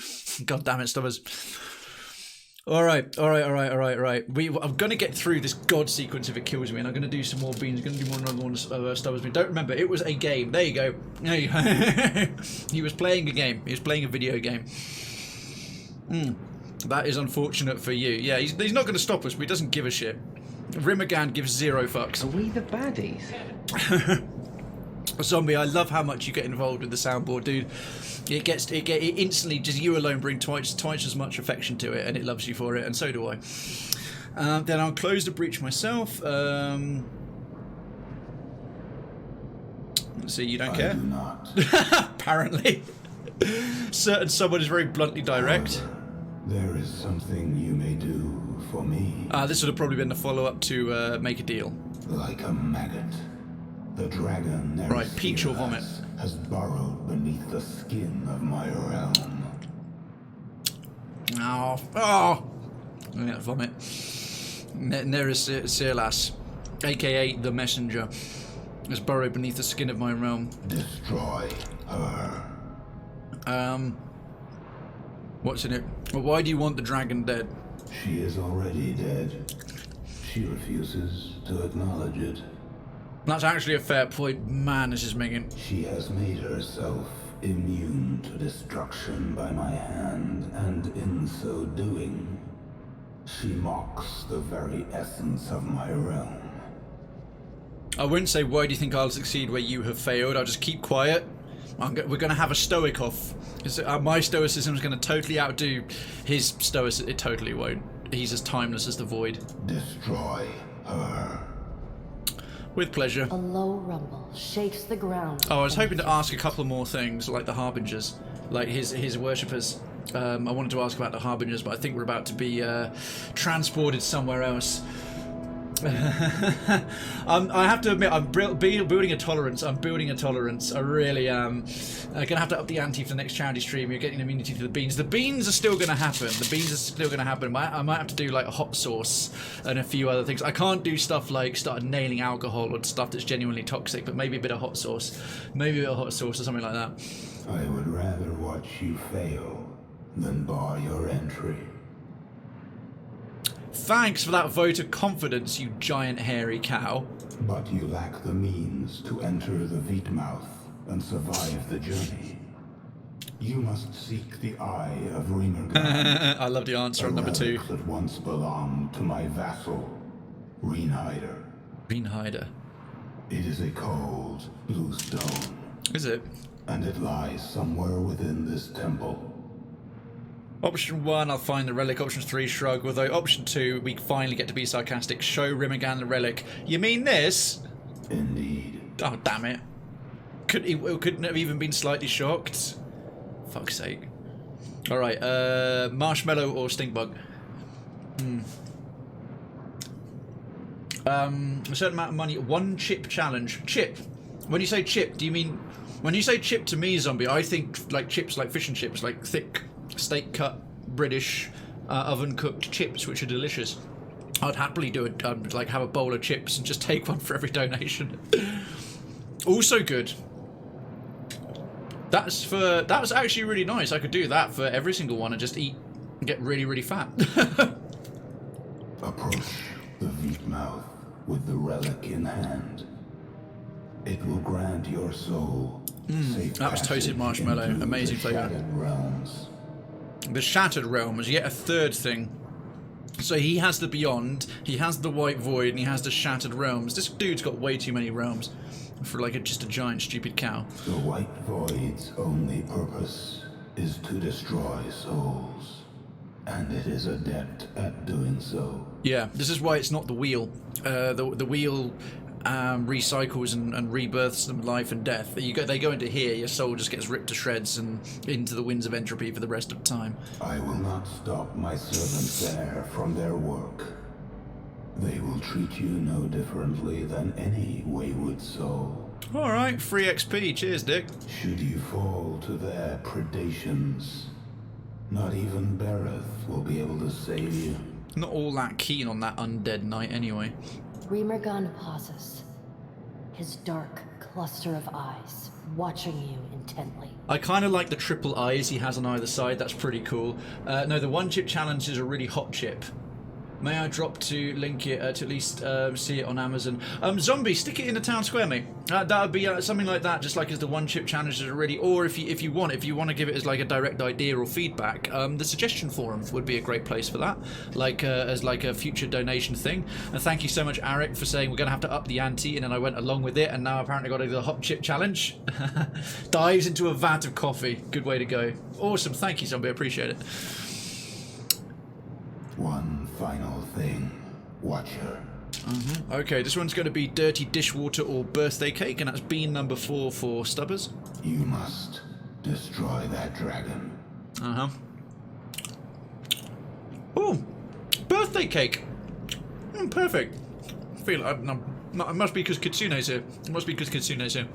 God damn it, Stubbers. All right. I'm going to get through this god sequence if it kills me, and I'm going to do some more beans. I'm going to do another one of Stubbers. But don't remember, it was a game. There you go. He was playing a game. He was playing a video game. That is unfortunate for you. Yeah, he's not going to stop us, but he doesn't give a shit. Rymrgand gives 0 fucks.
Are we the baddies?
Zombie, I love how much you get involved with the soundboard, dude. It instantly, just you alone bring twice as much affection to it, and it loves you for it, and so do I. Then I'll close the breach myself. Let's see, you don't care?
I do not.
Apparently. Certain someone is very bluntly direct.
However, there is something you may do for me.
This would have probably been the follow-up to Make a Deal.
Like a maggot, the dragon
right, peach or vomit
has burrowed beneath the skin of my realm.
Oh! Yeah, vomit. Neris Silas, aka the Messenger, has burrowed beneath the skin of my realm.
Destroy her.
What's in it? Well, why do you want the dragon dead?
She is already dead. She refuses to acknowledge it.
That's actually a fair point. Man, this is making...
She has made herself immune to destruction by my hand, and in so doing, she mocks the very essence of my realm.
I wouldn't say, why do you think I'll succeed where you have failed? I'll just keep quiet. We're going to have a stoic off. My stoicism is going to totally outdo his stoicism. It totally won't. he's as timeless as the void.
Destroy her.
With pleasure.
A low rumble shakes the ground.
Oh, I was hoping to ask a couple more things, like the Harbingers, like his worshippers. I wanted to ask about the Harbingers, but I think we're about to be transported somewhere else. I have to admit, I'm building a tolerance. I'm building a tolerance. I really am. Gonna have to up the ante for the next charity stream. You're getting immunity to the beans. The beans are still gonna happen. The beans are still gonna happen. I might have to do like a hot sauce and a few other things. I can't do stuff like start nailing alcohol or stuff that's genuinely toxic. But maybe a bit of hot sauce, maybe a bit of hot sauce or something like that.
I would rather watch you fail than bar your entry.
Thanks for that vote of confidence, you giant hairy cow.
But you lack the means to enter the Vydmath and survive the journey. You must seek the eye of Rymrgand.
I love the answer on number 2.
That once belonged to my vassal, Rymrgand.
Rymrgand.
It is a cold, blue stone.
Is it?
And it lies somewhere within this temple.
Option 1, I'll find the relic. Option 3, shrug. Although option 2, we finally get to be sarcastic. Show Rymrgand the relic. You mean this?
Indeed.
Oh, damn it. Couldn't have even been slightly shocked. Fuck's sake. Alright, marshmallow or stink bug? A certain amount of money. 1 chip challenge. Chip. When you say chip, do you mean... When you say chip to me, zombie, I think like chips, like fish and chips, like thick... steak cut British oven cooked chips, which are delicious. I'd happily do it, like have a bowl of chips and just take one for every donation. Also good. That was actually really nice. I could do that for every single one and just eat and get really, really fat.
Approach the Vydmath with the relic in hand. It will grant your soul safe
that was toasted marshmallow. Amazing flavour.
Realms.
The Shattered Realms, yet a third thing. So he has the Beyond, he has the White Void, and he has the Shattered Realms. This dude's got way too many realms for like just a giant stupid cow.
The White Void's only purpose is to destroy souls, and it is adept at doing so.
Yeah, this is why it's not the wheel. The wheel recycles and rebirths them life and death. They go into here, your soul just gets ripped to shreds and into the winds of entropy for the rest of time.
I will not stop my servants there from their work. They will treat you no differently than any wayward soul.
Alright, free XP, cheers Dick.
Should you fall to their predations, not even Bereth will be able to save you.
Not all that keen on that undead knight anyway.
Rymrgand pauses, his dark cluster of eyes watching you intently.
I kind of like the triple eyes he has on either side. That's pretty cool. No, the 1 chip challenge is a really hot chip. May I drop to link it to at least see it on Amazon? Zombie, stick it in the town square, mate. That would be something like that, just like as the 1 chip challenge is really. Or if you want to give it as like a direct idea or feedback, the suggestion forum would be a great place for that, like as like a future donation thing. And thank you so much, Arik, for saying we're gonna have to up the ante, and then I went along with it, and now apparently got to do the hot chip challenge. Dives into a vat of coffee. Good way to go. Awesome, thank you, Zombie. I appreciate it.
One final thing, Watcher.
Okay, this one's going to be dirty dishwater or birthday cake, and that's bean number 4 for Stubbers.
You must destroy that dragon.
Oh, birthday cake. Perfect. I feel like it must be because Kitsune's here. It must be because Kitsune's here.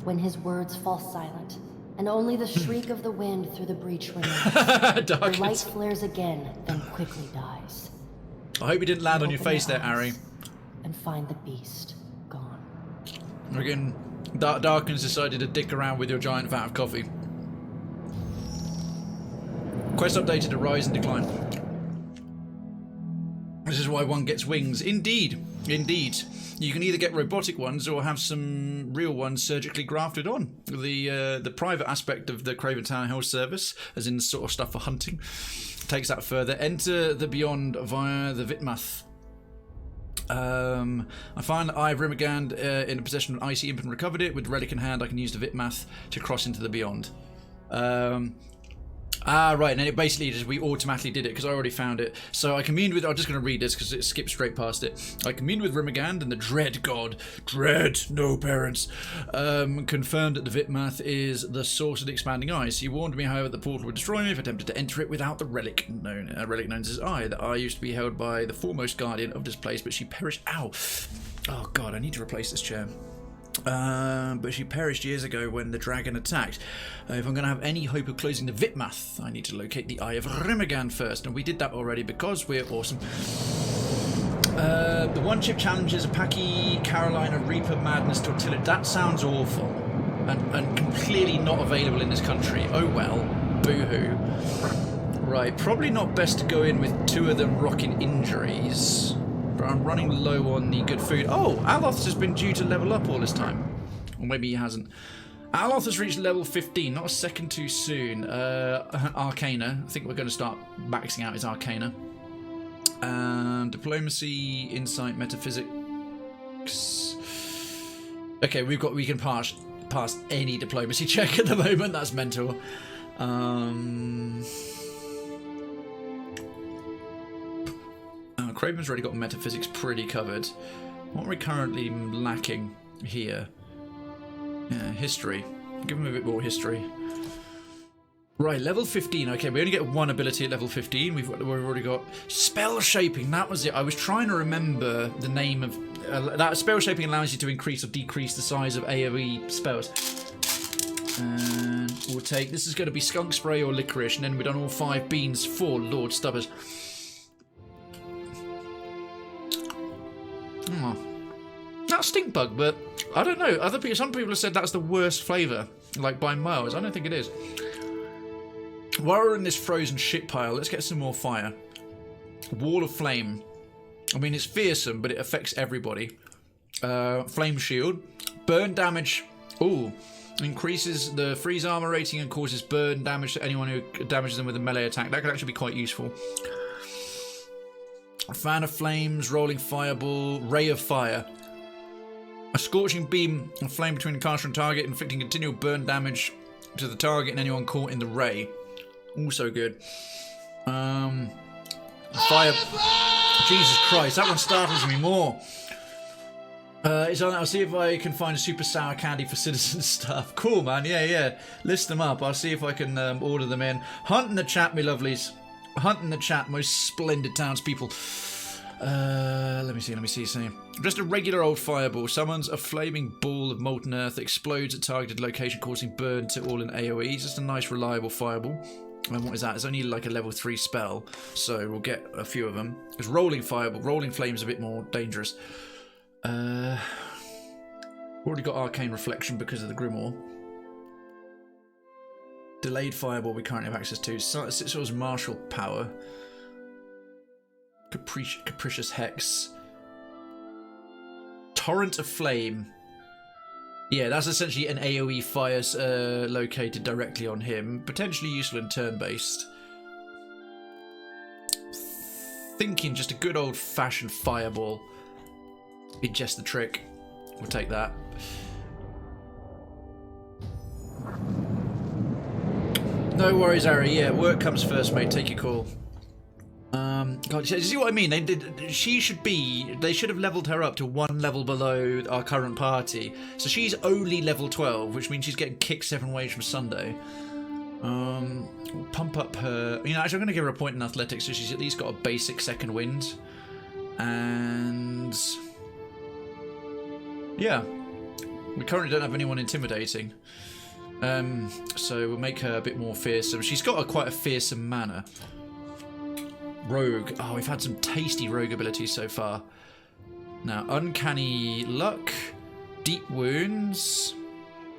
When his words fall silent, and only the shriek of the wind through the breach remains. The light flares again, then quickly dies.
I hope you didn't land on your face there, Ari.
And find the beast gone.
Again, Darken's decided to dick around with your giant vat of coffee. Quest updated to rise and decline. This is why one gets wings. Indeed. Indeed. You can either get robotic ones or have some real ones surgically grafted on. The private aspect of the Krayven Town Hill service, as in sort of stuff for hunting, takes that further. Enter the Beyond via the Vydmath. I find that I have Rymrgand in possession of an icy imp and recovered it. With relic in hand, I can use the Vydmath to cross into the Beyond. Ah, right, and then it basically just, we automatically did it because I already found it. So I communed with, I'm just going to read this because it skipped straight past it. I communed with Rymrgand and the dread god, dread, no parents, confirmed that the Vydmath is the source of the expanding ice. He warned me, however, the portal would destroy me if I attempted to enter it without the relic known as his eye. The eye used to be held by the foremost guardian of this place, but she perished. Ow! Oh god, I need to replace this chair. But she perished years ago when the dragon attacked. If I'm going to have any hope of closing the Vydmath, I need to locate the Eye of Rymrgand first, and we did that already because we're awesome. The one-chip challenges a Paki, Carolina, Reaper, Madness, Tortilla. That sounds awful, and completely not available in this country. Oh well, boo-hoo. Right, probably not best to go in with 2 of them rocking injuries. But I'm running low on the good food. Oh, Aloth's has been due to level up all this time. Or maybe he hasn't. Aloth has reached level 15, not a second too soon. Arcana. I think we're going to start maxing out his Arcana. Diplomacy, Insight, Metaphysics. Okay, we can pass any diplomacy check at the moment. That's mental. Krayven's already got metaphysics pretty covered. What are we currently lacking here? Yeah, history. Give him a bit more history. Right, level 15. Okay, we only get 1 ability at level 15. We've already got spell shaping. That was it. I was trying to remember the name of that. Spell shaping allows you to increase or decrease the size of AoE spells. And we'll take. This is going to be skunk spray or licorice, and then we've done all 5 beans for Lord Stubbers. Oh. Not stink bug, but I don't know. Some people have said that's the worst flavour, like by miles. I don't think it is. While we're in this frozen shit pile, let's get some more fire. Wall of flame. I mean, it's fearsome, but it affects everybody. Flame shield. Burn damage. Ooh. Increases the freeze armor rating and causes burn damage to anyone who damages them with a melee attack. That could actually be quite useful. Fan of flames, rolling fireball, ray of fire. A scorching beam of flame between the caster and target, inflicting continual burn damage to the target and anyone caught in the ray. Also good. Fire. Jesus Christ, that one startles me more. I'll see if I can find a super sour candy for citizen stuff. Cool, man. Yeah. List them up. I'll see if I can order them in. Hunt in the chat, me lovelies. Hunt in the chat, most splendid townspeople. Let me see. Just a regular old fireball. Summons a flaming ball of molten earth. Explodes at targeted location, causing burn to all in AoE. Just a nice, reliable fireball. And what is that? It's only like a level 3 spell, so we'll get a few of them. It's rolling fireball. Rolling flame's a bit more dangerous. Already got arcane reflection because of the grimoire. Delayed fireball we currently have access to. Sitsor's martial power. Capricious hex. Torrent of flame. Yeah, that's essentially an AoE fire located directly on him. Potentially useful in turn-based. Thinking just a good old-fashioned fireball. Be just the trick. We'll take that. No worries, Ari. Yeah, work comes first, mate. Take your call. God, you see what I mean? They should have leveled her up to 1 level below our current party. So she's only level 12, which means she's getting kicked 7 ways from Sunday. We'll pump up her. Actually, I'm going to give her a point in athletics, so she's at least got a basic second wind. And yeah, we currently don't have anyone intimidating. So we'll make her a bit more fearsome. She's got quite a fearsome manner. Rogue. Oh, we've had some tasty rogue abilities so far. Now, uncanny luck, deep wounds,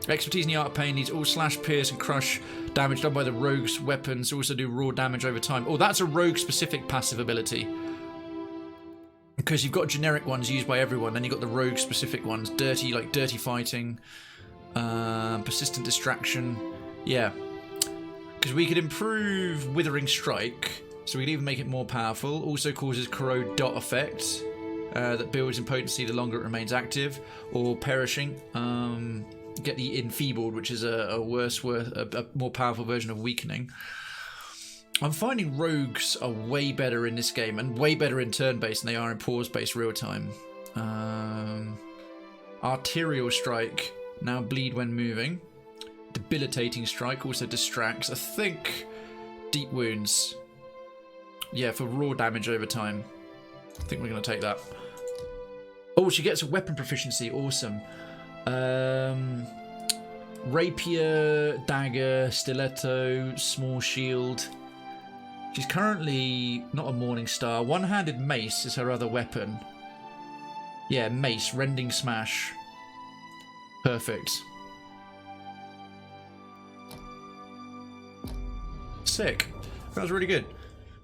expertise in the art of pain needs all slash, pierce, and crush damage done by the rogue's weapons. Also do raw damage over time. Oh, that's a rogue-specific passive ability. Because you've got generic ones used by everyone, then you've got the rogue-specific ones. Dirty, like dirty fighting, persistent distraction. Yeah. Because we could improve Withering Strike, so we could even make it more powerful. Also causes Corrode dot effect that builds in potency the longer it remains active. Or Perishing. Get the Enfeebled, which is a more powerful version of Weakening. I'm finding rogues are way better in this game and way better in turn-based than they are in pause-based real-time. Arterial strike, now bleed when moving. Debilitating strike also distracts. I think deep wounds. Yeah, for raw damage over time. I think we're going to take that. Oh, she gets a weapon proficiency. Awesome. Rapier, dagger, stiletto, small shield. She's currently not a Morning Star. One-handed mace is her other weapon. Yeah, mace, rending smash. Perfect. Sick. That was really good.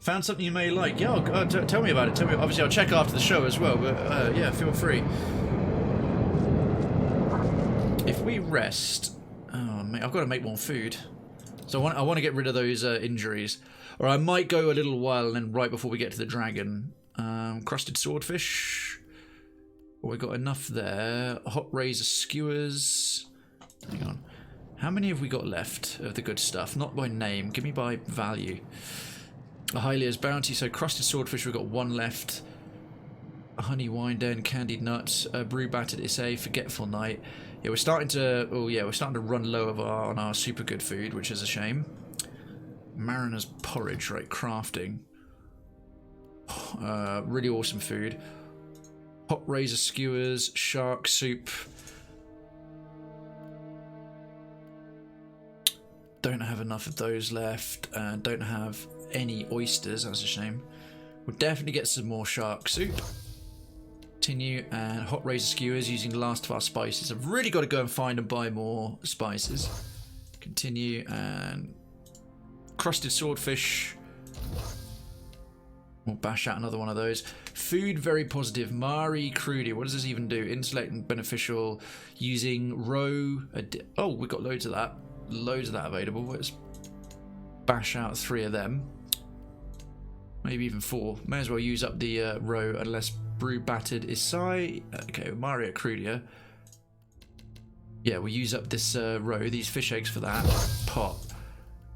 Found something you may like. Yeah, tell me about it. Tell me. Obviously, I'll check after the show as well. But yeah, feel free. If we rest, oh mate, I've got to make more food. So I want to get rid of those injuries, or I might go a little while and then right before we get to the dragon. Crusted swordfish. Well, we got enough there. Hot razor skewers. Hang on. How many have we got left of the good stuff? Not by name. Give me by value. A Hylia's bounty. So crusted swordfish. We've got one left. A honey wine den, candied nuts, brew battered Issei, forgetful night. Yeah, we're starting to. Oh yeah, we're starting to run low on our super good food, which is a shame. Mariner's porridge, right? Crafting. Really awesome food. Hot razor skewers, shark soup. Don't have enough of those left, and don't have any oysters. That's a shame. We'll definitely get some more shark soup. Continue, and hot razor skewers using the last of our spices. I've really got to go and find and buy more spices. Continue, and crusted swordfish. We'll bash out another one of those. Food, very positive. Mari Crudi. What does this even do? Intellect and beneficial. Using row. Oh, we got loads of that. Loads of that available. Let's bash out 3 of them. Maybe even 4. May as well use up the row unless brew battered Issei. Okay, Maria Crudia. Yeah, we'll use up this row. These fish eggs for that. Pot.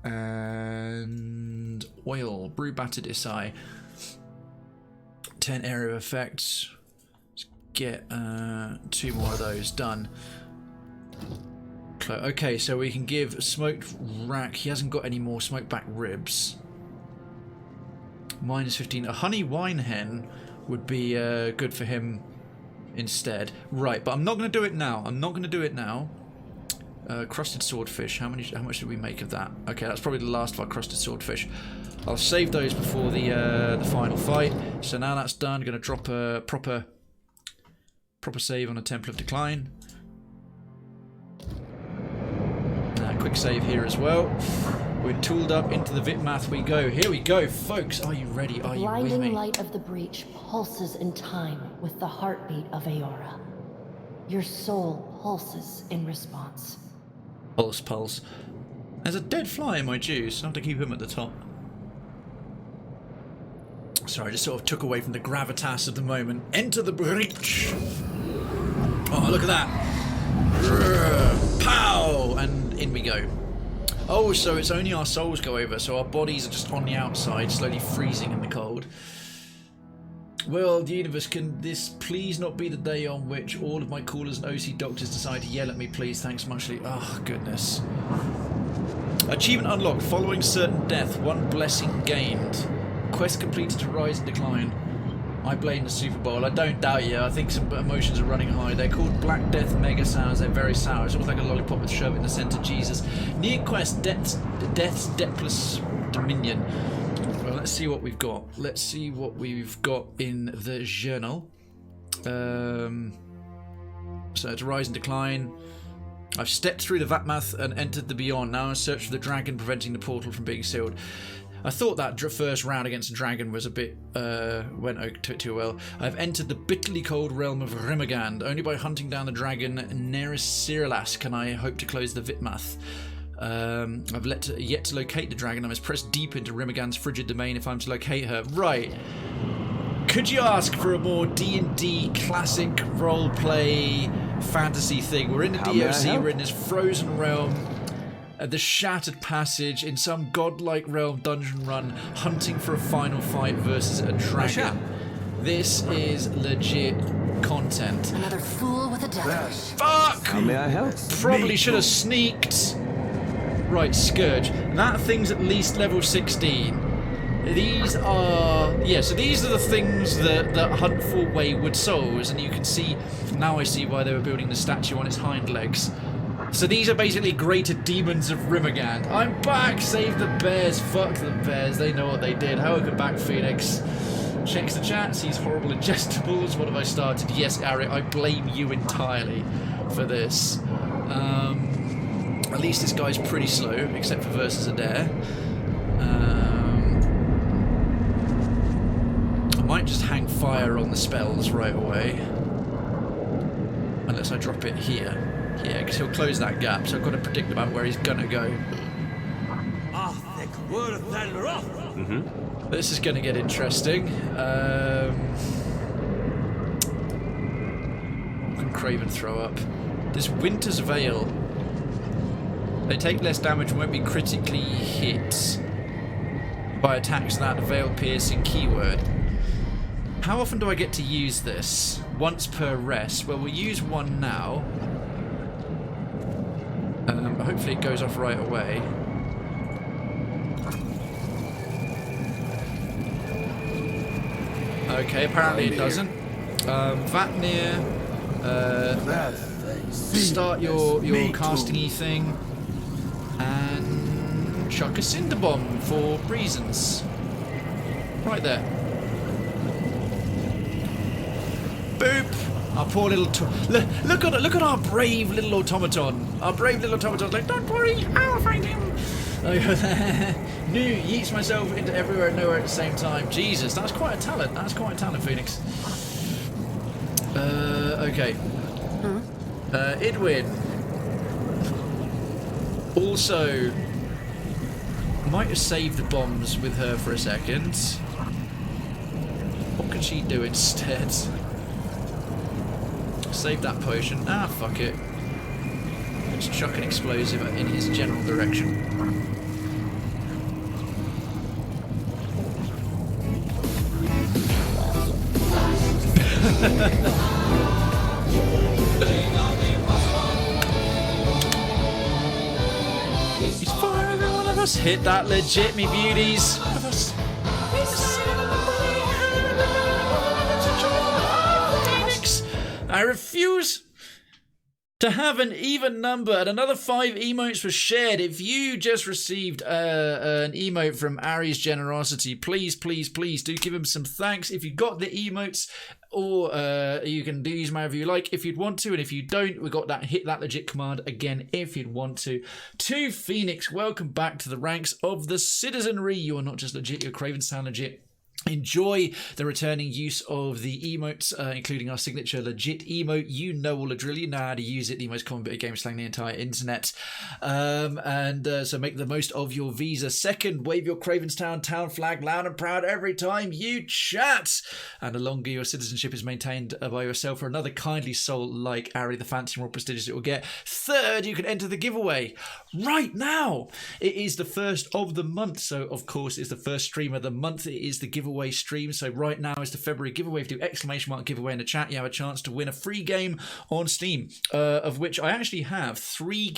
And oil. Brew battered Issei. 10 area of effects. Let's get 2 more of those. Done. Okay, so we can give smoked rack. He hasn't got any more smoked back ribs. Minus 15. A honey wine hen would be good for him instead. Right, but I'm not going to do it now. I'm not going to do it now. Crusted swordfish. How much did we make of that? Okay, that's probably the last of our crusted swordfish. I'll save those before the final fight. So now that's done. Going to drop a proper save on a Temple of Decline. Quick save here as well. We're tooled up. Into the Vydmath we go. Here we go, folks. Are you ready? Are you with me?
The blinding light of the breach pulses in time with the heartbeat of Eora. Your soul pulses in response.
Pulse, pulse. There's a dead fly in my juice. I have to keep him at the top. Sorry, I just sort of took away from the gravitas of the moment. Enter the breach. Oh, look at that. Pow! And in we go. Oh, so it's only our souls go over, so our bodies are just on the outside, slowly freezing in the cold. Well, the universe, can this please not be the day on which all of my callers and OC doctors decide to yell at me, please? Thanks muchly. Oh, goodness. Achievement unlocked. Following certain death, 1 blessing gained. Quest completed to rise and decline. I blame the Super Bowl. I don't doubt you. I think some emotions are running high. They're called Black Death Mega Sours. They're very sour. It's almost like a lollipop with sherbet in the centre. Jesus. Near quest, Death's Depthless Dominion. Well, let's see what we've got. Let's see what we've got in the journal. So it's Rise and Decline. I've stepped through the Vydmath and entered the Beyond. Now I search for the dragon, preventing the portal from being sealed. I thought that first round against the dragon was a bit, went too well. I've entered the bitterly cold realm of Rymrgand. Only by hunting down the dragon Neris Cyrilas can I hope to close the Vydmath. I've yet to locate the dragon. I must press deep into Rymrgand's frigid domain if I'm to locate her. Right. Could you ask for a more D&D classic roleplay fantasy thing? We're in the DOC, we're in this frozen realm. the Shattered Passage in some godlike realm dungeon run, hunting for a final fight versus a dragon. This is legit content.
Another fool with a death.
Fuck!
How may I help?
Probably should have sneaked. Right, Scourge. That thing's at least level 16. These are... yeah, so these are the things that hunt for wayward souls, and you can see... now I see why they were building the statue on its hind legs. So these are basically greater demons of Rymrgand. I'm back! Save the bears. Fuck the bears. They know what they did. Welcome back, Phoenix. Checks the chat, sees horrible ingestibles. What have I started? Yes, Eric, I blame you entirely for this. At least this guy's pretty slow, except for versus Eder. I might just hang fire on the spells right away. Unless I drop it here. Yeah, because he'll close that gap, so I've got to predict about where he's gonna go. This is going to get interesting. Can Krayven throw up? This Winter's Veil. They take less damage and won't be critically hit by attacks that veil piercing keyword. How often do I get to use this? Once per rest. Well, we'll use one now. Hopefully it goes off right away. Okay, apparently it doesn't. Vatnir, start your casting-y thing, and chuck a Cinder Bomb for reasons. Right there. Boop! Our poor little... look at our brave little automaton. Our brave little automaton's like, don't worry, I'll find him. New yeets myself into everywhere and nowhere at the same time. Jesus, that's quite a talent. That's quite a talent, Phoenix. Okay. Idwin. Also, might have saved the bombs with her for a second. What can she do instead? Save that potion. Ah, fuck it. Let's chuck an explosive in his general direction. He's for every one of us. Hit that legit, me beauties. One of us. I refuse to have an even number, and another 5 emotes were shared. If you just received an emote from Ari's generosity, please do give him some thanks. If you got the emotes, or you can do use however you like if you'd want to, and if you don't, we got that hit that legit command again if you'd want to. To Phoenix, welcome back to the ranks of the citizenry. You are not just legit, you're Krayven legit. Enjoy the returning use of the emotes, including our signature legit emote. You know all the drill, you know how to use it, the most common bit of game slang the entire internet. So make the most of your visa. Second, wave your Cravenstown town flag loud and proud every time you chat. And the longer your citizenship is maintained by yourself or another kindly soul like Ari, the fancy, more prestigious it will get. Third, you can enter the giveaway right now. It is the first of the month, so of course it's the first stream of the month. It is the giveaway stream, so right now is the February giveaway. If you do exclamation mark giveaway in the chat, you have a chance to win a free game on Steam, of which I actually have 3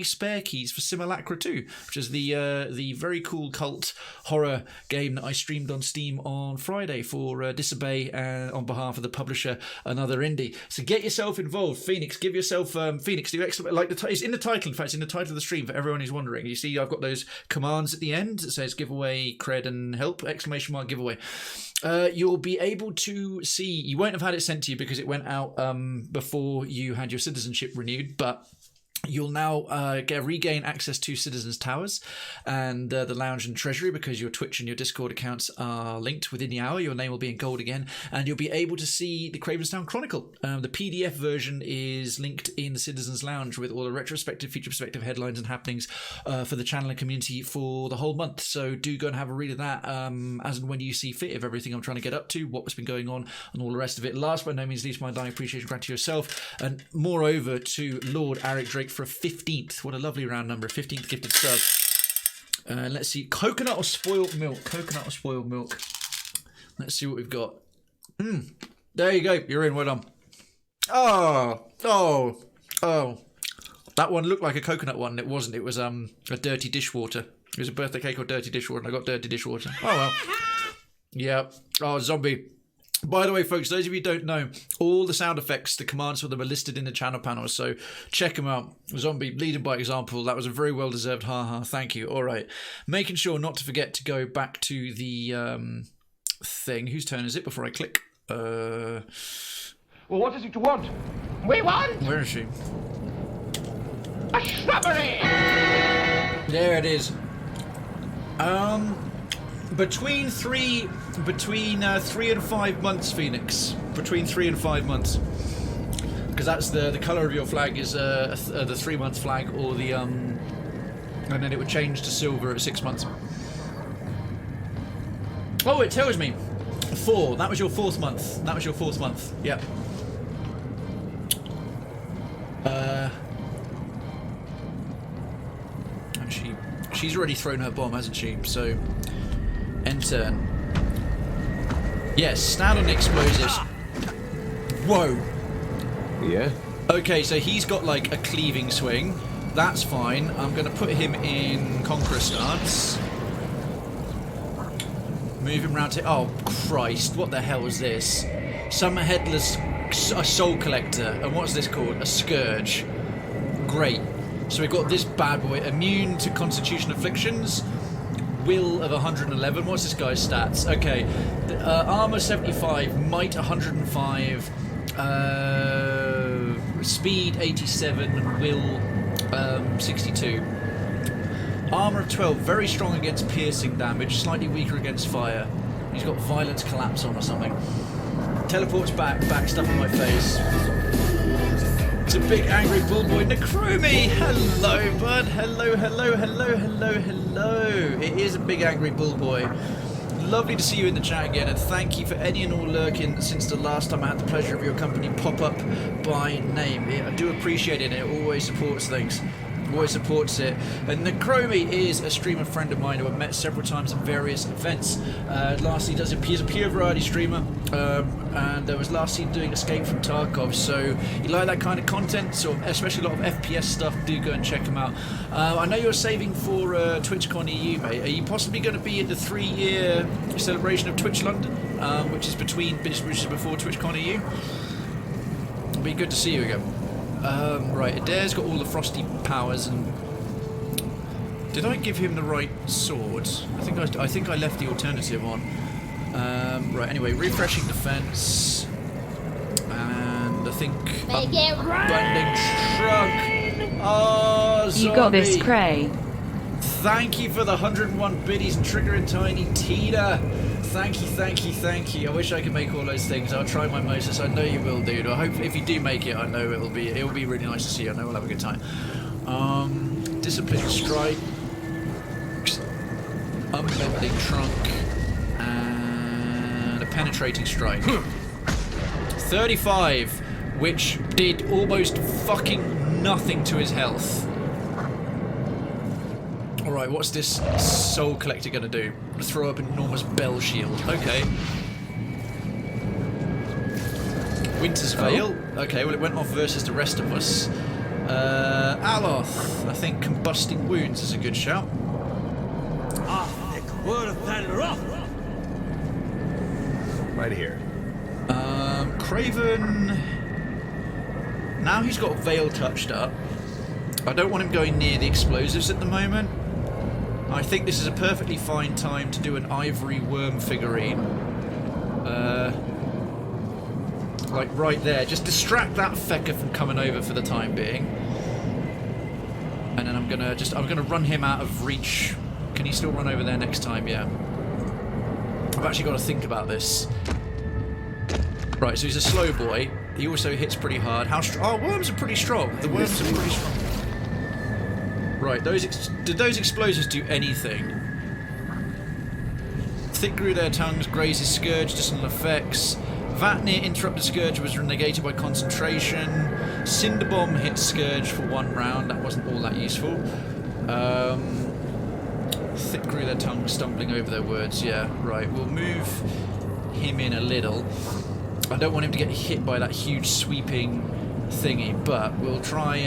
spare keys for Simulacra 2, which is the very cool cult horror game that I streamed on Steam on Friday for Disobey, on behalf of the publisher Another Indie. So get yourself involved. Phoenix, give yourself Phoenix, do like it's in the title. In fact, it's in the title of the stream for everyone who's wondering. You see I've got those commands at the end that says giveaway, cred and help, exclamation mark giveaway. You'll be able to see, you won't have had it sent to you because it went out before you had your citizenship renewed, but you'll now regain access to Citizens Towers and the Lounge and Treasury, because your Twitch and your Discord accounts are linked within the hour. Your name will be in gold again, and you'll be able to see the Cravenstown Chronicle. The PDF version is linked in the Citizens Lounge with all the retrospective, future perspective headlines and happenings for the channel and community for the whole month. So do go and have a read of that as and when you see fit, of everything I'm trying to get up to, what's been going on, and all the rest of it. Last but no means least, my dying appreciation, gratitude to yourself, and moreover to Lord Eric Drake celebrate for a 15th. What a lovely round number. 15th gifted sub. Let's see. Coconut or spoiled milk? Coconut or spoiled milk? Let's see what we've got. There you go. You're in. Well done. Oh. That one looked like a coconut one. It wasn't. It was a dirty dishwater. It was a birthday cake or dirty dishwater, and I got dirty dishwater. Oh, well. Yeah. Oh, zombie. By the way, folks, those of you who don't know, all the sound effects, the commands for them are listed in the channel panel, so check them out. Zombie, leading by example. That was a very well-deserved haha. Thank you. All right. Making sure not to forget to go back to the thing. Whose turn is it before I click?
Well, what is it you want? We want...
Where is she?
a shrubbery!
There it is. Between 3 and 5 months, Phoenix. Between 3 and 5 months, because that's the colour of your flag is the 3 month flag, or the and then it would change to silver at 6 months. Oh, it tells me 4. That was your 4th month. That was your 4th month. Yep. And she's already thrown her bomb, hasn't she? So. End turn. Yes, stand on the explosives. Whoa.
Yeah?
Okay, so he's got like a cleaving swing. That's fine. I'm going to put him in Conqueror stance. Move him round to... Oh, Christ. What the hell is this? Some headless... A soul collector. And what's this called? A scourge. Great. So we've got this bad boy. Immune to constitution afflictions. Will of 111. What's this guy's stats? Okay. Armor 75. Might 105. Speed 87. Will 62. Armor of 12. Very strong against piercing damage. Slightly weaker against fire. He's got violence collapse on or something. Teleports back stuff in my face. It's a big angry bull boy. Necromi! Hello, bud. Hello. It is a big angry bull boy. Lovely to see you in the chat again, and thank you for any and all lurking since the last time I had the pleasure of your company pop up by name. I do appreciate it. It always supports things. Always supports it. And Necromi is a streamer friend of mine who I've met several times at various events. Last he does he's a pure variety streamer, and was last seen doing Escape from Tarkov. So you like that kind of content, so especially a lot of FPS stuff, do go and check him out. I know you're saving for TwitchCon EU, mate. Are you possibly going to be at the 3-year celebration of Twitch London, which is before TwitchCon EU? It'll be good to see you again. Right, Eder's got all the frosty powers, and did I give him the right sword? I think I left the alternative on. Right, anyway, refreshing defense, and I think abundant shrug. Oh, zombie.
You got this, Cray.
Thank you for the 101 biddies and triggering tiny Eder. Thank you. I wish I could make all those things. I'll try my most. I know you will, dude. I hope if you do make it, I know it'll be really nice to see you. I know we'll have a good time. Disciplined strike, unbending trunk, and a penetrating strike. 35, which did almost fucking nothing to his health. Alright, what's this soul collector gonna do? Throw up an enormous bell shield. Okay. Winter's Veil. Okay, well it went off versus the rest of us. Aloth. I think Combusting Wounds is a good shout.
Right here.
Krayven. Now he's got Veil touched up. I don't want him going near the explosives at the moment. I think this is a perfectly fine time to do an ivory worm figurine. Like right there. Just distract that fecker from coming over for the time being. And then I'm gonna run him out of reach. Can he still run over there next time? Yeah. I've actually got to think about this. Right, so he's a slow boy. He also hits pretty hard. How strong? Oh, worms are pretty strong. The worms are pretty strong. Right, did those explosives do anything? Thick grew their tongues, grazes, scourge, additional effects. Vatnir interrupted Scourge was negated by concentration. Cinderbomb hit Scourge for 1 round. That wasn't all that useful. Thick grew their tongue, stumbling over their words. Yeah, right. We'll move him in a little. I don't want him to get hit by that huge sweeping thingy, but we'll try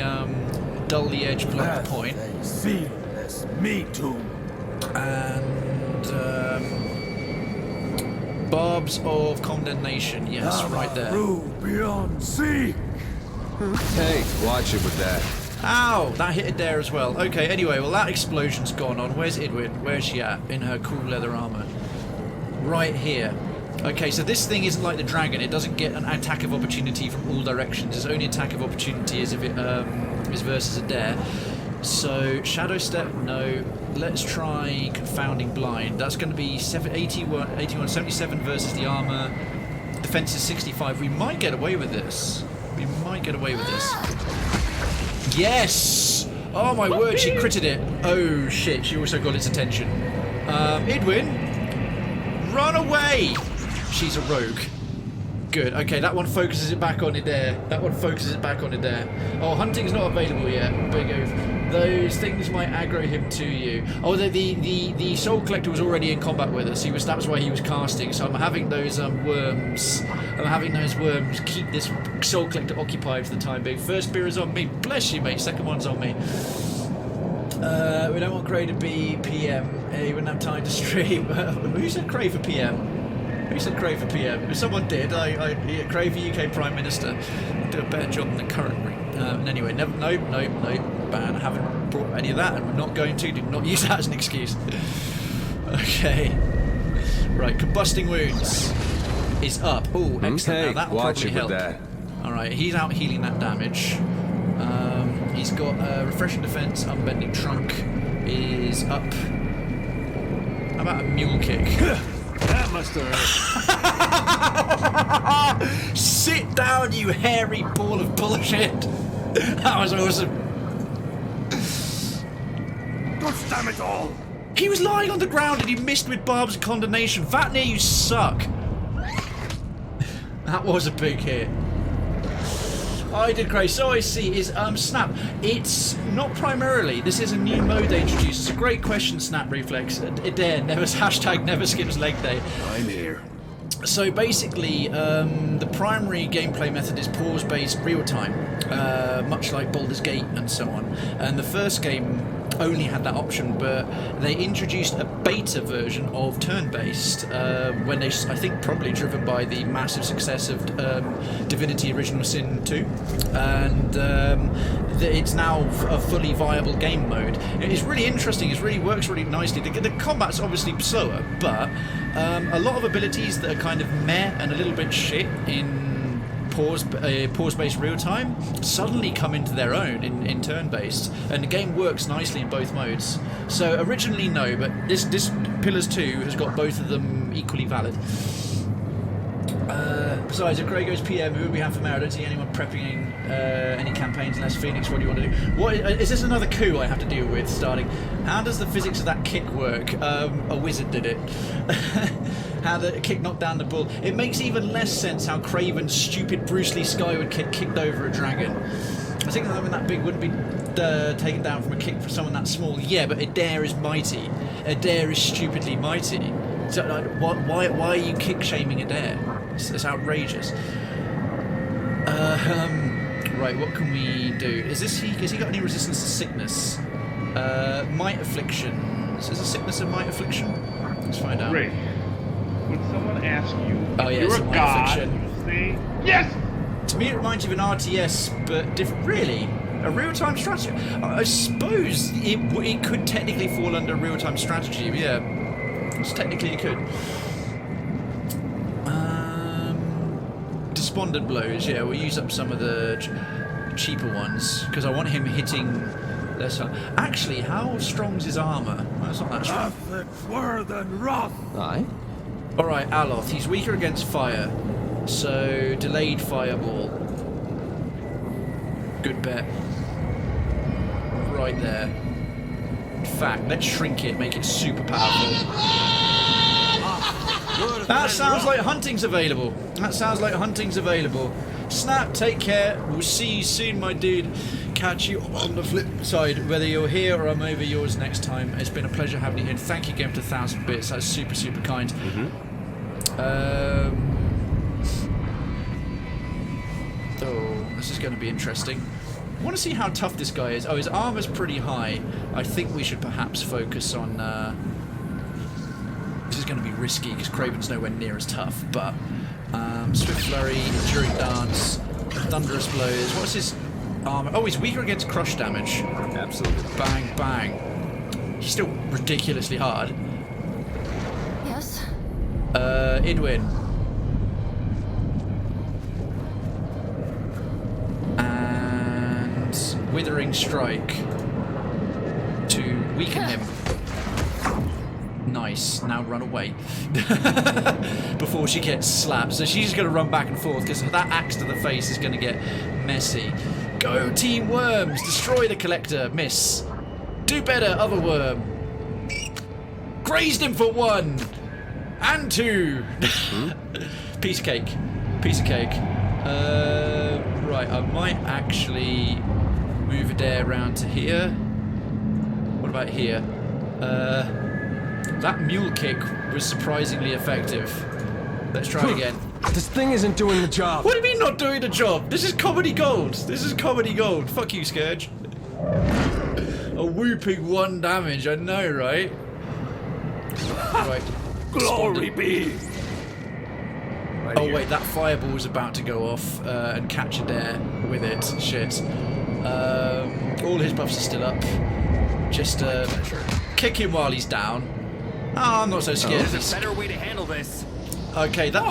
dull the edge, block the point.
Seamless, me too.
And barbs of condemnation. Yes, right there.
Beyond sea.
Hey, watch it with that.
Ow! That hit Eder as well. Okay, anyway, well that explosion's gone on. Where's Idwin? Where's she at? In her cool leather armour. Right here. Okay, so this thing isn't like the dragon. It doesn't get an attack of opportunity from all directions. Its only attack of opportunity is if it is versus Eder. So, Shadow Step, no. Let's try Confounding Blind. That's going to be 77 versus the armour. Defense is 65. We might get away with this. We might get away with this. Yes! Oh my word, she critted it. Oh shit, she also got its attention. Idwin, run away! She's a rogue. Good, okay, that one focuses it back on Eder. That one focuses it back on Eder. Oh, hunting's not available yet. Big oof. Those things might aggro him to you. Oh, the Soul Collector was already in combat with us. That was why he was casting. So I'm having those worms. I'm having those worms keep this Soul Collector occupied for the time being. First spear is on me. Bless you, mate. Second one's on me. We don't want Cray to be PM. He wouldn't have time to stream. Who said Cray for PM? Who said Cray for PM? If someone did, Cray for UK Prime Minister. I'd do a better job than the current ring. Anyway, nope, ban. I haven't brought any of that, and we're not going to. Do not use that as an excuse. Okay. Right, Combusting Wounds is up. Oh, excellent. Now that'll probably help. Alright, he's out healing that damage. He's got Refreshing Defense, Unbending Trunk is up. How about a Mule Kick?
That must hurt.
Sit down, you hairy ball of bullshit. That was awesome.
God damn it all.
He was lying on the ground and he missed with Barb's condemnation. Vatnir, you suck. That was a big hit. I did great. So I see is Snap. It's not primarily. This is a new mode they introduced. It's a great question, Snap Reflex. Eder never never skips leg day.
I'm here.
So basically, the primary gameplay method is pause-based real-time, much like Baldur's Gate and so on. And the first game only had that option, but they introduced a beta version of turn-based when they, I think, probably driven by the massive success of Divinity Original Sin 2, and it's now a fully viable game mode. It's really interesting. It really works really nicely. The combat's obviously slower, but a lot of abilities that are kind of meh and a little bit shit in pause-based real-time suddenly come into their own in turn-based, and the game works nicely in both modes. So originally no, but this Pillars 2 has got both of them equally valid. Besides, if Cray goes PM, who would we have for mayor? I don't see anyone prepping any campaigns unless Phoenix. What do you want to do? What is this, another coup I have to deal with starting? How does the physics of that kick work? A wizard did it. How the kick knocked down the bull. It makes even less sense how Krayven's stupid Bruce Lee skyward kick kicked over a dragon. I think that when that big wouldn't be taken down from a kick for someone that small. Yeah, but Eder is mighty. Eder is stupidly mighty. So why are you kick shaming Eder? It's outrageous. Right, what can we do? Has he got any resistance to sickness? Might Affliction. Is there a sickness of Might Affliction? Let's find out.
Rick, would someone ask you
Oh yeah,
you're
it's
a
Might
god,
Affliction.
you say yes!
To me it reminds you of an RTS, but different. Really? A real-time strategy? I suppose it could technically fall under real-time strategy, yeah. Technically it could. Despondent Blows, yeah, we'll use up some of the cheaper ones, because I want him hitting less. Actually, how strong's his armour? Well, it's not that strong.
Aye.
Alright, Aloth, he's weaker against fire, so delayed fireball. Good bet. Right there. In fact, let's shrink it, make it super powerful. That sounds like hunting's available. That sounds like hunting's available. Snap, take care. We'll see you soon, my dude. Catch you on the flip side, whether you're here or I'm over yours next time. It's been a pleasure having you here. Thank you again for the 1,000 bits. That's super, super kind. Oh, this is going to be interesting. I want to see how tough this guy is. Oh, his armor's pretty high. I think we should perhaps focus on... This is going to be risky because Krayven's nowhere near as tough, but... Swift Flurry, Enduring Dance, Thunderous Blows. What's his armor? Oh, he's weaker against crush damage.
Absolutely.
Bang, bang. He's still ridiculously hard.
Yes?
Idwin. And Withering Strike to weaken him. Nice. Now run away before she gets slapped. So she's going to run back and forth because that axe to the face is going to get messy. Go, Team Worms! Destroy the Collector. Miss. Do better, other worm. Grazed him for 1 and 2. Piece of cake. Piece of cake. Right, I might actually move Eder around to here. What about here? That mule kick was surprisingly effective. Let's try it again.
This thing isn't doing the job.
What do you mean not doing the job? This is comedy gold. This is comedy gold. Fuck you, Scourge. A whooping 1 damage. I know, right? Right.
Glory be.
Right
Oh
here.
wait, that fireball is about to go off and catch Eder with it. Shit. All his buffs are still up. Just kick him while he's down. Oh, I'm not so scared.
There's a better way to handle this.
Okay, that...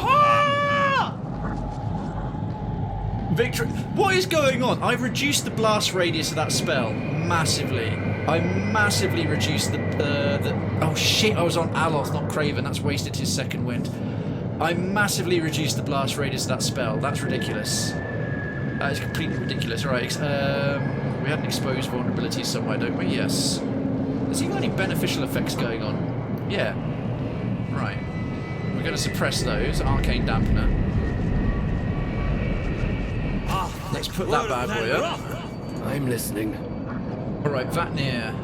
Victory... What is going on? I've reduced the blast radius of that spell massively. I massively reduced the... Oh shit, I was on Aloth, not Krayven. That's wasted his second wind. I massively reduced the blast radius of that spell. That's ridiculous. That is completely ridiculous. Right, we had an exposed vulnerability somewhere, don't we? Yes. Has he got any beneficial effects going on? Yeah. Right. We're going to suppress those. Arcane Dampener. Let's put that bad boy up.
I'm listening.
Alright, Vatnir.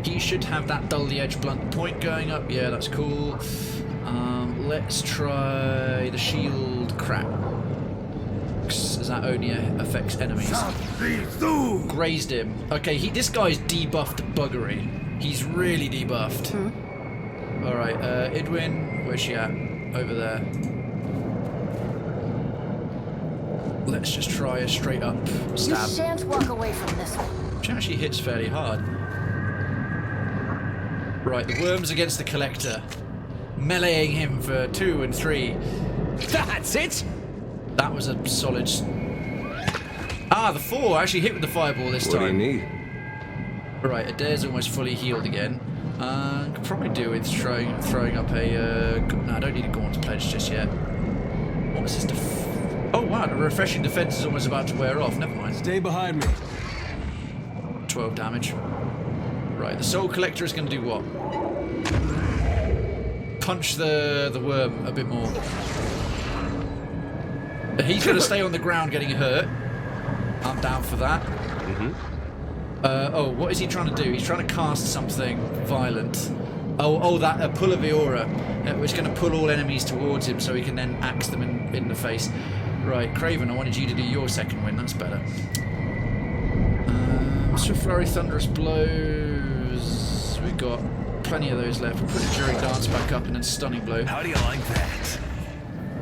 He should have that Dull the Edge Blunt Point going up. Yeah, that's cool. Let's try the Shield Crack. As that only affects enemies. Grazed him. Okay, this guy's debuffed to buggery. He's really debuffed. Alright, Idwin, where's she at? Over there. Let's just try a straight up stab.
You shan't walk away from this one.
She actually hits fairly hard. Right, the worms against the Collector. Meleeing him for 2 and 3.
That's it!
That was a solid... Ah, the 4 actually hit with the fireball this time.
What do you need?
Right, Eder's almost fully healed again. Could probably do with throwing up a... No, I don't need a Gaunt's Pledge just yet. What was this Oh wow, the refreshing defense is almost about to wear off. Never mind.
Stay behind me.
12 damage. Right, the Soul Collector is going to do what? Punch the worm a bit more. He's going to stay on the ground getting hurt. I'm down for that. Oh, what is he trying to do? He's trying to cast something violent. Oh, that pull of the aura, which is going to pull all enemies towards him so he can then axe them in the face. Right, Krayven, I wanted you to do your second win. That's better. Swift Flurry, Thunderous Blows. We've got plenty of those left. We'll put Enduring Dance back up and then Stunning Blow.
How do you like that?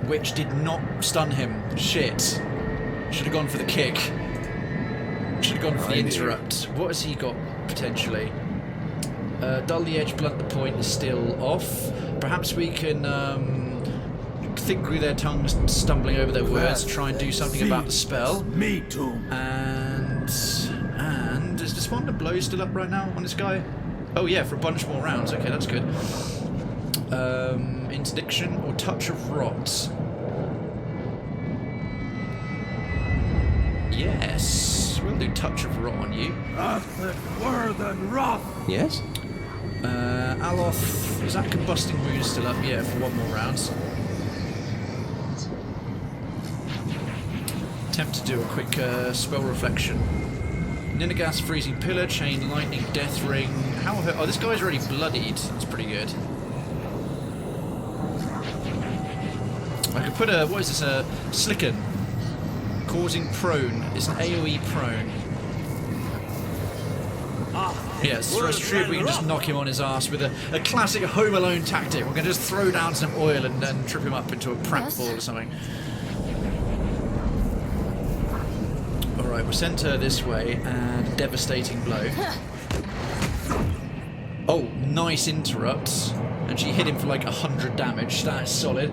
Which did not stun him. Shit. Should have gone for the kick. Should have gone for the interrupt. What has he got, potentially? Dull the Edge, Blunt the Point is still off. Perhaps we can think through their tongues, stumbling over their words, try and do something about the spell.
Me too.
And is Despondent Blow still up right now on this guy? Oh yeah, for a bunch more rounds. Okay, that's good. Interdiction or Touch of Rot? Yes, we'll do Touch of Rot on you.
Nothing more than wrath.
Yes?
Aloth, is that combusting wound still up? Yeah, for one more round. Attempt to do a quick spell reflection. Ninaga's freezing pillar, chain lightning, death ring. How? Oh, this guy's already bloodied. That's pretty good. I could put a, what is this? A slicken, causing prone. It's an AOE prone. Yes, Thrust we can just knock him on his ass with a classic Home Alone tactic. We're going to just throw down some oil and then trip him up into a pratfall or something. Alright, we'll send her this way, and devastating blow. Oh, nice interrupt. And she hit him for like 100 damage. That is solid.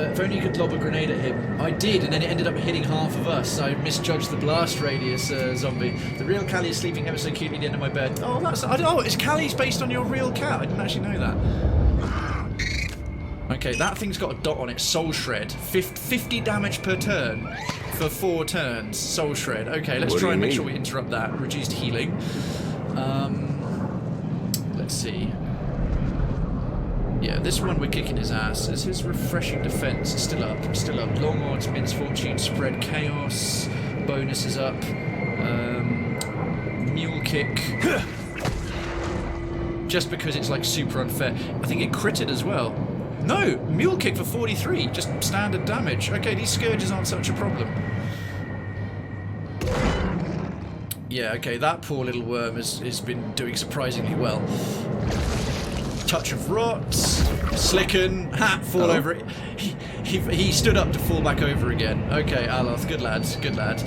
If only you could lob a grenade at him. I did, and then it ended up hitting half of us. I misjudged the blast radius, zombie. The real Callie is sleeping ever so cutely at the end of my bed. Oh, that's... Oh, is Callie's based on your real cat? I didn't actually know that. Okay, that thing's got a dot on it. Soul Shred. 50 damage per turn for 4 turns. Soul Shred. Okay, let's try and make sure we interrupt that. Reduced healing. Let's see. Yeah, this one we're kicking his ass. Is his refreshing defense still up? Still up. Long odds, misfortune, spread chaos. Bonus is up. Mule kick. Just because it's like super unfair. I think it critted as well. No, mule kick for 43. Just standard damage. Okay, these scourges aren't such a problem. Yeah, okay, that poor little worm has been doing surprisingly well. Touch of rot, slicken, fall over it. He stood up to fall back over again. Okay, Aloth, good lad, good lad.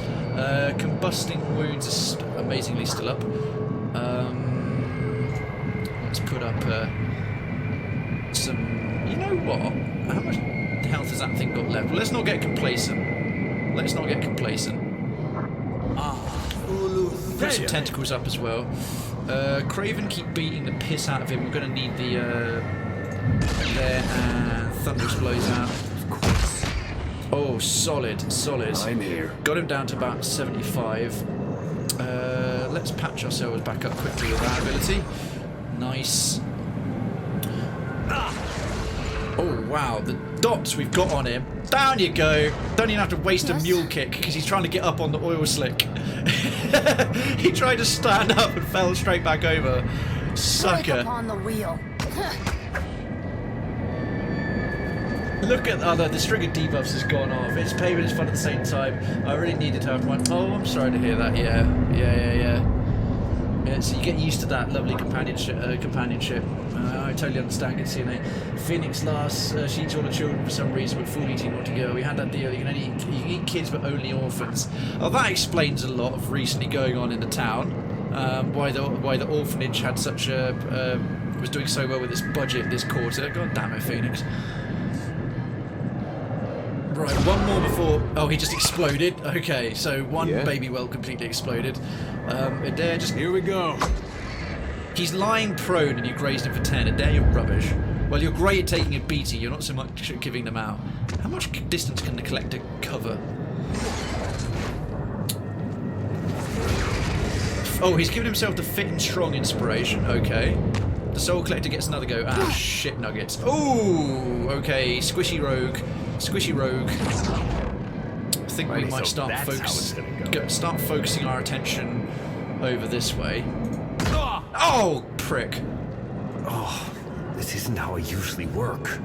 Combusting wounds is amazingly still up. Let's put up some. You know what? How much health has that thing got left? Well, let's not get complacent. Let's not get complacent. Put some tentacles up as well. Krayven, keep beating the piss out of him. We're going to need the there, and Thunderous blows out. Of course. Oh, solid, solid.
I'm here.
Got him down to about 75. Let's patch ourselves back up quickly with that ability. Nice. Oh wow, the dots we've got on him. Down you go. Don't even have to waste a mule kick because he's trying to get up on the oil slick. He tried to stand up and fell straight back over. Sucker.
On the wheel.
Look at the string of debuffs has gone off. It's pain but it's fun at the same time. I really needed to have one. Oh, I'm sorry to hear that. Yeah, so you get used to that lovely companionship. I totally understand it. You know, Phoenix last, she eats all the children for some reason, but full eating all together. We had that deal. You can eat kids, but only orphans. Oh, that explains a lot of recently going on in the town. Why the orphanage had such a was doing so well with its budget this quarter. God damn it, Phoenix. Right, one more before... Oh, he just exploded. Okay, so one baby well completely exploded. Eder, just...
Here we go.
He's lying prone and you grazed him for 10. Eder, you're rubbish. Well, you're great at taking a beating. You're not so much at giving them out. How much distance can the collector cover? Oh, he's given himself the fit and strong inspiration. Okay. The soul collector gets another go. Ah, shit nuggets. Oh, okay. Squishy rogue. Squishy rogue. I think we might start focusing our attention over this way. Oh, prick.
Oh, this isn't how I usually work.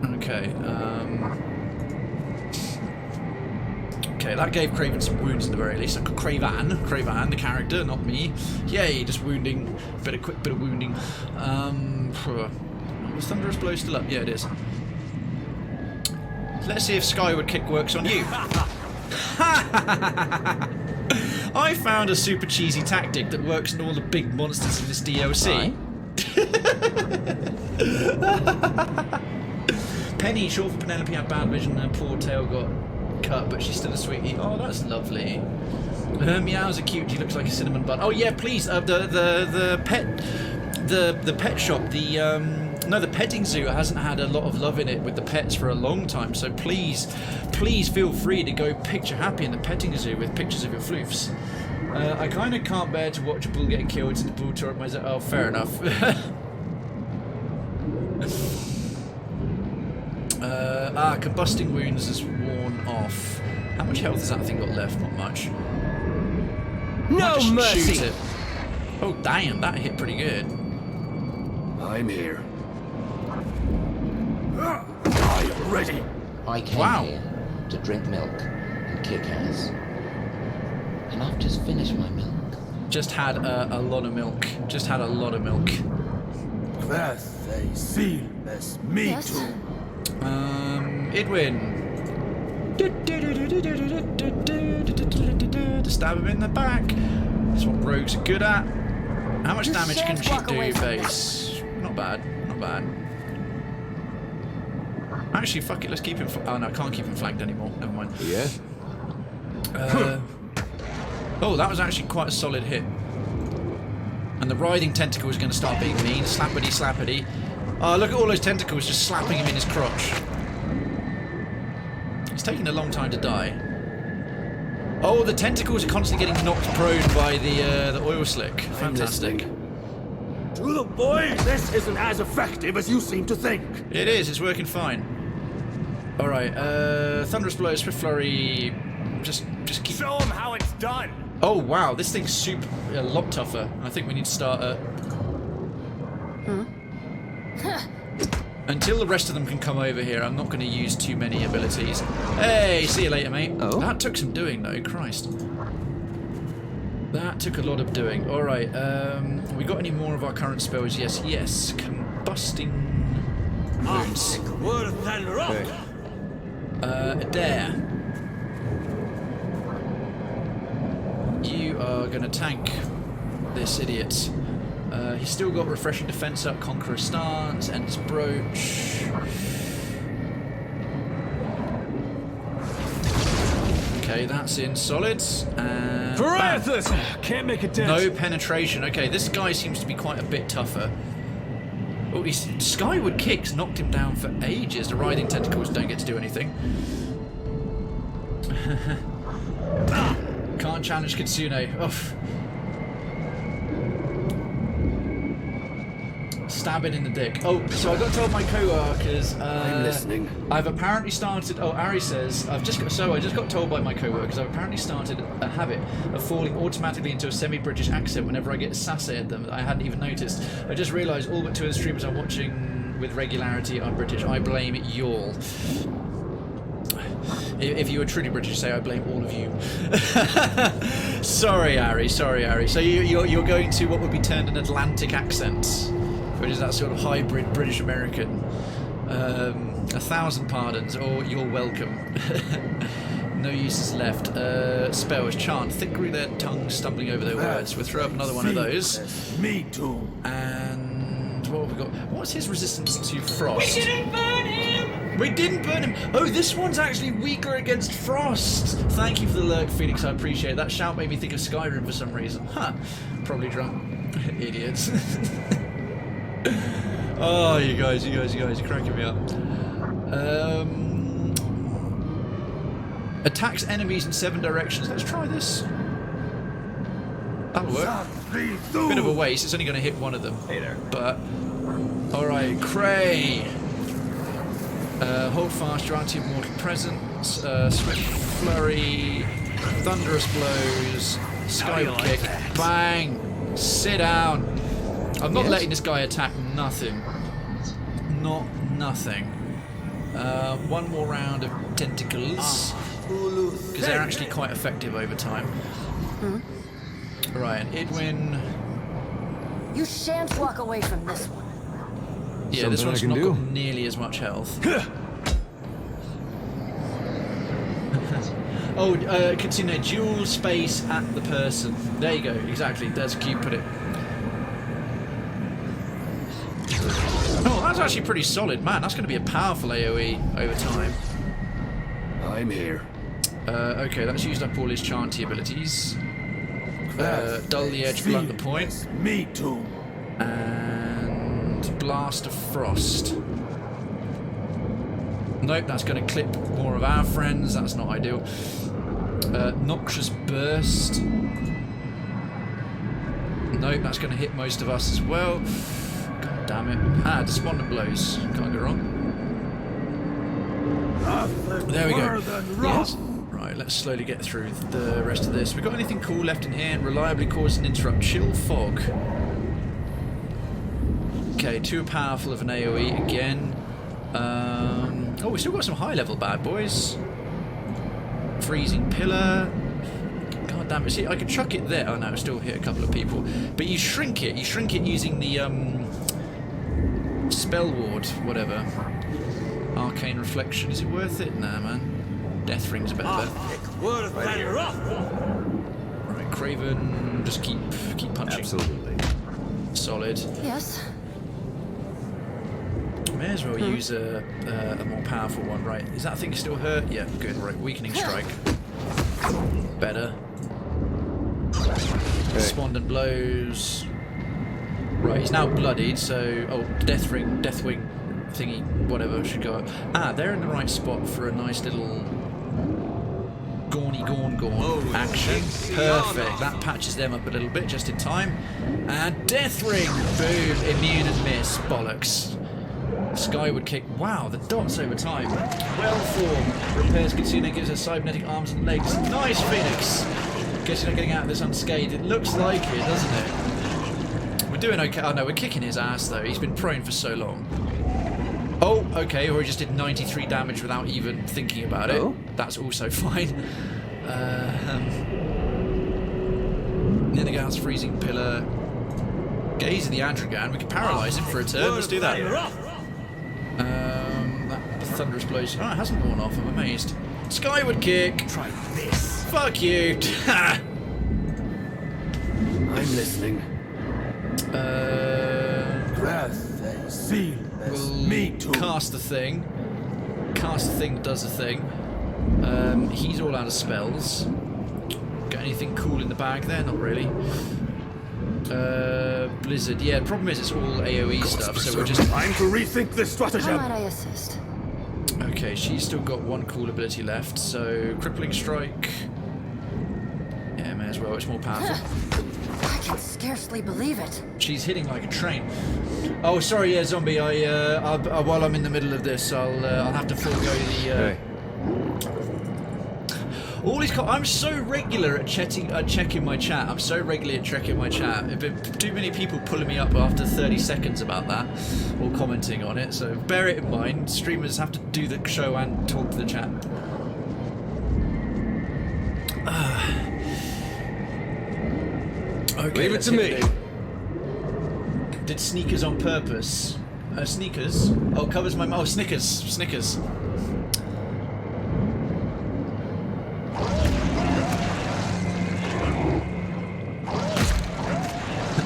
Okay, okay, that gave Krayven some wounds at the very least. Krayven, the character, not me. Yay, just wounding. Quick bit of wounding. Was Thunderous Blow still up? Yeah, it is. Let's see if Skyward Kick works on you. I found a super cheesy tactic that works on all the big monsters in this DLC. Penny, short for Penelope, had bad vision and her poor tail got cut, but she's still a sweetie. Oh, that's lovely. Her meows are cute. She looks like a cinnamon bun. Oh yeah, please. The pet shop. No, the petting zoo hasn't had a lot of love in it with the pets for a long time. So please feel free to go picture happy in the petting zoo with pictures of your floofs. I kind of can't bear to watch a bull get killed since the bull tore up my... Oh, fair enough. Combusting wounds is worn off. How much health has that thing got left? Not much.
No mercy!
Shoot it. Oh, damn, that hit pretty good.
I'm here.
I'm ready.
I came here to drink milk and kick ass. And I've just finished my milk.
Just had a lot of milk. Just had a lot of milk.
That's a seamless me
Yes?
too.
Idwin. Stab him in the back. That's what rogues are good at. How much damage can she do, base? Not bad. Not bad. Actually, fuck it. Let's keep him. Oh no, I can't keep him flanked anymore. Never mind.
Yeah.
Oh, that was actually quite a solid hit. And the writhing tentacle is going to start being mean. Slappity, slappity. Oh, look at all those tentacles just slapping him in his crotch. It's taking a long time to die. Oh, the tentacles are constantly getting knocked prone by the oil slick. Fantastic.
To the boys, this isn't as effective as you seem to think.
It is. It's working fine. All right. Thunderous blow, swift flurry. Just keep.
Show them how it's done.
Oh wow, this thing's a lot tougher. I think we need to start at... Until the rest of them can come over here, I'm not going to use too many abilities. Hey, see you later, mate.
Oh?
That took some doing, though. Christ. That took a lot of doing. All right. We got any more of our current spells? Yes, yes. Combusting wounds.
Worse than rock.
Eder. You are going to tank this idiot. He's still got refreshing defense up, Conqueror stance, Endless Brooch. Okay, that's in solid. And
Parathis! Can't make a dent.
no penetration. Okay, this guy seems to be quite a bit tougher. Oh, he's Skyward Kicks knocked him down for ages. The writhing tentacles don't get to do anything. Can't challenge Kitsune. Oof. Stab it in the dick. Oh, so I got told my co-workers.
I'm listening.
I've apparently started. Oh, Ari says I just got told by my co-workers I've apparently started a habit of falling automatically into a semi-British accent whenever I get sassy at them that I hadn't even noticed. I just realised all but two of the streamers I'm watching with regularity are British. I blame y'all. If you were truly British, say I blame all of you. Sorry, Ari. Sorry, Ari. So you're going to what would be termed an Atlantic accent, which is that sort of hybrid British American. 1,000 pardons, or you're welcome. No uses left. Spells, chant, thick through their tongues, stumbling over their words. We'll throw up another one of those.
Me too.
And what have we got? What's his resistance to frost?
We didn't burn him!
We didn't burn him! Oh, this one's actually weaker against frost! Thank you for the lurk, Phoenix, I appreciate it. That shout made me think of Skyrim for some reason. Huh. Probably drunk. Idiots. Oh, you guys, you're cracking me up. Attacks enemies in 7 directions. Let's try this. That'll work. Bit of a waste, it's only going to hit one of them.
Hey there.
But, alright, Cray. Hold fast, your anti-mortal presence, swift flurry, thunderous blows, skyward kick, bang, sit down. I'm not letting this guy attack nothing. Not nothing. One more round of tentacles, because they're actually quite effective over time. Right, and Idwin.
You shan't walk away from this one.
Yeah, this one's
Something I
not
can
got
do.
nearly as much health. Oh, Katsune, dual space at the person. There you go, exactly. There's a cube, put it. Oh, that's actually pretty solid. Man, that's going to be a powerful AoE over time.
I'm here.
Okay, that's used up all his chanty abilities. Dull the edge, blunt the point.
Me too.
And Blast of Frost. Nope, that's going to clip more of our friends. That's not ideal. Noxious Burst. Nope, that's going to hit most of us as well. God damn it. Ah, despondent blows. Can't go wrong. There we go. Yes. Right, let's slowly get through the rest of this. We got anything cool left in here? Reliably cause and interrupt. Chill fog. Okay, too powerful of an AoE again. Oh, we still got some high level bad boys. Freezing pillar. God damn it. See, I could chuck it there. Oh no, it still hit a couple of people. But you shrink it. You shrink it using the spell ward, whatever. Arcane reflection. Is it worth it? Nah, man. Death ring's a better bet. Right, Krayven, just keep punching.
Absolutely.
Solid.
Yes.
May as well use a more powerful one, right? Is that thing still hurt? Yeah, good. Right, weakening strike. Better. Despondent blows. Right, he's now bloodied, so death wing thingy, whatever should go up. Ah, they're in the right spot for a nice little gorn action. Perfect. That patches them up a little bit just in time. And death ring. Boom. Immune and miss. Bollocks. Skyward kick. Wow, the dots over time. Well formed. Repairs Katsuna, gives her cybernetic arms and legs. Nice, Phoenix. Guess you're not getting out of this unscathed. It looks like it, doesn't it? We're doing okay. Oh no, we're kicking his ass though. He's been prone for so long. Oh, okay, or he just did 93 damage without even thinking about it. That's also fine. Ninnigal's freezing pillar. Gaze of the Rymrgand. We can paralyse him for a turn. Let's do that. That thunderous blows. Oh, it hasn't worn off. I'm amazed. Skyward kick.
Try this.
Fuck you.
I'm listening.
We'll cast the thing. Cast the thing that does the thing. He's all out of spells. Got anything cool in the bag there? Not really. Blizzard. Yeah, the problem is it's all AoE stuff, so we're just...
Time to rethink this stratagem.
How might I assist?
Okay, she's still got one cool ability left, so crippling strike. Yeah, may as well. It's more powerful.
I can scarcely believe it.
She's hitting like a train. Oh, sorry, yeah, zombie. While I'm in the middle of this, I'll have to forego the. All these. I'm so regular at checking my chat. I'm so regular at checking my chat. Too many people pulling me up after 30 seconds about that, or commenting on it. So bear it in mind. Streamers have to do the show and talk to the chat. Okay,
leave it to me.
Did sneakers on purpose? Sneakers? Oh, covers my mouth. Oh, Snickers. Snickers.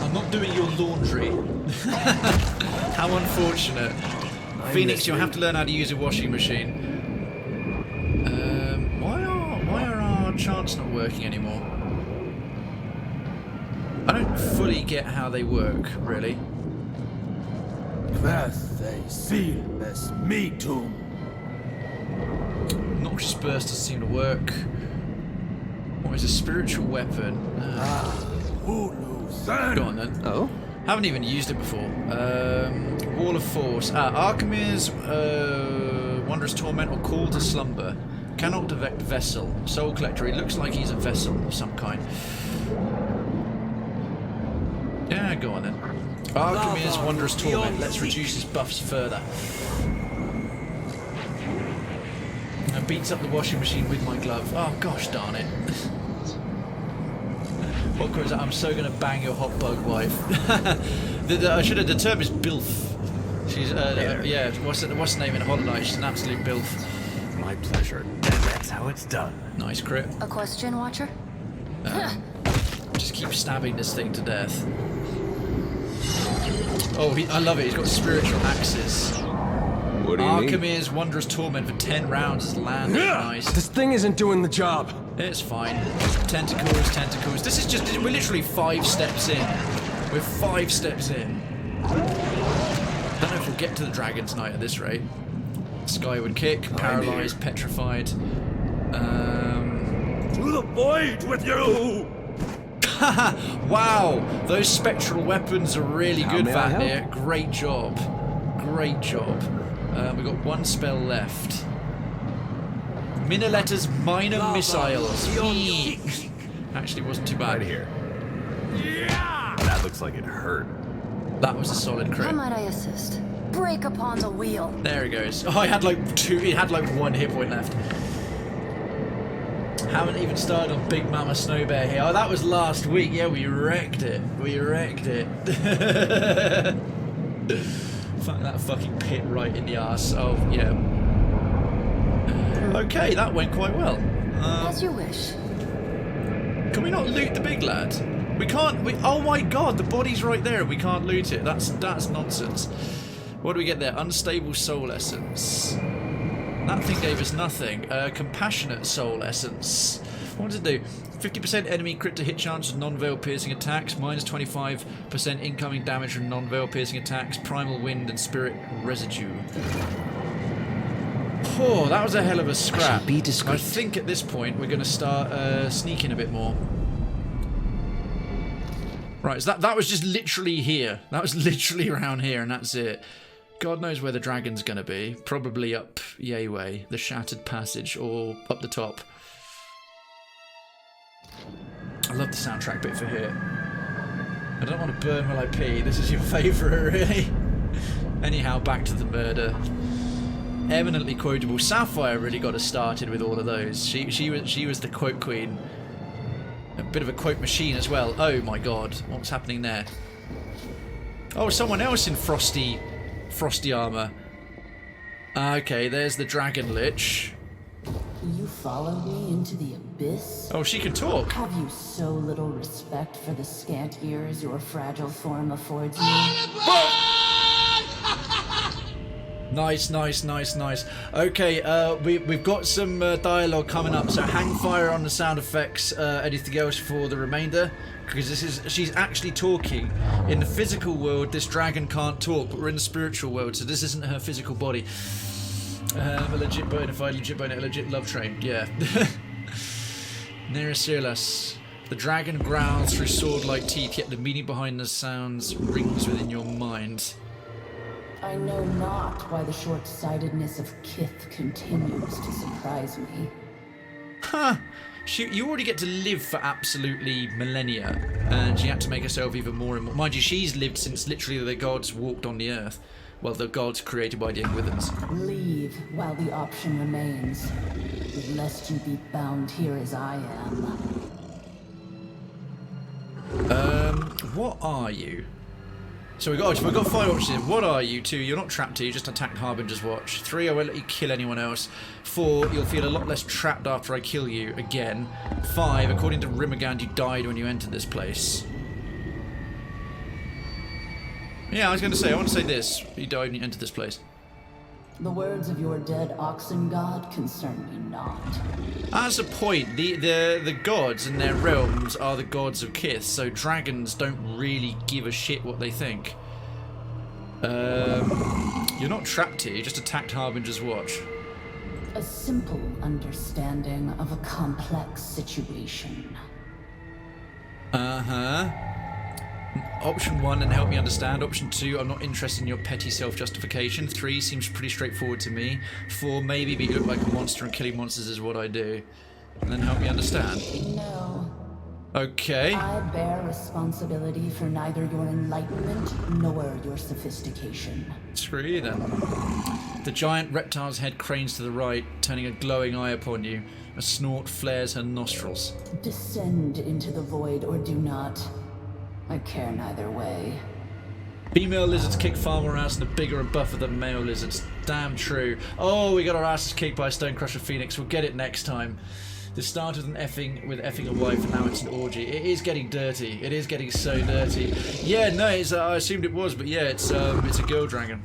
I'm not doing your laundry. How unfortunate. Phoenix, you'll have to learn how to use a washing machine. Why are our chants not working anymore? I don't fully get how they work, really. Noxious burst doesn't seem to work. What is a spiritual weapon? Go on then.
Oh?
Haven't even used it before. Wall of Force. Archimedes, Wondrous Torment, or Call to Slumber. Cannot detect Vessel. Soul Collector. He looks like he's a vessel of some kind. Yeah, go on then. Archimedes, Wondrous Torment. Let's reduce his buffs further. And beats up the washing machine with my glove. Oh, gosh darn it. What goes? I'm so gonna bang your hot bug wife. I should have. The term is bilf. She's yeah. What's the name in Hollow Knight? She's an absolute bilf.
My pleasure. That's how it's done.
Nice crit.
A question, Watcher?
Just keep stabbing this thing to death. Oh, I love it. He's got spiritual axes.
What do you mean?
Archimedes, Wondrous Torment for 10 rounds has landed. Nice.
This thing isn't doing the job.
It's fine. Tentacles, tentacles. This is just, we're literally 5 steps in. We're 5 steps in. I don't know if we'll get to the dragon tonight at this rate. Skyward kick, paralyzed, petrified.
To the void with you!
Wow, those spectral weapons are really
How
good,
may I help?
Vatnir. Great job. Great job. We've got one spell left. Miniletta's minor missiles. Actually, wasn't too bad.
Right here. That looks like it hurt.
That was a solid crit.
How might I assist? Break upon the wheel.
There he goes. Oh, I had like two. He had like one hit point left. Haven't even started on Big Mama Snow Bear here. Oh, that was last week. Yeah, we wrecked it. We wrecked it. Fuck that fucking pit right in the arse. Oh, yeah. Okay, that went quite well.
As you wish.
Can we not loot the big lad? We can't. Oh my god, the body's right there. We can't loot it. That's nonsense. What do we get there? Unstable soul essence. That thing gave us nothing. Compassionate soul essence. What does it do? 50% enemy crit to hit chance of non-veil piercing attacks. Minus 25% incoming damage from non-veil piercing attacks. Primal wind and spirit residue. Oh, that was a hell of a scrap.
Be discreet.
I think at this point we're going to start sneaking a bit more. Right, so that was just literally here. That was literally around here, and that's it. God knows where the dragon's going to be. Probably up yay way, the Shattered Passage, or up the top. I love the soundtrack bit for here. I don't want to burn while I pee. This is your favourite, really. Anyhow, back to the murder. Eminently quotable. Sapphire really got us started with all of those. She was the quote queen. A bit of a quote machine as well. Oh my god, what's happening there? Oh, someone else in frosty armor. Okay, there's the Dragon Lich.
You followed me into the abyss?
Oh, she can talk.
Have you so little respect for the scant years your fragile form affords you?
Nice. Okay, we've got some dialogue coming up, so hang fire on the sound effects. Anything else for the remainder? Because she's actually talking. In the physical world, this dragon can't talk, but we're in the spiritual world, so this isn't her physical body. A legit bona fide, a legit love train, yeah. Nerasilas. The dragon growls through sword-like teeth, yet the meaning behind the sounds rings within your mind.
I know not why the short-sightedness of Kith continues to surprise me.
Huh. You already get to live for absolutely millennia, and she had to make herself even more and more. Mind you, she's lived since literally the gods walked on the earth. Well, the gods created by the Withens.
Leave while the option remains, lest you be bound here as I am.
What are you? So we've got 5 options. What are you? 2, you're not trapped here, you just attacked Harbinger's Watch. 3, I won't let you kill anyone else. 4, you'll feel a lot less trapped after I kill you again. 5, according to Rymrgand, you died when you entered this place. Yeah, I was going to say, I want to say this. You died when you entered this place.
The words of your dead oxen god concern me not.
As a point, the gods and their realms are the gods of Kith, so dragons don't really give a shit what they think. You're not trapped here, you just attacked Harbinger's Watch.
A simple understanding of a complex situation.
Uh-huh. Option 1, and help me understand. Option 2, I'm not interested in your petty self-justification. 3, seems pretty straightforward to me. 4, maybe, but you look like a monster and killing monsters is what I do. And then help me understand.
No.
Okay.
I bear responsibility for neither your enlightenment nor your sophistication.
Screw you then. The giant reptile's head cranes to the right, turning a glowing eye upon you. A snort flares her nostrils.
Descend into the void or do not. I care neither way.
Female lizards kick far more ass and are bigger and buffer than male lizards. Damn true. Oh, we got our asses kicked by a Stonecrusher Phoenix. We'll get it next time. This started with effing a wife, and now it's an orgy. It is getting dirty. It is getting so dirty. Yeah, no, I assumed it was, but yeah, it's a girl dragon.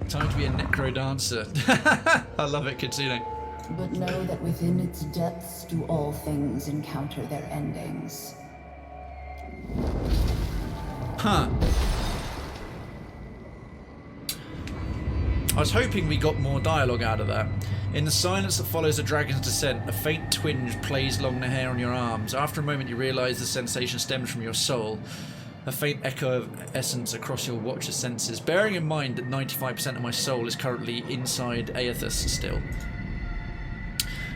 Time to be a necro dancer. I love it, Kitsune.
But know that within its depths do all things encounter their endings.
Huh. I was hoping we got more dialogue out of that. In the silence that follows the dragon's descent, a faint twinge plays along the hair on your arms. After a moment, you realise the sensation stems from your soul. A faint echo of essence across your watcher's senses, bearing in mind that 95% of my soul is currently inside Aethys still.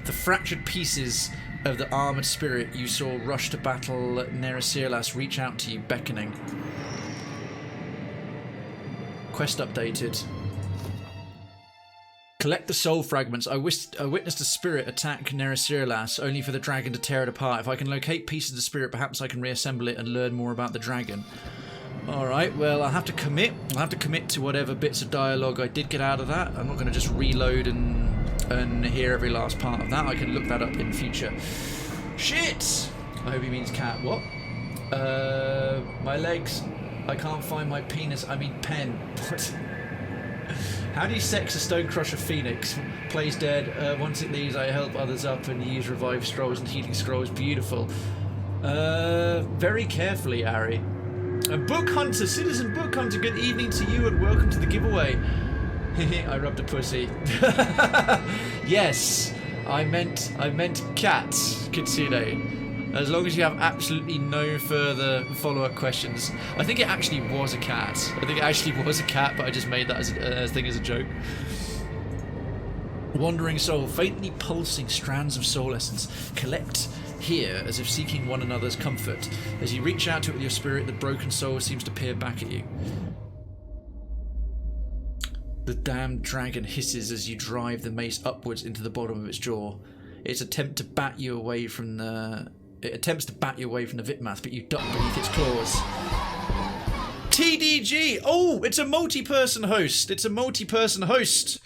The fractured pieces of the armoured spirit you saw rush to battle Nerysirlas reach out to you, beckoning. Quest updated. Collect the soul fragments. I witnessed a spirit attack Nerysirlas, only for the dragon to tear it apart. If I can locate pieces of the spirit, perhaps I can reassemble it and learn more about the dragon. Alright, well, I'll have to commit. I'll have to commit to whatever bits of dialogue I did get out of that. I'm not going to just reload and hear every last part of that. I can look that up in future. Shit! I hope he means cat. What? My legs. I can't find my penis. I mean pen. What? How do you sex a Stonecrusher Phoenix? Plays dead. Once it leaves, I help others up and use revive scrolls and healing scrolls. Beautiful. Very carefully, Ari. Book Hunter, Citizen Book Hunter, good evening to you and welcome to the giveaway. I rubbed a pussy. Yes, I meant cat, Kitsune. As long as you have absolutely no further follow-up questions. I think it actually was a cat. I think it actually was a cat, but I just made that as a joke. Wandering soul, faintly pulsing strands of soul essence collect here as if seeking one another's comfort. As you reach out to it with your spirit, the broken soul seems to peer back at you. The damned dragon hisses as you drive the mace upwards into the bottom of its jaw. It attempts to bat you away from the Vydmath, but you duck beneath its claws. TDG! Oh, it's a multi-person host. It's a multi-person host.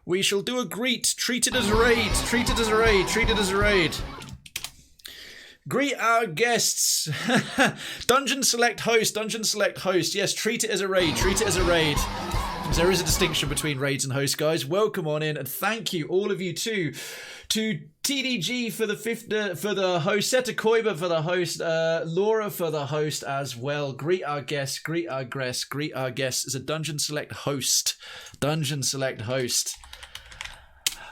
We shall do a greet. Treat it as a raid. Treat it as a raid. Treat it as a raid. Greet our guests. Dungeon select host. Dungeon select host. Yes, treat it as a raid. Treat it as a raid. There is a distinction between raids and hosts, guys. Welcome on in, and thank you, all of you, to TDG for the host, Seta Koiba for the host, Laura for the host as well. Greet our guests, greet our guests, greet our guests as a Dungeon Select host. Dungeon Select host.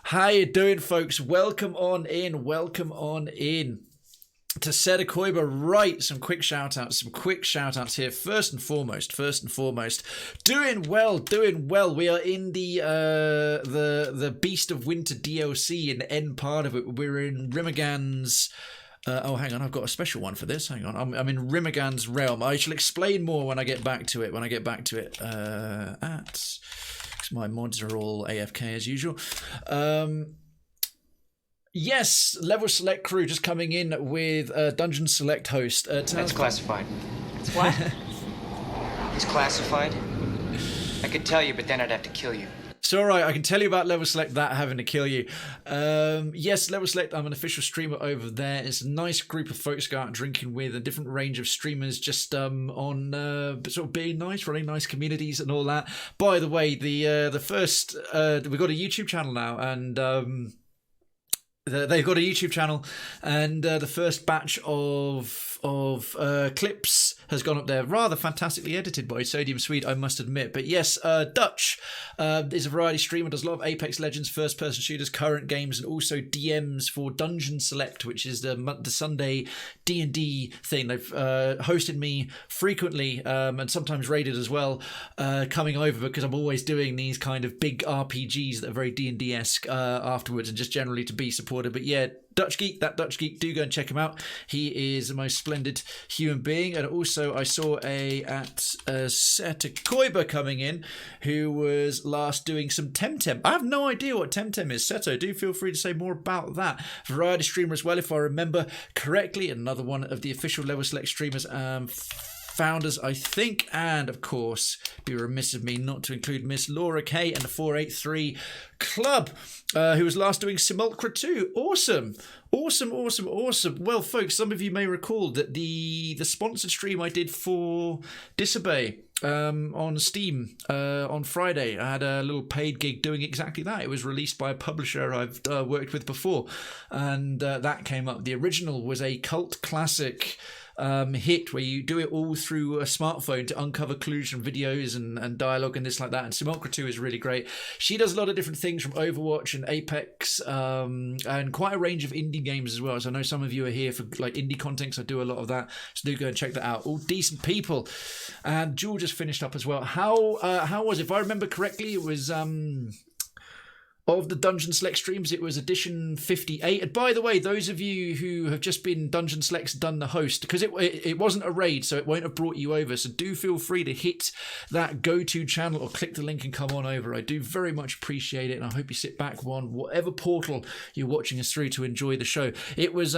How you doing, folks? Welcome on in. Welcome on in. To Seta Koiba, right, some quick shout outs here. First and foremost, doing well. We are in the Beast of Winter DLC in the end part of it. We're in Rymrgand's oh, hang on, I've got a special one for this. Hang on, I'm in Rymrgand's realm. I shall explain more when I get back to it. Because my mods are all AFK as usual. Yes, level select crew just coming in with Dungeon Select host.
That's classified. It's what? It's classified? I could tell you, but then I'd have to kill you.
It's alright, I can tell you about level select without having to kill you. Yes, level select, I'm an official streamer over there. It's a nice group of folks to go out drinking with, a different range of streamers just on sort of being nice, running nice communities and all that. By the way, the first, we've got a YouTube channel now, and they've got a YouTube channel, and the first batch of clips has gone up there, rather fantastically edited by Sodium Swede, I must admit. But yes, Dutch is a variety streamer, does a lot of Apex Legends, first-person shooters, current games, and also DMs for Dungeon Select, which is the Sunday D&D thing. They've hosted me frequently, and sometimes raided as well, coming over because I'm always doing these kind of big RPGs that are very D&D-esque afterwards, and just generally to be supported. But yeah, Dutch Geek, do go and check him out. He is the most splendid human being. And also I saw Seta Koiba coming in, who was last doing some Temtem. I have no idea what Temtem is. Seto, do feel free to say more about that. Variety streamer as well, if I remember correctly. Another one of the official level select streamers, founders, I think, and of course, be remiss of me not to include Miss Laura K and the 483 Club, who was last doing Simulacra 2. Awesome. Well, folks, some of you may recall that the sponsored stream I did for Disobey on Steam on Friday, I had a little paid gig doing exactly that. It was released by a publisher I've worked with before, and that came up. The original was a cult classic hit where you do it all through a smartphone to uncover clues from videos and dialogue and this like that. And Simulacra 2 is really great. She does a lot of different things from Overwatch and Apex, and quite a range of indie games as well. So I know some of you are here for like indie content, so I do a lot of that. So do go and check that out. All decent people. And Jewel just finished up as well. How was it? If I remember correctly, it was of the Dungeon Select streams, it was edition 58. And by the way, those of you who have just been Dungeon Select's done the host, because it wasn't a raid, so it won't have brought you over. So do feel free to hit that go-to channel or click the link and come on over. I do very much appreciate it, and I hope you sit back on whatever portal you're watching us through to enjoy the show. It was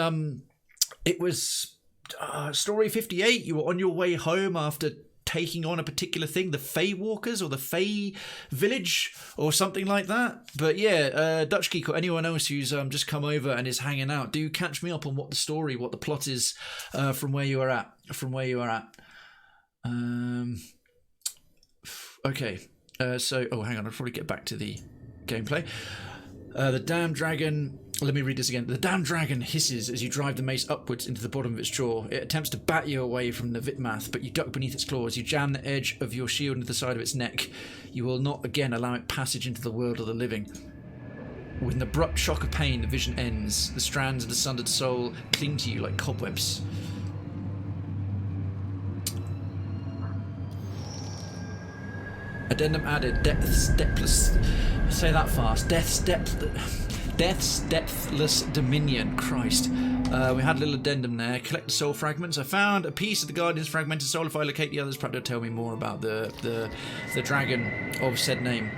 story 58. You were on your way home after taking on a particular thing, the Fey Walkers or the Fey Village or something like that. But yeah, Dutch Geek or anyone else who's just come over and is hanging out, do catch me up on what the plot is from where you are at. Okay, so hang on, I'll probably get back to the gameplay. The damn dragon. Let me read this again. The damn dragon hisses as you drive the mace upwards into the bottom of its jaw. It attempts to bat you away from the Vydmath, but you duck beneath its claws. You jam the edge of your shield into the side of its neck. You will not again allow it passage into the world of the living. With an abrupt shock of pain, the vision ends. The strands of the sundered soul cling to you like cobwebs. Addendum added. Death's depthless. Say that fast. Death's depthless dominion. Christ. We had a little addendum there. Collect the soul fragments. I found a piece of the Guardian's fragmented soul. If I locate the others, perhaps they'll tell me more about the dragon of said name.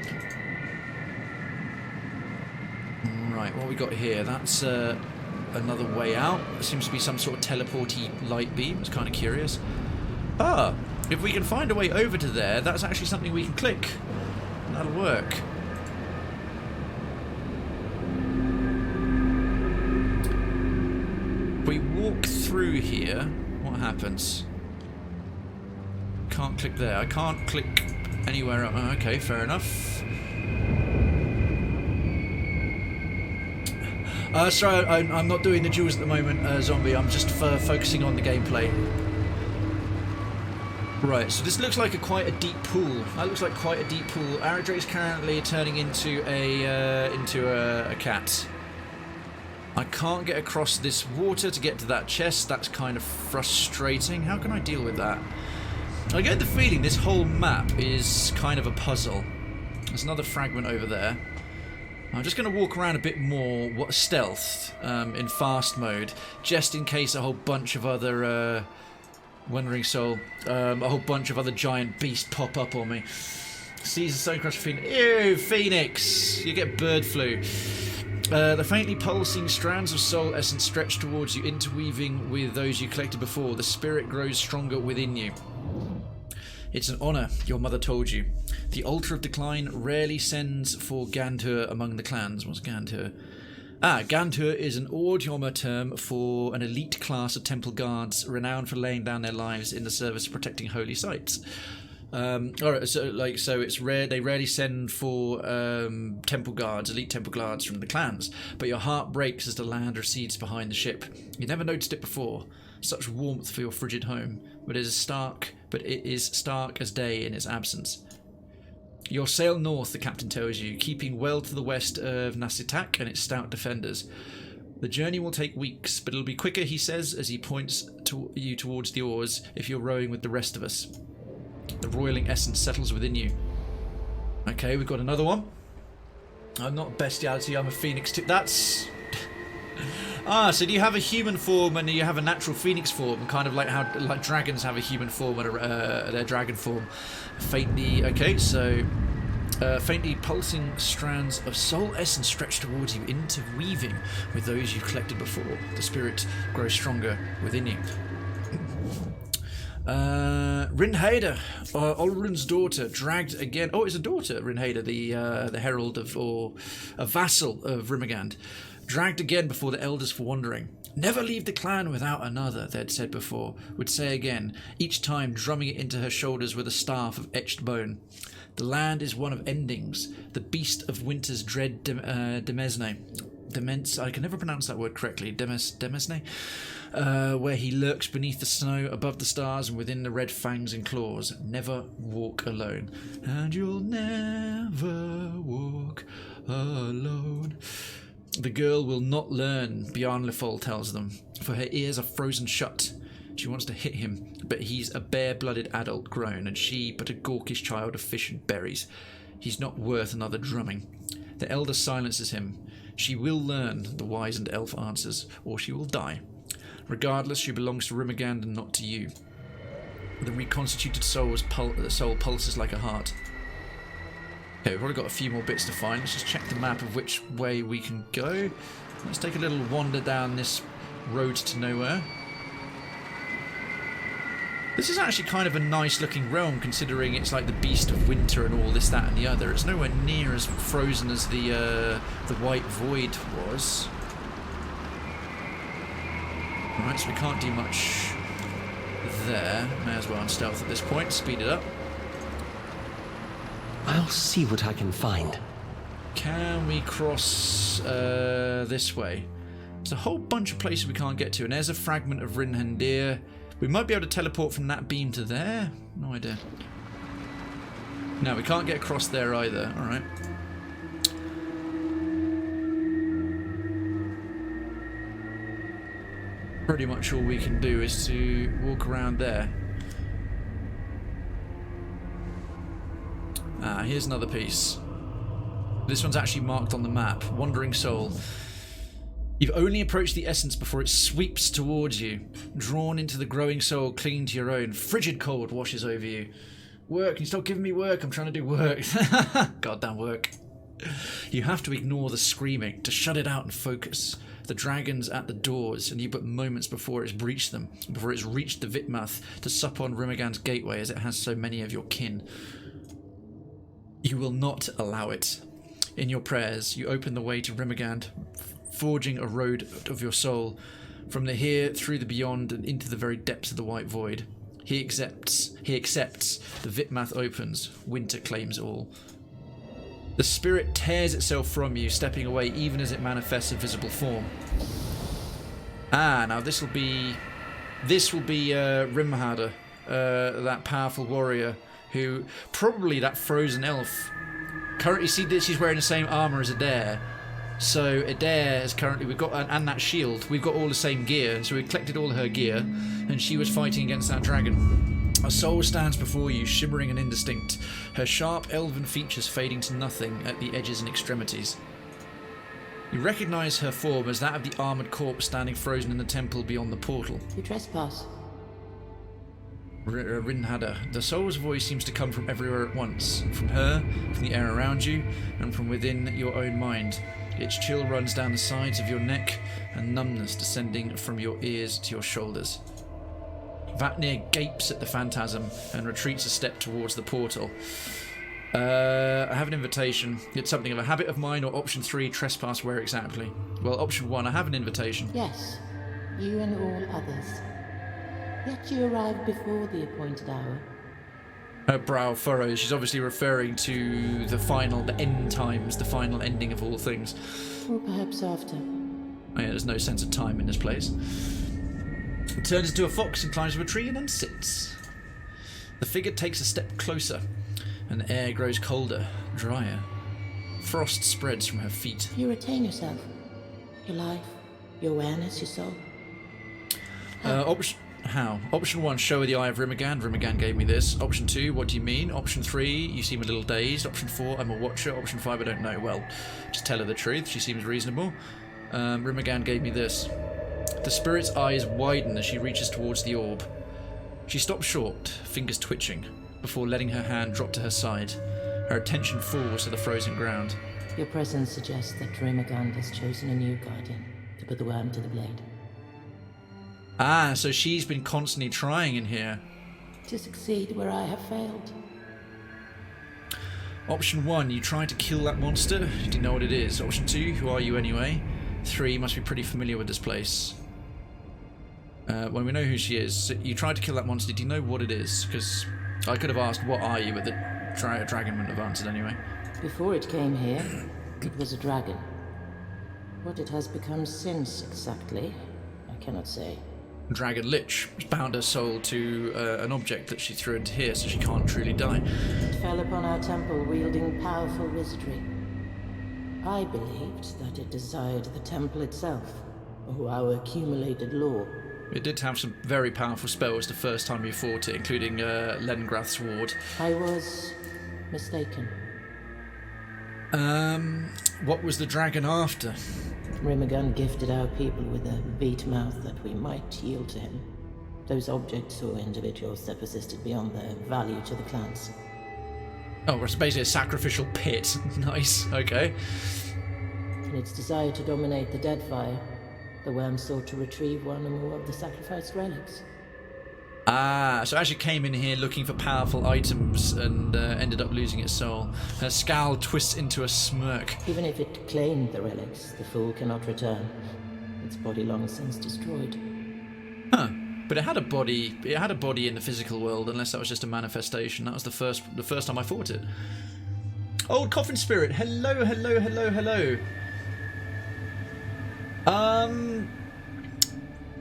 Right, what we got here? That's another way out. There seems to be some sort of teleporty light beam. It's kind of curious. If we can find a way over to there, that's actually something we can click. That'll work. We walk through here. What happens? Can't click there. I can't click anywhere else. Okay, fair enough. Sorry, I'm not doing the jewels at the moment, Zombie. I'm just focusing on the gameplay. Right, so this looks like quite a deep pool. That looks like quite a deep pool. Aradrake's currently turning into a cat. I can't get across this water to get to that chest. That's kind of frustrating. How can I deal with that? I get the feeling this whole map is kind of a puzzle. There's another fragment over there. I'm just going to walk around a bit more stealth in fast mode, just in case a whole bunch of other Wandering Soul, a whole bunch of other giant beasts pop up on me. Caesar Stonecrusher Phoenix. Ew, Phoenix! You get bird flu. The faintly pulsing strands of soul essence stretch towards you, interweaving with those you collected before. The spirit grows stronger within you. It's an honour, your mother told you. The Altar of Decline rarely sends for Gantur among the clans. What's Gantur? Gantur is an Ordioma term for an elite class of temple guards renowned for laying down their lives in the service of protecting holy sites. Alright, so it's rare. They rarely send for temple guards, elite temple guards from the clans. But your heart breaks as the land recedes behind the ship. You never noticed it before. Such warmth for your frigid home, but it is stark as day in its absence. You'll sail north, the captain tells you, keeping well to the west of Nasitak and its stout defenders. The journey will take weeks, but it'll be quicker, he says, as he points you towards the oars if you're rowing with the rest of us. The roiling essence settles within you. Okay, we've got another one. I'm not bestiality, I'm a phoenix too. That's... so do you have a human form and you have a natural phoenix form, kind of like how dragons have a human form and their dragon form. Faintly, okay, so faintly pulsing strands of soul essence stretch towards you, interweaving with those you've collected before. The spirit grows stronger within you. Rymrgand, Olrun's daughter, dragged again. Oh, it's a daughter, Rymrgand, the herald of, or a vassal of Rymrgand. Dragged again before the elders for wandering. Never leave the clan without another, they'd said before, would say again, each time drumming it into her shoulders with a staff of etched bone. The land is one of endings, the beast of winter's dread Demesne. Demence, I can never pronounce that word correctly, Demesne, where he lurks beneath the snow, above the stars, and within the red fangs and claws. Never walk alone. And you'll never walk alone. The girl will not learn, Bjarn Lefol tells them, for her ears are frozen shut. She wants to hit him, but he's a bare-blooded adult grown, and she but a gawkish child of fish and berries. He's not worth another drumming. The elder silences him. She will learn, the wizened elf answers, or she will die. Regardless, she belongs to Rymrgand and not to you. The reconstituted soul pulses like a heart. Okay, we've probably got a few more bits to find. Let's just check the map of which way we can go. Let's take a little wander down this road to nowhere. This is actually kind of a nice looking realm, considering it's like the beast of winter and all this, that and the other. It's nowhere near as frozen as the White Void was. Right, so we can't do much there. May as well on stealth at this point, speed it up.
I'll see what I can find.
Can we cross this way? There's a whole bunch of places we can't get to, and there's a fragment of Rymrgand. We might be able to teleport from that beam to there. No idea. No, we can't get across there either. Alright. Pretty much all we can do is to walk around there. Ah, here's another piece. This one's actually marked on the map. Wandering Soul. You've only approached the essence before it sweeps towards you. Drawn into the growing soul, clinging to your own. Frigid cold washes over you. Work, can you stop giving me work? I'm trying to do work. Goddamn work. You have to ignore the screaming, to shut it out and focus. The dragon's at the doors, and you but moments before it's breached them, before it's reached the Vydmath to sup on Rymrgand's gateway as it has so many of your kin. You will not allow it. In your prayers, you open the way to Rymrgand, forging a road of your soul, from the here through the beyond and into the very depths of the White Void. He accepts, the Vydmath opens, winter claims all. The spirit tears itself from you, stepping away even as it manifests a visible form. Ah, now this will be Rymrgand, that powerful warrior who, probably that frozen elf. Currently, see that she's wearing the same armor as Eder. So Eder is currently, we've got, and that shield, we've got all the same gear, so we collected all her gear, and she was fighting against that dragon. A soul stands before you, shimmering and indistinct, her sharp elven features fading to nothing at the edges and extremities. You recognise her form as that of the armoured corpse standing frozen in the temple beyond the portal.
You trespass.
Rymrgand. The soul's voice seems to come from everywhere at once, from her, from the air around you, and from within your own mind. Its chill runs down the sides of your neck, and numbness descending from your ears to your shoulders. Vatnir gapes at the phantasm and retreats a step towards the portal. I have an invitation. It's something of a habit of mine, or option 3, trespass where exactly? Well, option 1, I have an invitation.
Yes, you and all others. Yet you arrived before the appointed hour.
Her brow furrows. She's obviously referring to the end times, the final ending of all things.
Or perhaps after.
Oh yeah, there's no sense of time in this place. It turns into a fox and climbs up a tree and then sits. The figure takes a step closer, and the air grows colder, drier. Frost spreads from her feet.
You retain yourself. Your life, your awareness, your soul.
How? Option 1, show her the eye of Rymrgand. Rymrgand gave me this. Option 2, what do you mean? Option 3, you seem a little dazed. Option 4, I'm a watcher. Option 5, I don't know. Well, just tell her the truth. She seems reasonable. Rymrgand gave me this. The spirit's eyes widen as she reaches towards the orb. She stops short, fingers twitching, before letting her hand drop to her side. Her attention falls to the frozen ground.
Your presence suggests that Rymrgand has chosen a new guardian to put the worm to the blade.
Ah, so she's been constantly trying in here.
To succeed where I have failed.
Option 1, you tried to kill that monster. Do you know what it is? Option 2, who are you anyway? 3, you must be pretty familiar with this place. Well, we know who she is. So you tried to kill that monster. Do you know what it is? Because I could have asked, what are you? But the dragon wouldn't have answered anyway.
Before it came here, it was a dragon. What it has become since, exactly, I cannot say.
Dragon Lich bound her soul to an object that she threw into here, so she can't truly die.
It fell upon our temple wielding powerful wizardry. I believed that it desired the temple itself, or our accumulated lore.
It did have some very powerful spells the first time you fought it, including Lengrath's Ward.
I was mistaken.
What was the dragon after?
Rymrgand gifted our people with a Vydmath that we might yield to him. Those objects or individuals that persisted beyond their value to the clans.
Oh, it's basically a sacrificial pit. Nice, okay.
In its desire to dominate the Deadfire, the worm sought to retrieve one or more of the sacrificed relics.
Ah, so it actually came in here looking for powerful items and ended up losing its soul. Her scowl twists into a smirk.
Even if it claimed the relics, the fool cannot return. Its body long since destroyed.
Huh. But it had a body. It had a body in the physical world, unless that was just a manifestation. That was the first time I fought it. Old Coffin Spirit. Hello, hello, hello, hello.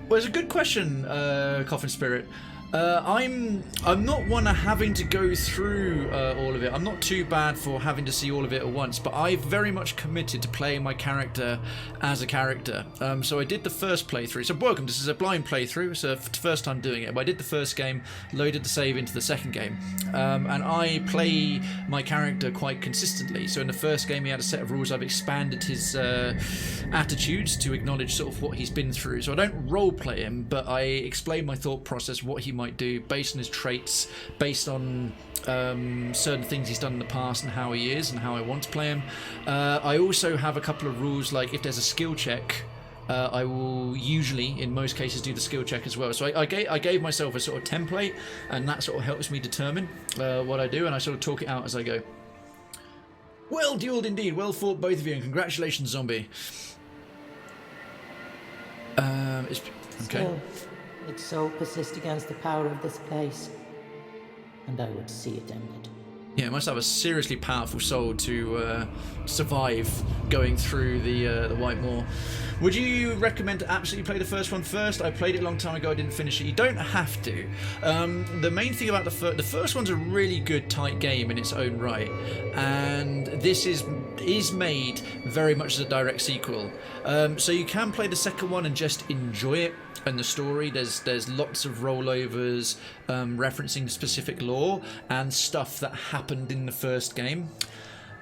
Well, it's a good question, Coffin Spirit. I'm not one of having to go through all of it. I'm not too bad for having to see all of it at once, but I've very much committed to playing my character as a character. So I did the first playthrough. So welcome, this is a blind playthrough. It's the first time doing it. But I did the first game, loaded the save into the second game, and I play my character quite consistently. So in the first game, he had a set of rules. I've expanded his attitudes to acknowledge sort of what he's been through. So I don't role play him, but I explain my thought process, what he might do based on his traits, based on certain things he's done in the past and how he is and how I want to play him. I also have a couple of rules, like if there's a skill check, I will usually, in most cases, do the skill check as well. So I gave myself a sort of template, and that sort of helps me determine what I do, and I sort of talk it out as I go. Well dueled indeed, well fought both of you, and congratulations, zombie. Okay.
Still, its soul persists against the power of this place, and I would see it ended.
Yeah, it must have a seriously powerful soul to survive going through the White Moor. Would you recommend to absolutely play the first one first? I played it a long time ago, I didn't finish it. You don't have to. The main thing about the first one's a really good, tight game in its own right, and this is made very much as a direct sequel. So you can play the second one and just enjoy it. And the story, there's lots of rollovers referencing specific lore and stuff that happened in the first game.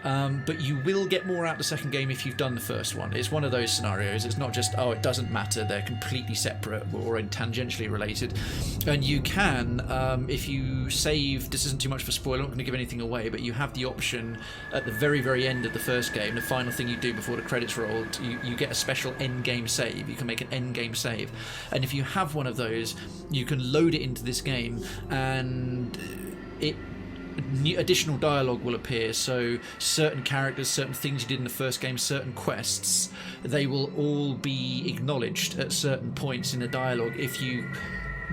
But you will get more out of the second game if you've done the first one. It's one of those scenarios. It's not just, oh, it doesn't matter, they're completely separate or tangentially related. And you can, if you save, this isn't too much for spoiler, I'm not going to give anything away, but you have the option at the very, very end of the first game, the final thing you do before the credits roll, you get a special end game save. You can make an end game save. And if you have one of those, you can load it into this game, and additional dialogue will appear. So certain characters, certain things you did in the first game, certain quests, they will all be acknowledged at certain points in the dialogue if you,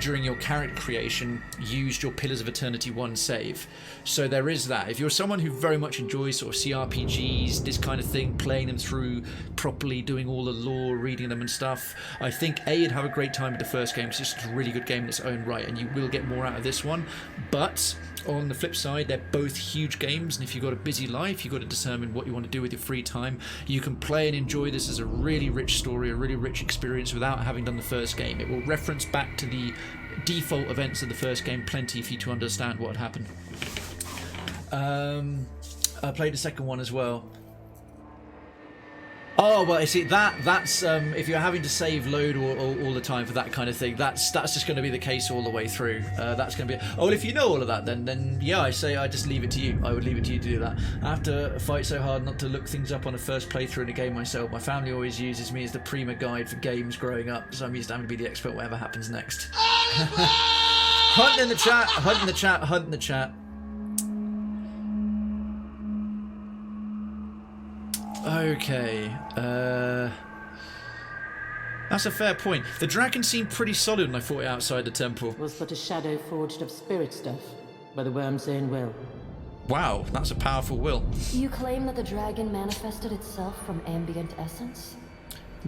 during your character creation, used your Pillars of Eternity 1 save. So there is that. If you're someone who very much enjoys sort of CRPGs, this kind of thing, playing them through properly, doing all the lore, reading them and stuff, I think you'd have a great time with the first game. It's just a really good game in its own right, and you will get more out of this one. But on the flip side, they're both huge games, and if you've got a busy life, you've got to determine what you want to do with your free time. You can play and enjoy this as a really rich story, a really rich experience without having done the first game. It will reference back to the default events of the first game, plenty for you to understand what had happened. I played the second one as well. Oh, well, you see, that's if you're having to save load all the time for that kind of thing, that's just going to be the case all the way through. That's going to be... Oh, well, if you know all of that, then yeah, I say I just leave it to you. I would leave it to you to do that. I have to fight so hard not to look things up on a first playthrough in a game myself. My family always uses me as the prima guide for games growing up, so I'm used to having to be the expert whatever happens next. Hunt in the chat, hunt in the chat, hunt in the chat. Okay, that's a fair point. The dragon seemed pretty solid when I fought it outside the temple.
It was but a shadow forged of spirit stuff, by the worm's own will.
Wow, that's a powerful will.
You claim that the dragon manifested itself from ambient essence?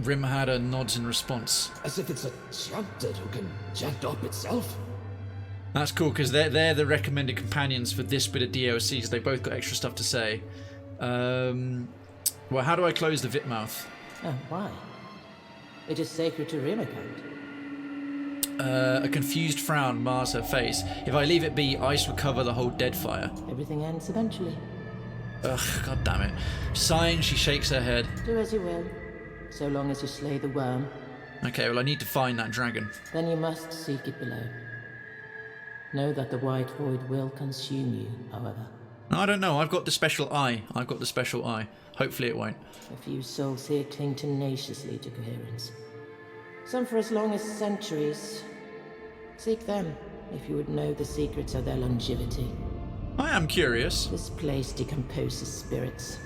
Rymrgand nods in response.
As if it's a chanted who can chant up itself.
That's cool, because they're the recommended companions for this bit of DLC, because they both got extra stuff to say. Well, how do I close the Vydmath?
Oh, why? It is sacred to Rymrgand.
A confused frown mars her face. If I leave it be, ice will cover the whole dead fire.
Everything ends eventually.
Ugh, god damn it. Sighing, she shakes her head.
Do as you will, so long as you slay the worm.
Okay, well I need to find that dragon.
Then you must seek it below. Know that the white void will consume you, however.
I don't know, I've got the special eye. Hopefully it won't.
A few souls here cling tenaciously to coherence. Some for as long as centuries. Seek them, if you would know the secrets of their longevity.
I am curious.
This place decomposes spirits.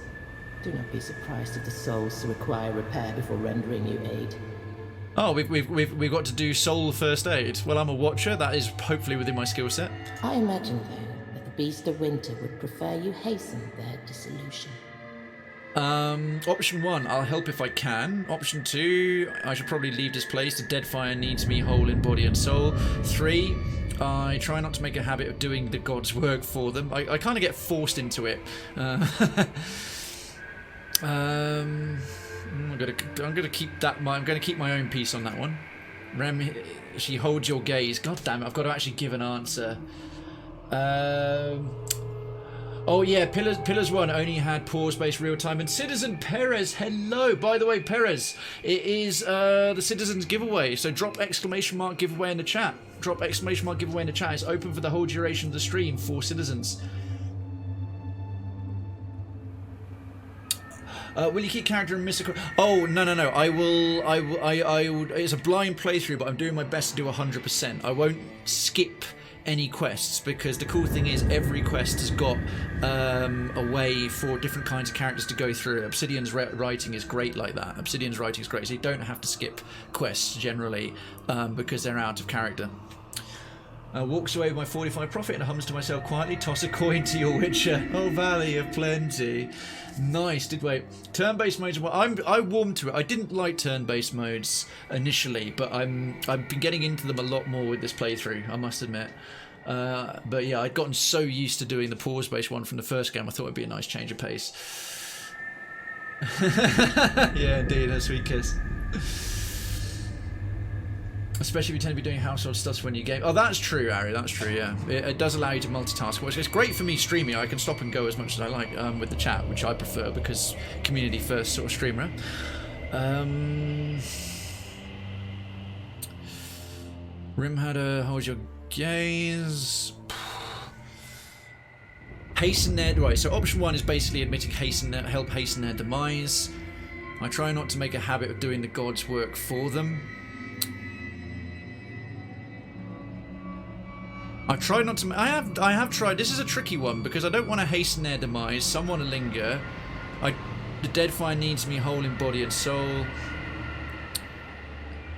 Do not be surprised if the souls require repair before rendering you aid.
Oh, we've got to do soul first aid. Well, I'm a watcher. That is hopefully within my skill set.
I imagine, though, that the Beast of Winter would prefer you hasten their dissolution.
Option 1, I'll help if I can. Option 2, I should probably leave this place. The dead fire needs me whole in body and soul. 3, I try not to make a habit of doing the gods' work for them. I kind of get forced into it. I'm gonna keep that. I'm gonna keep my own peace on that one. Rem, she holds your gaze. God damn it! I've got to actually give an answer. Oh yeah, Pillars 1 only had pause-based real-time, and Citizen Perez, hello! By the way, Perez, it is the Citizens giveaway, so drop exclamation mark giveaway in the chat. Drop exclamation mark giveaway in the chat. It's open for the whole duration of the stream for Citizens. Will you keep character and mystical? Oh no! I will. It's a blind playthrough, but I'm doing my best to do 100%. I won't skip any quests, because the cool thing is every quest has got a way for different kinds of characters to go through. Obsidian's writing is great like that. Obsidian's writing is great, so you don't have to skip quests generally because they're out of character. Walks away with my 45 profit and hums to myself quietly. Toss a coin to your Witcher. Oh, Valley of Plenty. Nice. Turn-based modes. Well, I warmed to it. I didn't like turn-based modes initially, but I've been getting into them a lot more with this playthrough, I must admit. But yeah, I'd gotten so used to doing the pause-based one from the first game, I thought it'd be a nice change of pace. Yeah, indeed, a sweet kiss. Especially if you tend to be doing household stuff when you game. Oh, that's true, Ari. That's true. Yeah, it does allow you to multitask. Which is great for me streaming. I can stop and go as much as I like with the chat, which I prefer because community first sort of streamer. Rymrgand holds your gaze. Hasten their right. So option 1 is basically admitting help hasten their demise. I try not to make a habit of doing the gods' work for them. I try not to. I have tried. This is a tricky one because I don't want to hasten their demise. Some want to linger. The dead fire needs me whole in body and soul.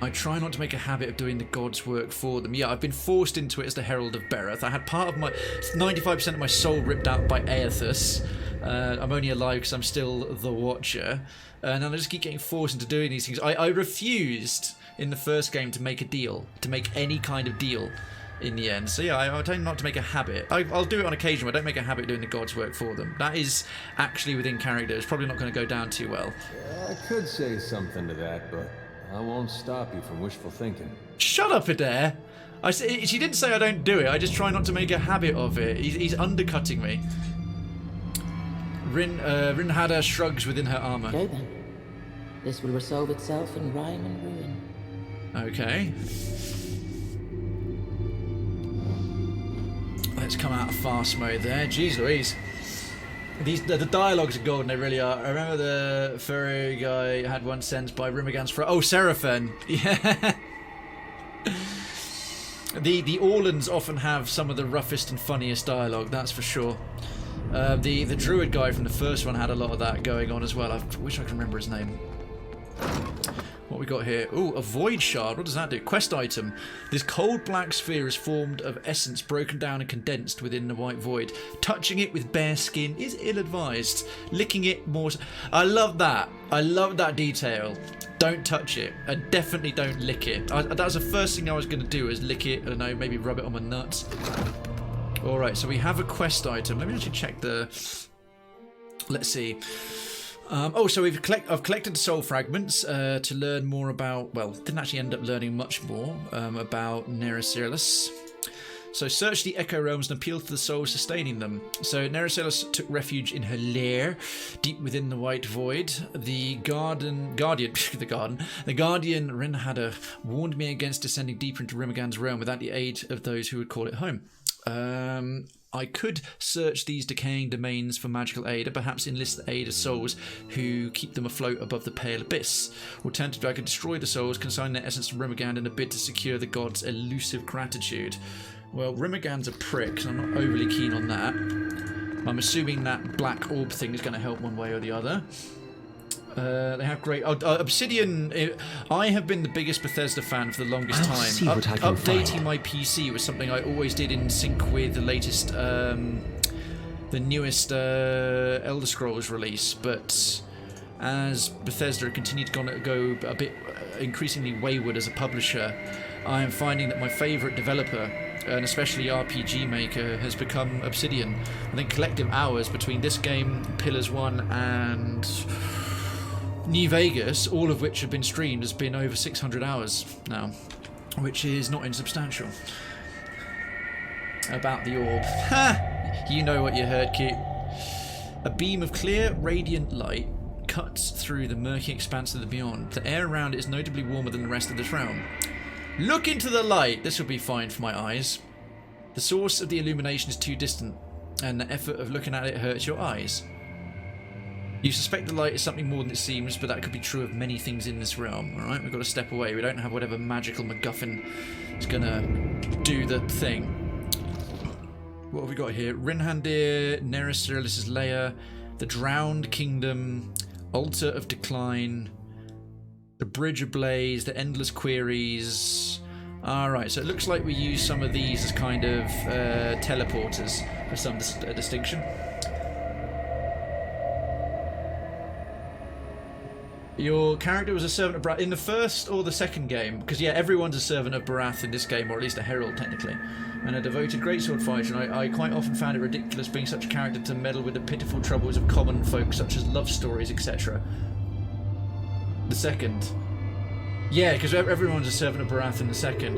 I try not to make a habit of doing the gods' work for them. Yeah, I've been forced into it as the Herald of Bereth. I had part of my 95% of my soul ripped out by Aethys. I'm only alive because I'm still the Watcher, and I just keep getting forced into doing these things. I refused in the first game to make a deal, to make any kind of deal. In the end, so yeah, I tend not to make a habit. I'll do it on occasion, but I don't make a habit doing the gods' work for them. That is actually within character. It's probably not going to go down too well.
I could say something to that, but I won't stop you from wishful thinking.
Shut up, Eder! She didn't say I don't do it. I just try not to make a habit of it. He's undercutting me. Rymrgand shrugs within her armor.
Go then. This will resolve itself in rhyme and ruin.
Okay. Let's come out of fast mode there. Jeez Louise. The dialogues are golden, they really are. I remember the furry guy had one sent by Rymrgand's friend. Oh, Seraphim. Yeah. The Orlans often have some of the roughest and funniest dialogue, that's for sure. The druid guy from the first one had a lot of that going on as well. I wish I could remember his name. What we got here? Ooh, a void shard. What does that do? Quest item. This cold black sphere is formed of essence broken down and condensed within the white void. Touching it with bare skin is ill-advised. Licking it more... I love that. I love that detail. Don't touch it, and definitely don't lick it. That was the first thing I was going to do, is lick it. I don't know, maybe rub it on my nuts. Alright, so we have a quest item. Let me actually check the... Let's see. So I've collected the soul fragments to learn more about... Well, didn't actually end up learning much more about Neracilius. So search the Echo Realms and appeal to the souls sustaining them. So Neracilius took refuge in her lair, deep within the White Void. The Guardian Rynhadder warned me against descending deeper into Rymrgand's realm without the aid of those who would call it home. I could search these decaying domains for magical aid, or perhaps enlist the aid of souls who keep them afloat above the pale abyss. Alternatively, I could destroy the souls, consign their essence to Rymrgand in a bid to secure the god's elusive gratitude. Well, Rymrgand's a prick, so I'm not overly keen on that. I'm assuming that black orb thing is going to help one way or the other. They have great... Obsidian... I have been the biggest Bethesda fan for the longest time.
See what I can
Updating
find.
my PC was something I always did in sync with the latest... the newest Elder Scrolls release, but as Bethesda continued to go a bit increasingly wayward as a publisher, I am finding that my favourite developer, and especially RPG maker, has become Obsidian. I think collective hours between this game, Pillars 1 and New Vegas, all of which have been streamed, has been over 600 hours now, which is not insubstantial. About the orb. Ha! You know what you heard, Cute. A beam of clear, radiant light cuts through the murky expanse of the beyond. The air around it is notably warmer than the rest of this realm. Look into the light. This will be fine for my eyes. The source of the illumination is too distant, and the effort of looking at it hurts your eyes. You suspect the light is something more than it seems, but that could be true of many things in this realm. Alright, we've got to step away. We don't have whatever magical MacGuffin is going to do the thing. What have we got here? Rynhadder, Neracilius' lair, the Drowned Kingdom, Altar of Decline, the Bridge Ablaze, the Endless Queries. Alright, so it looks like we use some of these as kind of teleporters for some distinction. Your character was a servant of Barath in the first or the second game, because yeah, everyone's a servant of Barath in this game, or at least a herald technically, and a devoted greatsword fighter. And I quite often found it ridiculous being such a character to meddle with the pitiful troubles of common folk, such as love stories, etc. The second, yeah, because everyone's a servant of Barath in the second.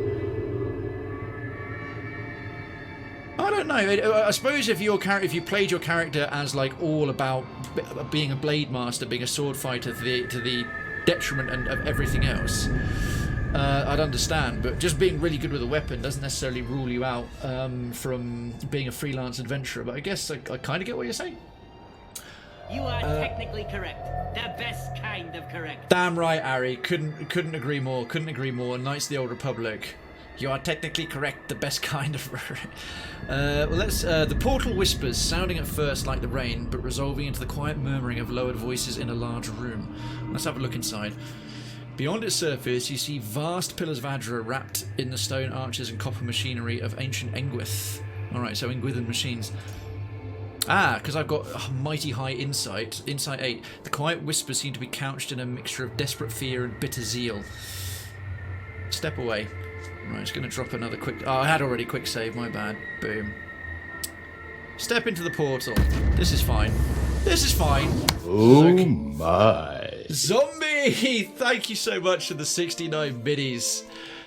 I don't know. I suppose if you played your character as like all about being a blade master, being a sword fighter to the detriment of everything else, I'd understand. But just being really good with a weapon doesn't necessarily rule you out from being a freelance adventurer. But I guess I kind of get what you're saying.
You are technically correct. The best kind of correct.
Damn right, Ari. Couldn't agree more. Couldn't agree more. Knights of the Old Republic. You are technically correct, the best kind of... well, let's... the portal whispers, sounding at first like the rain, but resolving into the quiet murmuring of lowered voices in a large room. Let's have a look inside. Beyond its surface, you see vast pillars of Adra wrapped in the stone arches and copper machinery of ancient Engwith. Alright, so Engwithan machines. Ah, because I've got mighty high insight. Insight 8. The quiet whispers seem to be couched in a mixture of desperate fear and bitter zeal. Step away. Right, just going to drop another quick... Oh, I had already quick save, my bad. Boom. Step into the portal. This is fine. This is fine.
Oh my.
Zombie! Thank you so much for the 69 biddies.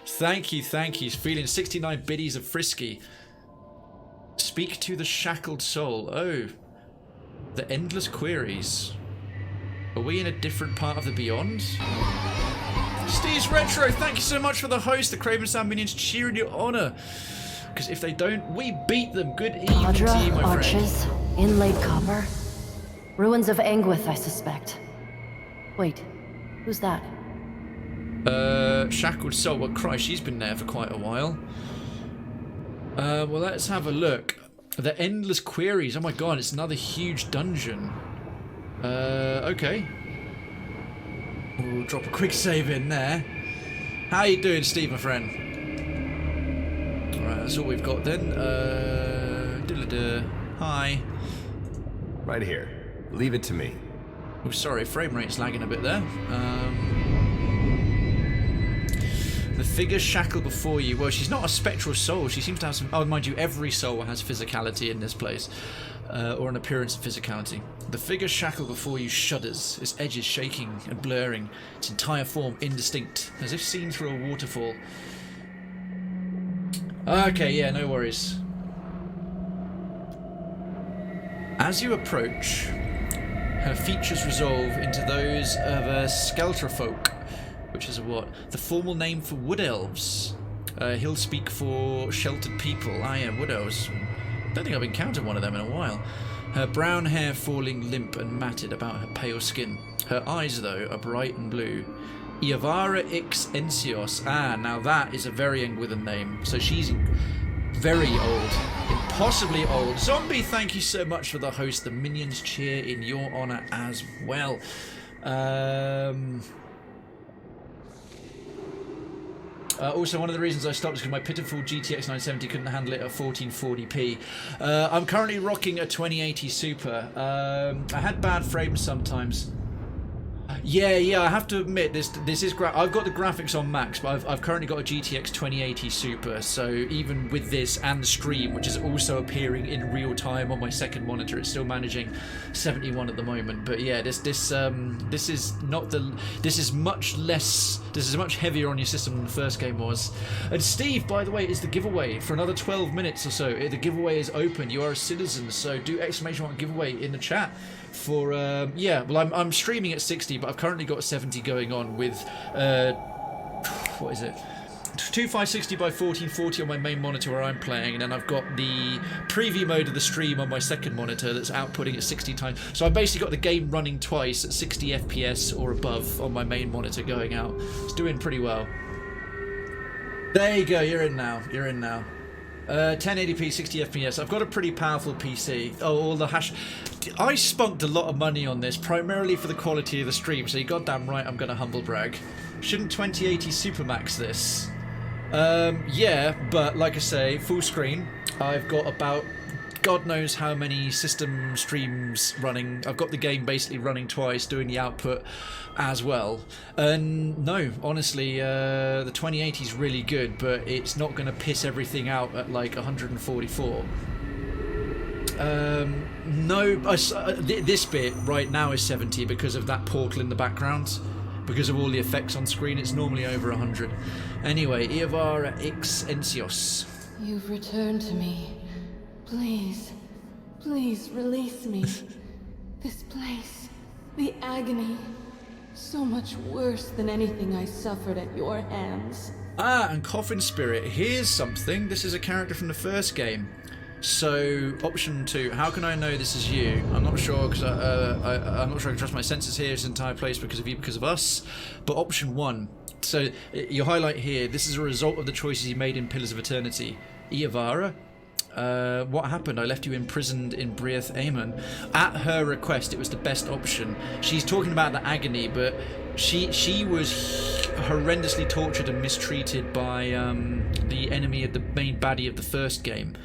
Thank you, thank you. Feeling 69 biddies of Frisky. Speak to the shackled soul. Oh. The endless queries. Are we in a different part of the beyond? Steve's Retro, thank you so much for the host. The Krayven Sound minions cheering your honour. Because if they don't, we beat them. Good evening to you, my
arches,
friend.
inlaid copper. Ruins of Engwith, I suspect. Wait, who's that?
Shackled Soul. Well, Christ, she's been there for quite a while. Well, let's have a look. The Endless Queries. Oh my god, it's another huge dungeon. Okay. We'll drop a quick save in there. How you doing, Steve, my friend? Alright, that's all we've got then. Hi.
Right here. Leave it to me.
Oh, sorry, frame rate's lagging a bit there. The figure shackled before you. Well, she's not a spectral soul. She seems to have some... Oh, mind you, every soul has physicality in this place. Or an appearance of physicality. The figure shackled before you shudders, its edges shaking and blurring, its entire form indistinct, as if seen through a waterfall. Okay, yeah, no worries. As you approach, her features resolve into those of a Skelterfolk, which is a what? The formal name for wood elves. He'll speak for sheltered people. Ah, yeah, wood elves. Don't think I've encountered one of them in a while. Her brown hair falling limp and matted about her pale skin. Her eyes, though, are bright and blue. Iavara Ix Encios. Ah, now that is a very Engwithan name. So she's very old. Impossibly old. Zombie, thank you so much for the host. The minions cheer in your honour as well. Also, one of the reasons I stopped is because my pitiful GTX 970 couldn't handle it at 1440p. I'm currently rocking a 2080 Super. I had bad frames sometimes. Yeah, I have to admit, this is I've got the graphics on max, but I've currently got a GTX 2080 Super, so even with this and the stream, which is also appearing in real time on my second monitor, it's still managing 71 at the moment. But yeah, this is much heavier on your system than the first game was. And Steve, by the way, is the giveaway for another 12 minutes or so. The giveaway is open. You are a citizen, so do exclamation giveaway in the chat. For yeah, well, I'm streaming at 60, but I've currently got 70 going on with what is it, 2560 by 1440 on my main monitor where I'm playing, and then I've got the preview mode of the stream on my second monitor that's outputting at 60 times. So I've basically got the game running twice at 60 FPS or above on my main monitor going out. It's doing pretty well. There you go. You're in now. 1080p 60 FPS. I've got a pretty powerful PC. Oh, all the hash. I spunked a lot of money on this, primarily for the quality of the stream, so you're goddamn right I'm gonna humble brag. Shouldn't 2080 Supermax this? Yeah, but like I say, full screen. I've got about God knows how many system streams running. I've got the game basically running twice, doing the output as well. And no, honestly, the 2080 is really good, but it's not going to piss everything out at like 144. No, this bit right now is 70 because of that portal in the background. Because of all the effects on screen, it's normally over 100. Anyway, Iavara Ix Encios.
You've returned to me. Please, please release me. This place, the agony, so much worse than anything I suffered at your hands.
Ah, and Coffin Spirit, here's something. This is a character from the first game. So, option 2, how can I know this is you? I'm not sure, because I'm not sure I can trust my senses here. This entire place because of you, because of us. But option 1, so you highlight here, this is a result of the choices you made in Pillars of Eternity. Iavara, what happened? I left you imprisoned in Briath Aemon. At her request, it was the best option. She's talking about the agony, but she was horrendously tortured and mistreated by the enemy of the main baddie of the first game.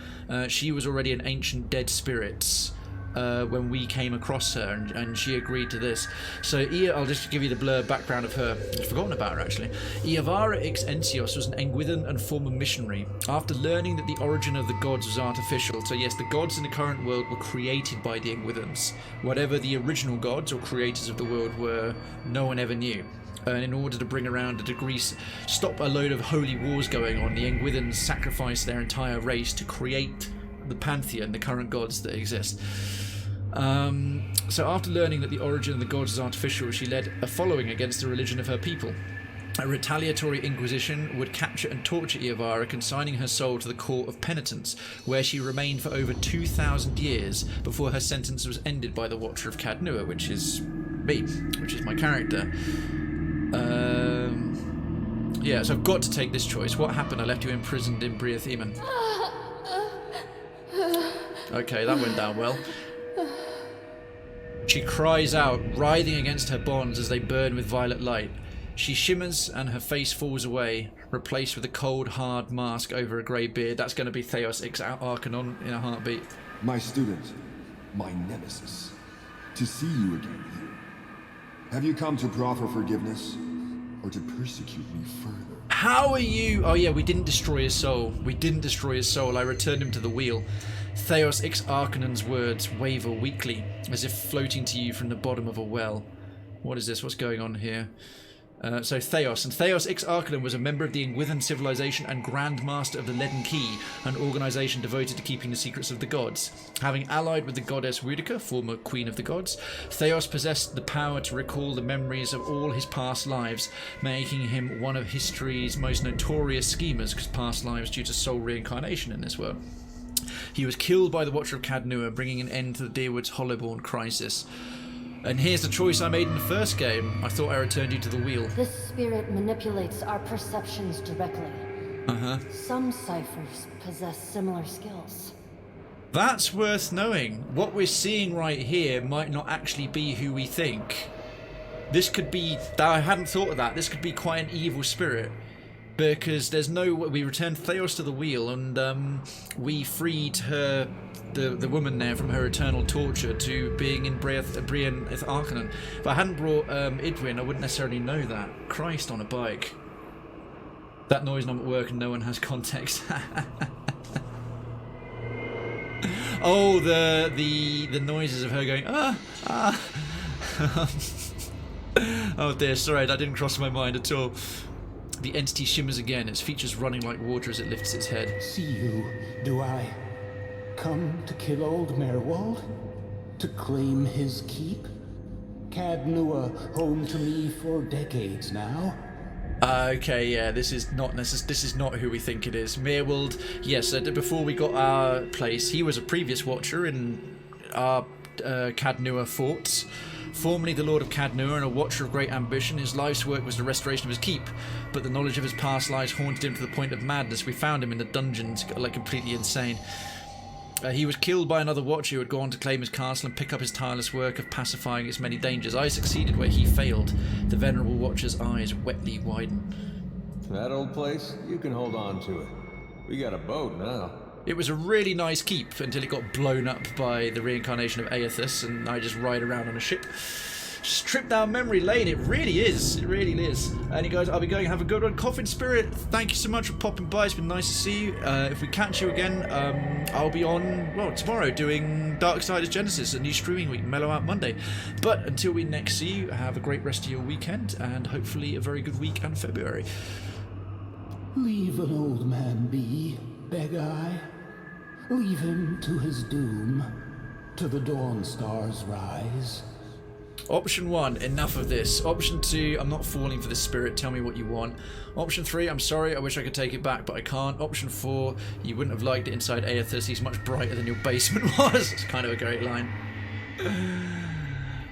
She was already an ancient dead spirit when we came across her, and she agreed to this. So I'll just give you the blur background of her. I've forgotten about her actually. Iavara Ix Encios was an Engwithan and former missionary. After learning that the origin of the gods was artificial, so yes, the gods in the current world were created by the Engwithans. Whatever the original gods or creators of the world were, no one ever knew. And in order to bring around a degree, stop a load of holy wars going on, the Engwithans sacrificed their entire race to create the pantheon, the current gods that exist. So after learning that the origin of the gods is artificial, she led a following against the religion of her people. A retaliatory inquisition would capture and torture Iavara, consigning her soul to the court of penitence, where she remained for over 2,000 years before her sentence was ended by the Watcher of Cadnua, which is me, which is my character. Yeah, so I've got to take this choice. What happened? I left you imprisoned in Briath Aemon. Okay, that went down well. She cries out, writhing against her bonds as they burn with violet light. She shimmers and her face falls away, replaced with a cold, hard mask over a grey beard. That's going to be Theos Ix Arcanon in a heartbeat.
My student, my nemesis, to see you again here. Have you come to proffer forgiveness? or to persecute me further.
How are you? Oh yeah, we didn't destroy his soul. We didn't destroy his soul. I returned him to the wheel. Theos Ix Arcanon's words waver weakly, as if floating to you from the bottom of a well. What is this? What's going on here? So Theos. And Theos Ix Arcanon was a member of the Ingwithan civilization and Grand Master of the Leaden Key, an organization devoted to keeping the secrets of the gods. Having allied with the goddess Rudica, former queen of the gods, Theos possessed the power to recall the memories of all his past lives, making him one of history's most notorious schemers, because past lives due to soul reincarnation in this world. He was killed by the Watcher of Cadnua, bringing an end to the Deerwood's Hollowborn crisis. And here's the choice I made in the first game. I thought I returned you to the wheel.
This spirit manipulates our perceptions directly. Some ciphers possess similar skills.
That's worth knowing. What we're seeing right here might not actually be who we think. This could be... I hadn't thought of that. This could be quite an evil spirit. Because there's no... We returned Theos to the wheel and we freed her... The woman there from her eternal torture to being in Brian Arcanon. If I hadn't brought Idwin, I wouldn't necessarily know that. Christ on a bike. That noise not at work and no one has context. Oh, the noises of her going Oh dear, sorry, that didn't cross my mind at all. The entity shimmers again, its features running like water as it lifts its head.
See you, do I? Come to kill old Merwald? To claim his keep? Cadnua, home to me for decades now.
Okay, yeah, this is not who we think it is. Merwald, yes, before we got our place, he was a previous watcher in our Cadnua forts. Formerly the Lord of Cadnua and a watcher of great ambition, his life's work was the restoration of his keep, but the knowledge of his past lives haunted him to the point of madness. We found him in the dungeons, like completely insane. He was killed by another watcher who had gone to claim his castle and pick up his tireless work of pacifying its many dangers. I succeeded where he failed. The venerable watcher's eyes wetly widen.
That old place? You can hold on to it. We got a boat now.
It was a really nice keep until it got blown up by the reincarnation of Aethys, and I just ride around on a ship. Just trip down memory lane, it really is. It really is. And you guys, I'll be going, have a good one. Coffin Spirit, thank you so much for popping by. It's been nice to see you. If we catch you again, I'll be on, well, tomorrow doing Darksiders Genesis, a new streaming week, Mellow Out Monday. But until we next see you, have a great rest of your weekend, and hopefully a very good week and February.
Leave an old man be, beg I. Leave him to his doom, to the dawn stars rise.
Option 1, enough of this. Option 2, I'm not falling for this spirit, tell me what you want. Option 3, I'm sorry, I wish I could take it back, but I can't. Option 4, you wouldn't have liked it inside Aethys, he's much brighter than your basement was. It's kind of a great line.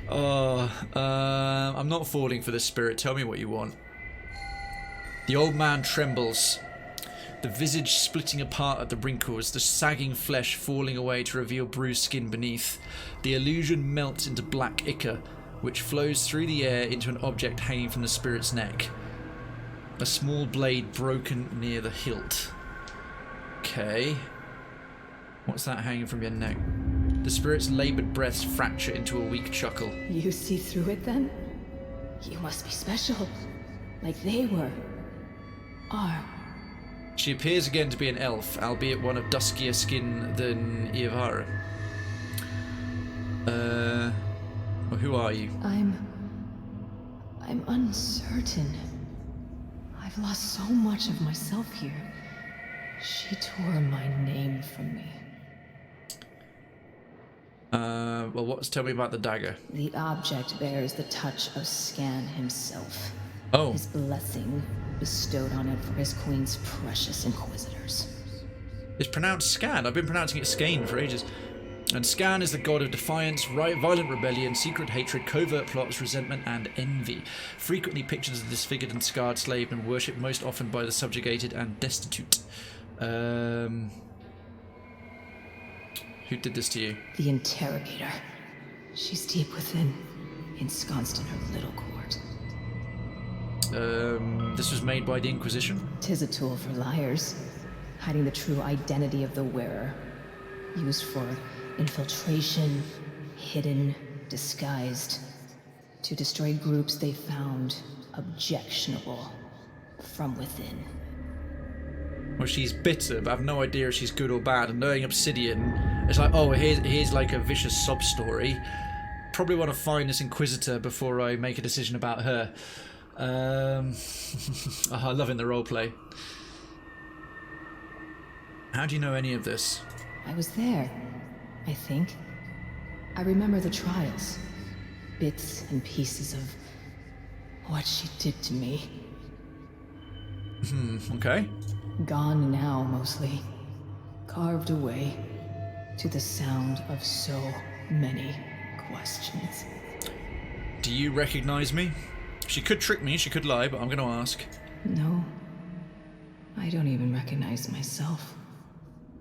I'm not falling for this spirit, tell me what you want. The old man trembles. The visage splitting apart at the wrinkles, the sagging flesh falling away to reveal bruised skin beneath. The illusion melts into black ichor, which flows through the air into an object hanging from the spirit's neck. A small blade broken near the hilt. Okay. What's that hanging from your neck? The spirit's laboured breaths fracture into a weak chuckle.
You see through it then? You must be special. Like they were. Are.
She appears again to be an elf, albeit one of duskier skin than Ievara. Well, who are you?
I'm uncertain. I've lost so much of myself here. She tore my name from me.
Well, tell me about the dagger.
The object bears the touch of Scan himself.
Oh.
His blessing bestowed on it for his queen's precious inquisitors.
It's pronounced Scan. I've been pronouncing it Skane for ages. And Scan is the god of defiance, violent rebellion, secret hatred, covert plots, resentment, and envy. Frequently pictured as a disfigured and scarred slave and worshipped most often by the subjugated and destitute. Who did this to you?
The Interrogator. She's deep within, ensconced in her little court.
This was made by the Inquisition?
'Tis a tool for liars, hiding the true identity of the wearer. Used for infiltration, hidden, disguised, to destroy groups they found objectionable from within.
Well, she's bitter, but I've no idea if she's good or bad. And knowing Obsidian, it's like, oh, here's like a vicious sob story. Probably want to find this Inquisitor before I make a decision about her. Oh, I'm loving the roleplay. How do you know any of this?
I was there, I think. I remember the trials. Bits and pieces of what she did to me.
Okay.
Gone now, mostly. Carved away to the sound of so many questions.
Do you recognize me? She could trick me, she could lie, but I'm going to ask.
No. I don't even recognize myself.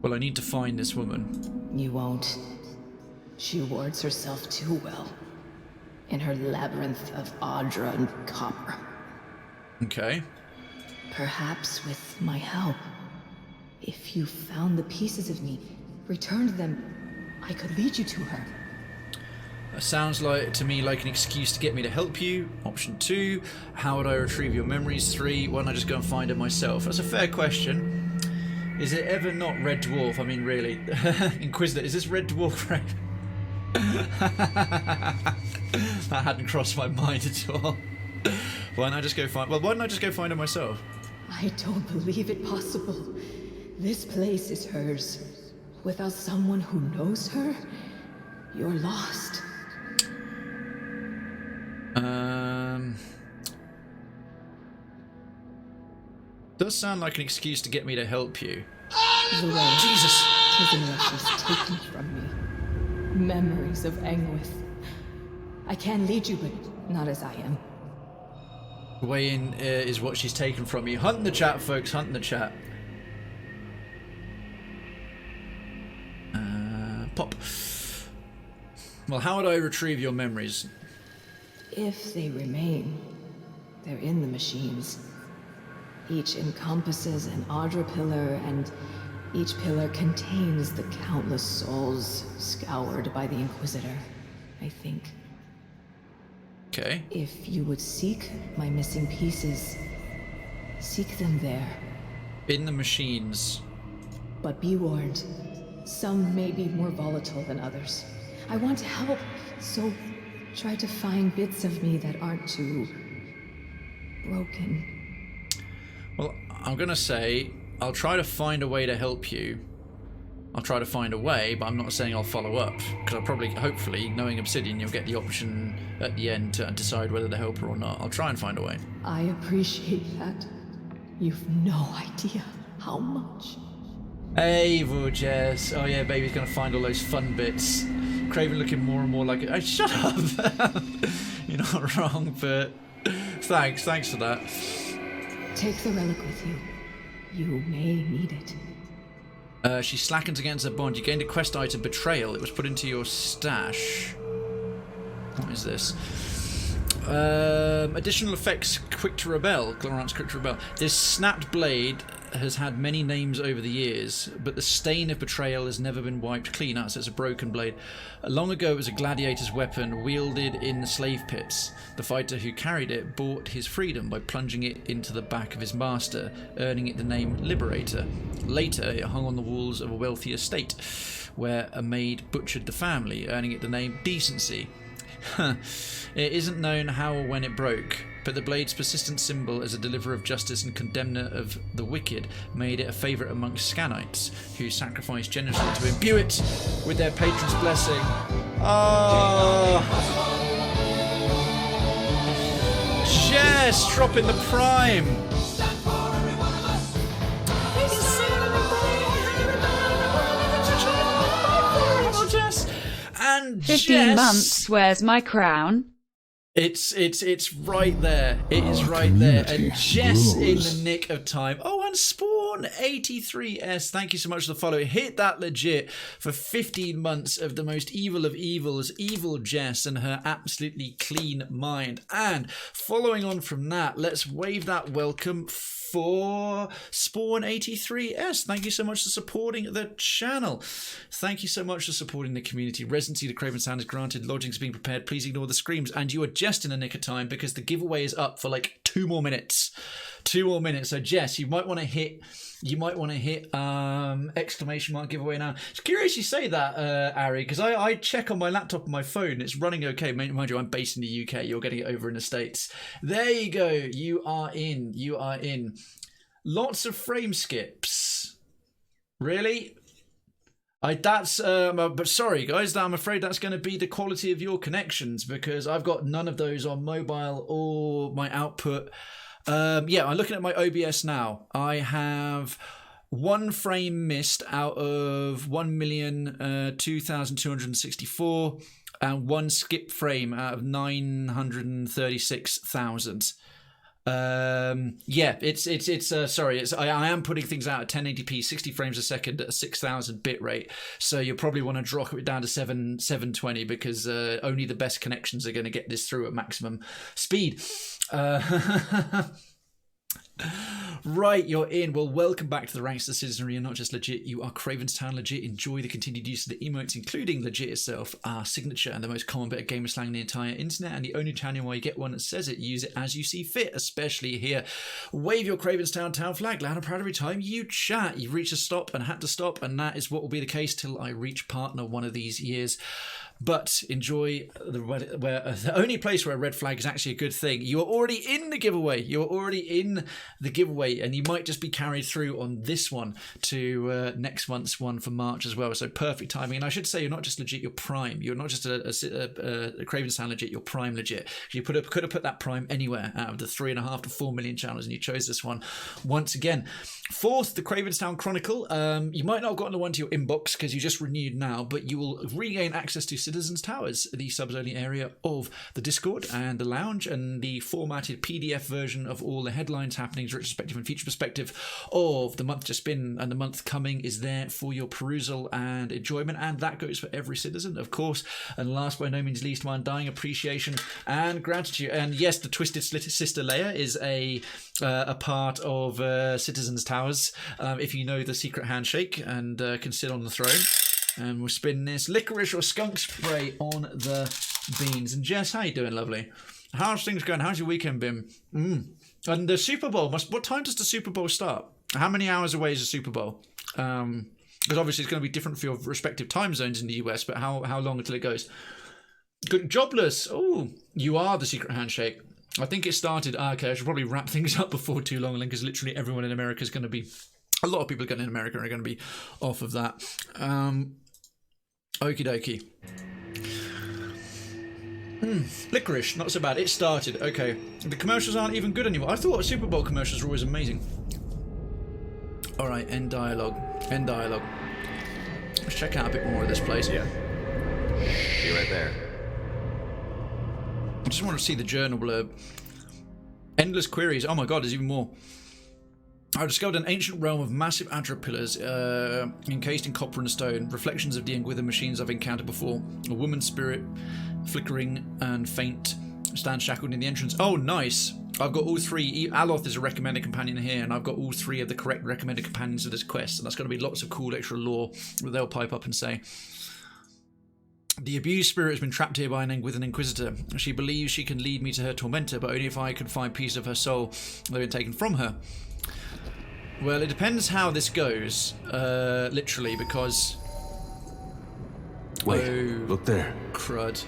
Well, I need to find this woman.
You won't. She wards herself too well. In her labyrinth of Audra and copper.
Okay.
Perhaps with my help. If you found the pieces of me, returned them, I could lead you to her.
That sounds like to me like an excuse to get me to help you. Option 2, how would I retrieve your memories? 3, why don't I just go and find her myself? That's a fair question. Is it ever not Red Dwarf? I mean, really. Inquisitor, is this Red Dwarf, right? That hadn't crossed my mind at all. Why don't I just go find... Well, why don't I just go find her myself?
I don't believe it possible. This place is hers. Without someone who knows her, you're lost.
Does sound like an excuse to get me to help you.
The way
Jesus!
Tis was taken from me. Memories of Engwith. I can lead you, but not as I am.
The way in is what she's taken from you. Hunt in the chat, folks. Hunt in the chat. Pop. Well, how would I retrieve your memories?
If they remain, they're in the machines. Each encompasses an Audra pillar, and each pillar contains the countless souls scoured by the Inquisitor, I think.
Okay.
If you would seek my missing pieces, seek them there.
In the machines.
But be warned, some may be more volatile than others. I want to help, so try to find bits of me that aren't too broken.
Well, I'm going to say I'll try to find a way to help you. I'll try to find a way, but I'm not saying I'll follow up. Because I'll probably, hopefully, knowing Obsidian, you'll get the option at the end to decide whether to help her or not. I'll try and find a way.
I appreciate that. You've no idea how much.
Hey, Jess. Oh yeah, baby's going to find all those fun bits. Krayven looking more and more like... Oh, shut up! You're not wrong, but... Thanks for that.
Take the relic with you. You may need it.
She slackens against her bond. You gained a quest item, Betrayal. It was put into your stash. What is this? Additional effects, Quick to Rebel. Glorant's Quick to Rebel. This snapped blade has had many names over the years, but the stain of betrayal has never been wiped clean out, so it's a broken blade. Long ago it was a gladiator's weapon wielded in the slave pits. The fighter who carried it bought his freedom by plunging it into the back of his master, earning it the name Liberator. Later it hung on the walls of a wealthy estate, where a maid butchered the family, earning it the name Decency. It isn't known how or when it broke, but the blade's persistent symbol as a deliverer of justice and condemner of the wicked made it a favourite amongst Scanites, who sacrificed generously to imbue it with their patron's blessing. Oh! Jess, dropping the prime! And
15 months, where's my crown?
It's right there. It is right there. And Jess in the nick of time. Oh, and Spawn83S, thank you so much for the follow. Hit that legit for 15 months of the most evil of evils, evil Jess and her absolutely clean mind. And following on from that, let's wave that welcome for Spawn83S. Thank you so much for supporting the channel. Thank you so much for supporting the community. Residency to Krayven Sound is granted. Lodging's being prepared. Please ignore the screams. And you are just in the nick of time because the giveaway is up for like 2 more minutes. 2 more minutes. So Jess, you might want to hit exclamation mark giveaway now. It's curious you say that, Ari, because I check on my laptop and my phone. It's running okay. Mind you, I'm based in the UK. You're getting it over in the States. There you go. You are in. You are in. Lots of frame skips. Really? But sorry guys, I'm afraid that's going to be the quality of your connections because I've got none of those on mobile or my output. Yeah, I'm looking at my OBS now. I have 1 frame missed out of 1,002,264 and 1 skip frame out of 936,000. Yeah, I am putting things out at 1080p 60 frames a second at a 6,000 bit rate, so you'll probably want to drop it down to 720 because only the best connections are going to get this through at maximum speed. Right, you're in. Well, welcome back to the ranks of the citizenry. You're not just legit, you are Krayven's Town legit. Enjoy the continued use of the emotes, including legit itself, our signature and the most common bit of gamer slang on the entire internet, and the only channel where you get one that says it. Use it as you see fit, especially here. Wave your Krayven's Town flag loud and proud every time you chat. You've reached a stop and had to stop, and that is what will be the case till I reach partner one of these years. But enjoy the only place where a red flag is actually a good thing. You are already in the giveaway. You're already in the giveaway, and you might just be carried through on this one to next month's one for March as well. So perfect timing. And I should say, you're not just legit, you're prime. You're not just a Krayven Town legit, you're prime legit. You could have put that prime anywhere out of the 3.5 to 4 million channels, and you chose this one once again. Fourth, the Krayven Town Chronicle. You might not have gotten the one to your inbox because you just renewed now, but you will regain access to Citizens Towers, the subs-only area of the Discord and the lounge, and the formatted PDF version of all the headlines, happenings, retrospective and future perspective of the month just been and the month coming is there for your perusal and enjoyment, and that goes for every citizen, of course. And last by no means least, my undying appreciation and gratitude. And yes, the Twisted Sister Leia is a part of Citizens Towers. If you know the secret handshake and can sit on the throne. And we'll spin this licorice or skunk spray on the beans. And Jess, how you doing, lovely? How's things going? How's your weekend been? And the Super Bowl, what time does the Super Bowl start? How many hours away is the Super Bowl? Because obviously it's going to be different for your respective time zones in the US, but how long until it goes? Good. Jobless. Oh, you are the secret handshake. I think it started. Okay, I should probably wrap things up before too long, because literally everyone in America is going to be... A lot of people in America are going to be off of that. Okie dokie. Licorice, not so bad. It started. Okay. The commercials aren't even good anymore. I thought Super Bowl commercials were always amazing. Alright, end dialogue. End dialogue. Let's check out a bit more of this place.
Yeah. Be right there.
I just want to see the journal blurb. Endless queries. Oh my god, there's even more. I discovered an ancient realm of massive Adra pillars encased in copper and stone, reflections of the Engwither machines I've encountered before. A woman's spirit, flickering and faint, stands shackled in the entrance. Oh, nice! I've got all 3. Aloth is a recommended companion here, and I've got all 3 of the correct recommended companions of this quest, and that's going to be lots of cool extra lore that they'll pipe up and say. The abused spirit has been trapped here by an Inquisitor. She believes she can lead me to her tormentor, but only if I can find piece of her soul that has been taken from her. Well, it depends how this goes, literally, because...
Wait, look there.
Crud.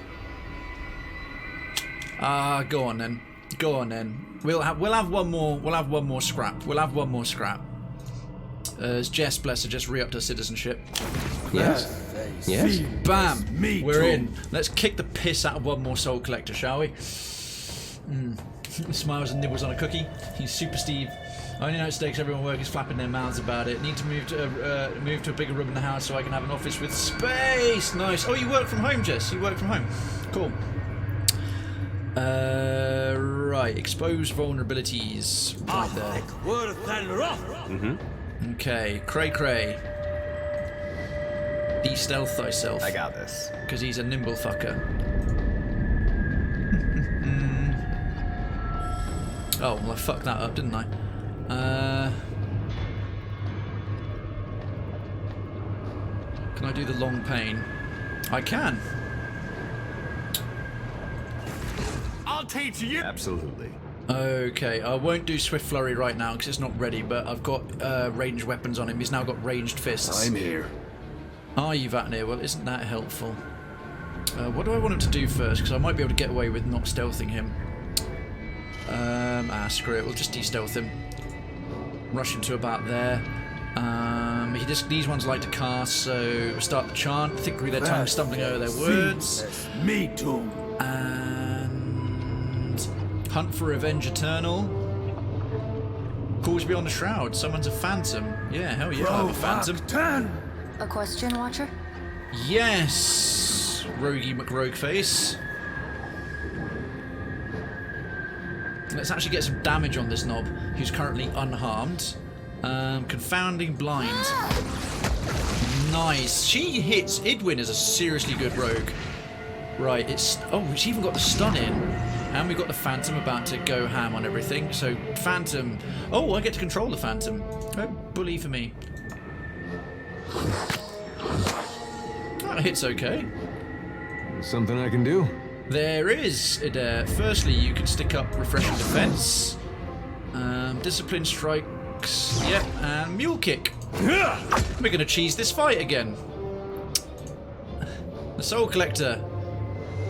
Go on then. Go on then. We'll have one more. We'll have one more scrap. We'll have one more scrap. As Jess, bless her, just re-upped her citizenship.
Yes. Yes.
Bam. We're in. Let's kick the piss out of one more soul collector, shall we? Smiles and nibbles on a cookie. He's Super Steve. I only know it's today because everyone work is flapping their mouths about it. Need to move to a bigger room in the house so I can have an office with space. Nice. Oh, you work from home, Jess. You work from home. Cool. Right. Expose vulnerabilities. Right there. Okay. Cray. De-stealth thyself.
I got this.
Because he's a nimble fucker. Oh, well, I fucked that up, didn't I? Can I do the long pain? I can.
I'll teach you. Absolutely.
Okay, I won't do Swift Flurry right now because it's not ready, but I've got ranged weapons on him. He's now got ranged fists.
I'm here.
Are you, Vatnir? Well, isn't that helpful? What do I want him to do first? Because I might be able to get away with not stealthing him. Screw it. We'll just de-stealth him. Rush him to about there. These ones like to cast, so we'll start the chant. Thickly their tongue stumbling over their words.
Me too.
And hunt for revenge eternal. Calls beyond the shroud. Summons a phantom. Yeah, hell yeah, I have a phantom.
A question, Watcher?
Yes, Rogie McRogueface. Let's actually get some damage on this knob, who's currently unharmed. Confounding blind. Nice. She hits. Idwin is a seriously good rogue. Right, it's... Oh, she's even got the stun in. And we've got the Phantom about to go ham on everything. So, Phantom... Oh, I get to control the Phantom. Oh, bully for me. That hit's okay.
Something I can do?
There is, Eder. Firstly, you can stick up Refreshing Defense. Discipline Strikes. Yep, and Mule Kick. We're going to cheese this fight again. The Soul Collector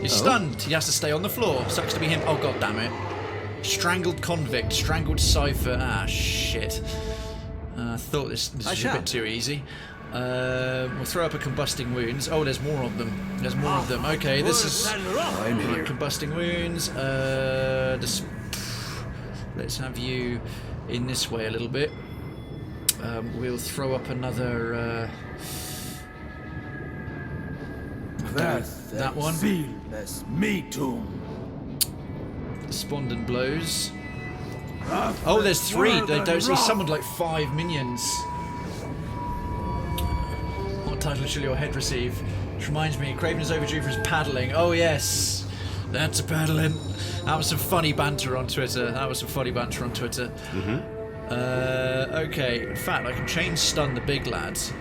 is stunned. He has to stay on the floor. Sucks to be him. Oh, god damn it. Strangled Convict. Strangled Cypher. Ah, shit. I thought this was a bit too easy. We'll throw up a Combusting Wounds. Oh, there's more of them. There's more of them. Okay, this is...
I'm here.
Combusting Wounds. Let's have you in this way a little bit. We'll throw up another... that one.
Me too.
Despondent Blows. Oh, there's 3. They don't see summoned like 5 minions. What title shall your head receive? Which reminds me, Krayven is overdue for his paddling. Oh yes, that's a paddling. That was some funny banter on Twitter. Okay, in fact, I can chain stun the big lads.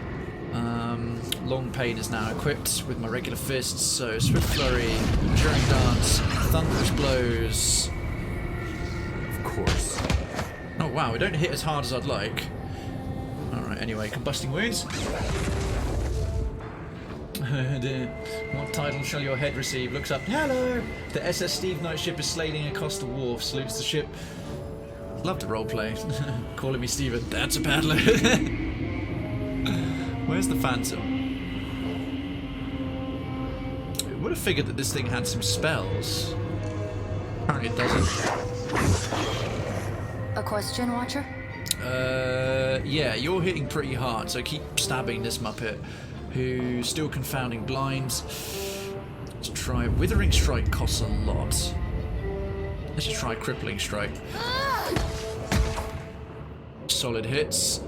Long Pain is now equipped with my regular fists, so Swift Flurry, Enduring Dance, Thunderous Blows.
Of course.
Oh wow, we don't hit as hard as I'd like. Alright, anyway, Combusting Wounds. What title shall your head receive? Looks up. Hello! The SS Steve Knight ship is sailing across the wharf. Salutes the ship. Love to roleplay. Calling me Steven. That's a paddler. Where's the Phantom? I would have figured that this thing had some spells. Apparently it doesn't.
A question, Watcher?
Yeah, you're hitting pretty hard, so keep stabbing this Muppet, who's still confounding blinds. Let's try... Withering Strike costs a lot. Let's just try Crippling Strike. Solid hits.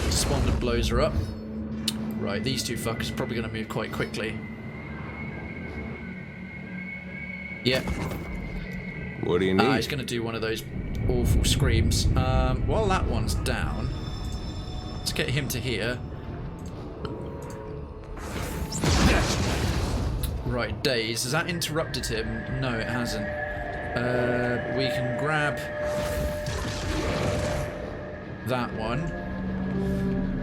Despondent Blows are up. Right, these two fuckers are probably going to move quite quickly. Yep.
What do you need?
He's going to do one of those awful screams. While that one's down, let's get him to here. Right, Daze. Has that interrupted him? No, it hasn't. We can grab that one.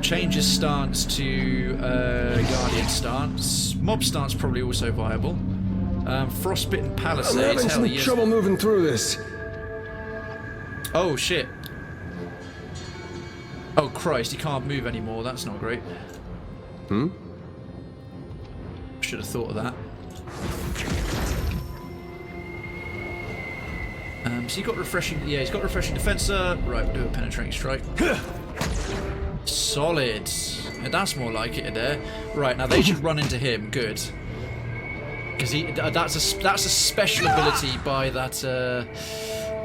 Change his stance to Guardian stance. Mob stance probably also viable. Frostbitten Palisades.
I'm having some trouble moving through this.
Oh shit. Oh Christ, he can't move anymore. That's not great. Should have thought of that. So you got refreshing. Yeah, he's got refreshing defense. Right, we'll do a penetrating strike. Solid. That's more like it there. Right, now they should run into him. Good. Because that's a special ability by that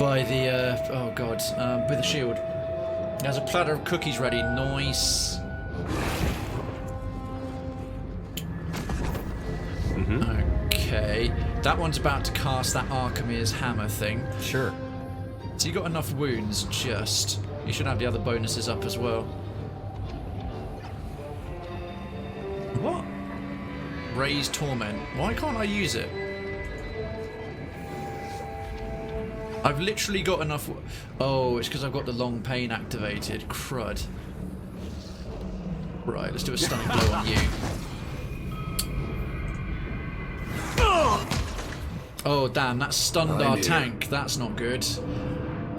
oh god, with a shield. He has a platter of cookies ready. Nice. Okay, that one's about to cast that Archimede's hammer thing.
Sure.
So you got enough wounds, just. You should have the other bonuses up as well. What? Raise Torment. Why can't I use it? I've literally got enough... Oh, it's because I've got the long pain activated. Crud. Right, let's do a stunning blow on you. Oh, damn, that stunned our tank. That's not good.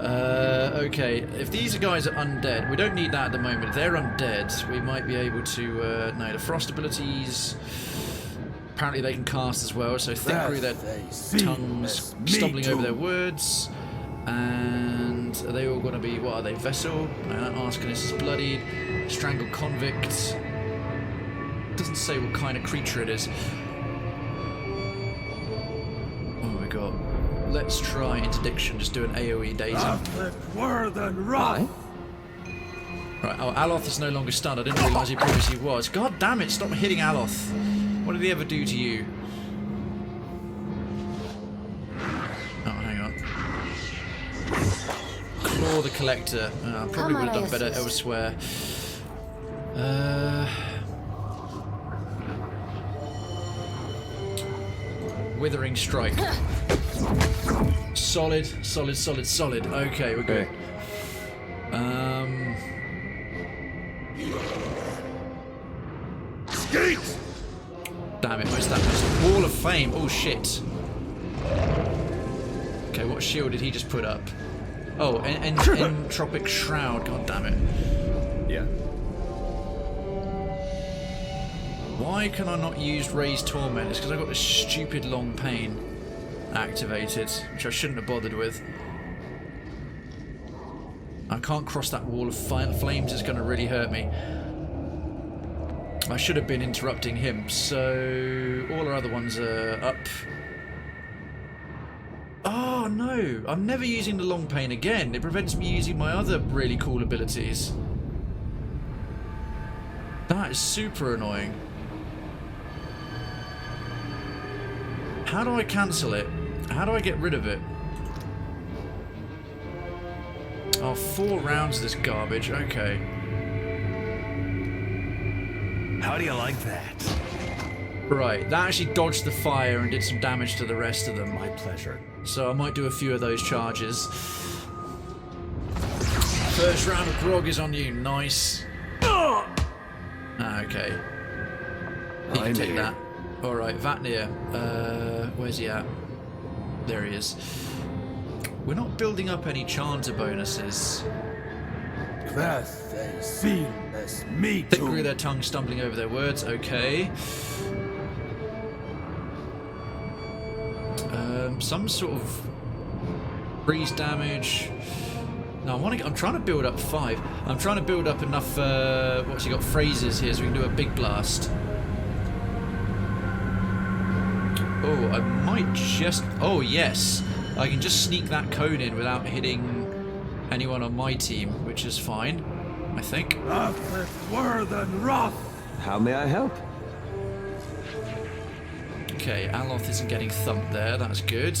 Okay, if these guys are undead, we don't need that at the moment. If they're undead, we might be able to... no, the frost abilities... Apparently they can cast as well, so think through their tongues, stumbling over their words. And are they all going to be... What are they? Vessel? Arsonist is bloodied. Strangled convict. Doesn't say what kind of creature it is. Oh my god. Let's try interdiction, just do an AoE daze.
Right.
Right, oh, Aloth is no longer stunned. I didn't realise he previously was. God damn it, stop hitting Aloth. What did he ever do to you? Oh, hang on. Claw the Collector. Probably would have done better elsewhere. Withering Strike. Solid, solid, solid, solid. Okay, we're good.
Skate!
Damn it, where's that? Wall of Fame. Oh shit. Okay, what shield did he just put up? Oh, Entropic Shroud. God damn it.
Yeah.
Why can I not use Raise Torment? It's because I got this stupid long pain activated, which I shouldn't have bothered with. I can't cross that wall of flames. It's going to really hurt me. I should have been interrupting him, so all our other ones are up. Oh no, I'm never using the long pain again. It prevents me using my other really cool abilities. That is super annoying. How do I cancel it? How do I get rid of it? Oh, 4 rounds of this garbage, okay.
How do you like that?
Right, that actually dodged the fire and did some damage to the rest of them.
My pleasure.
So I might do a few of those charges. First round of grog is on you, nice. Okay. You can take that. Alright, Vatnir. Where's he at? There he is. We're not building up any chanter bonuses. Think through their tongue, stumbling over their words. Okay. Some sort of freeze damage. No, I'm trying to build up 5. I'm trying to build up enough. What's he got? Phrases here, so we can do a big blast. Oh, I might just. Oh yes, I can just sneak that cone in without hitting anyone on my team, which is fine. I think.
How may I help?
Okay, Aloth isn't getting thumped there. That's good.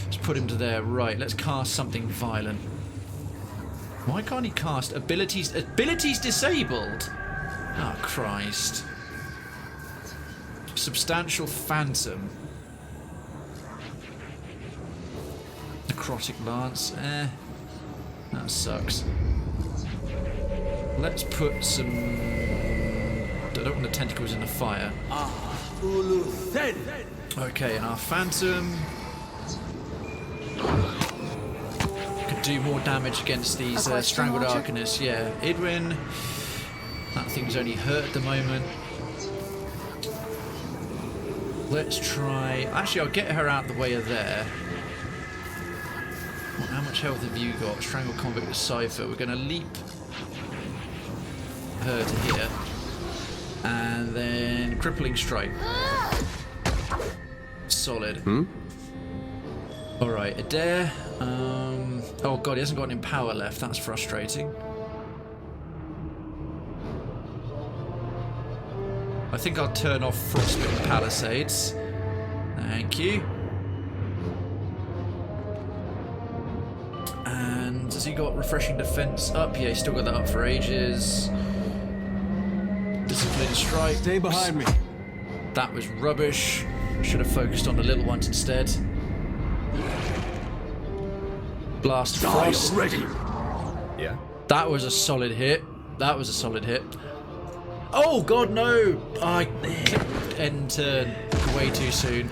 Let's put him to there. Right, let's cast something violent. Why can't he cast abilities? Abilities disabled? Oh, Christ. Substantial Phantom. Necrotic Lance. That sucks. Let's put some... I don't want the tentacles in the fire. Okay, and our Phantom could do more damage against these Strangled Arcanists. Yeah, Idwin. That thing's only hurt at the moment. Let's try... Actually, I'll get her out the way of there. How much health have you got? Strangled Convict with Cypher. We're going to leap her to here. And then Crippling Strike. Solid. Alright, Eder. Oh god, he hasn't got any power left. That's frustrating. I think I'll turn off Frostbitten Palisades. Thank you. Has he got refreshing defense up? Yeah, he's still got that up for ages. Disciplined strike.
Stay behind me.
That was rubbish. Should have focused on the little ones instead. Blast frost.
Ready. Yeah.
That was a solid hit. That was a solid hit. Oh god, no! I clicked end turn way too soon.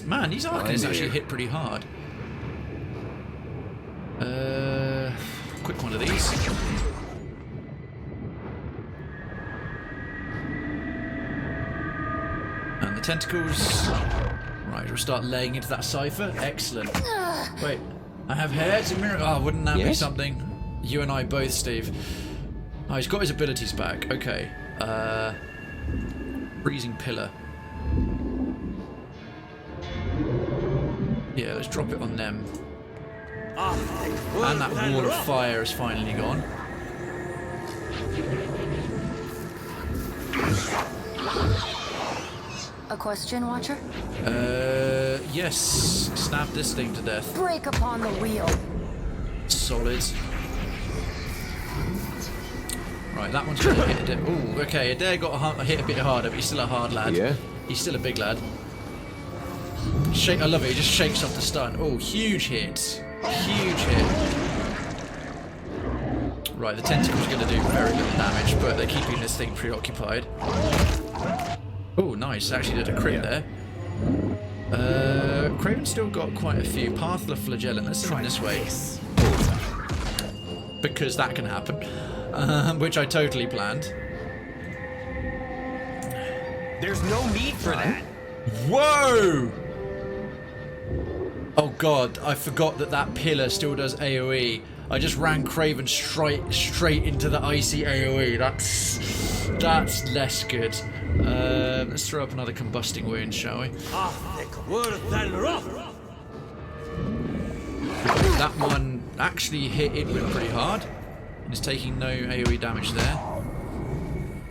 Man, these arcans actually hit pretty hard. Quick one of these. And the tentacles. Right, we'll start laying into that cipher. Excellent. Wait, I have hair to mirror. Oh, wouldn't that be something? You and I both, Steve. Oh, he's got his abilities back. Okay. Freezing pillar. Yeah, let's drop it on them. And that wall of fire is finally gone.
A question, Watcher?
Yes. Snap this thing to death.
Break upon the wheel.
Solid. Right, that one's gonna hit Eder. Ooh, okay, Eder got hit a bit harder, but he's still a hard lad.
Yeah.
He's still a big lad. Shake, I love it, he just shakes off the stun. Oh, huge hit. Huge hit. Right, the tentacle's gonna do very little damage, but they're keeping this thing preoccupied. Oh, nice. Actually did a crit there. Krayven's still got quite a few. Path of the Flagellum. Let's try this way. Because that can happen. Which I totally planned.
There's no need for that.
Whoa! Oh god, I forgot that that pillar still does AoE. I just ran Krayven straight into the icy AoE. That's less good. Let's throw up another combusting wound, shall we? That one actually hit Edwin pretty hard. And is taking no AoE damage there.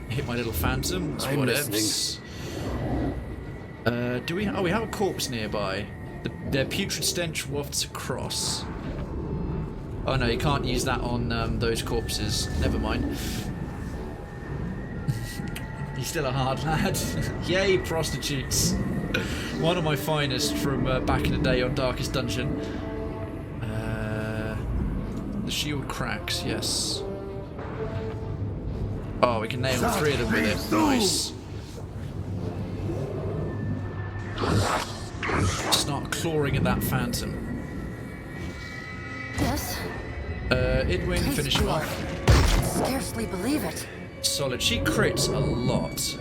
Hit my little phantom. That's what ifs. Do we? Oh, we have a corpse nearby. Their putrid stench wafts across. Oh no, you can't use that on those corpses. Never mind. He's still a hard lad. Yay, prostitutes. One of my finest from back in the day on Darkest Dungeon. The shield cracks, yes. Oh, we can nail all three of them with it. Nice. Start clawing at that phantom.
Yes?
Idwin, finish him off.
Scarcely believe it.
Solid. She crits a lot.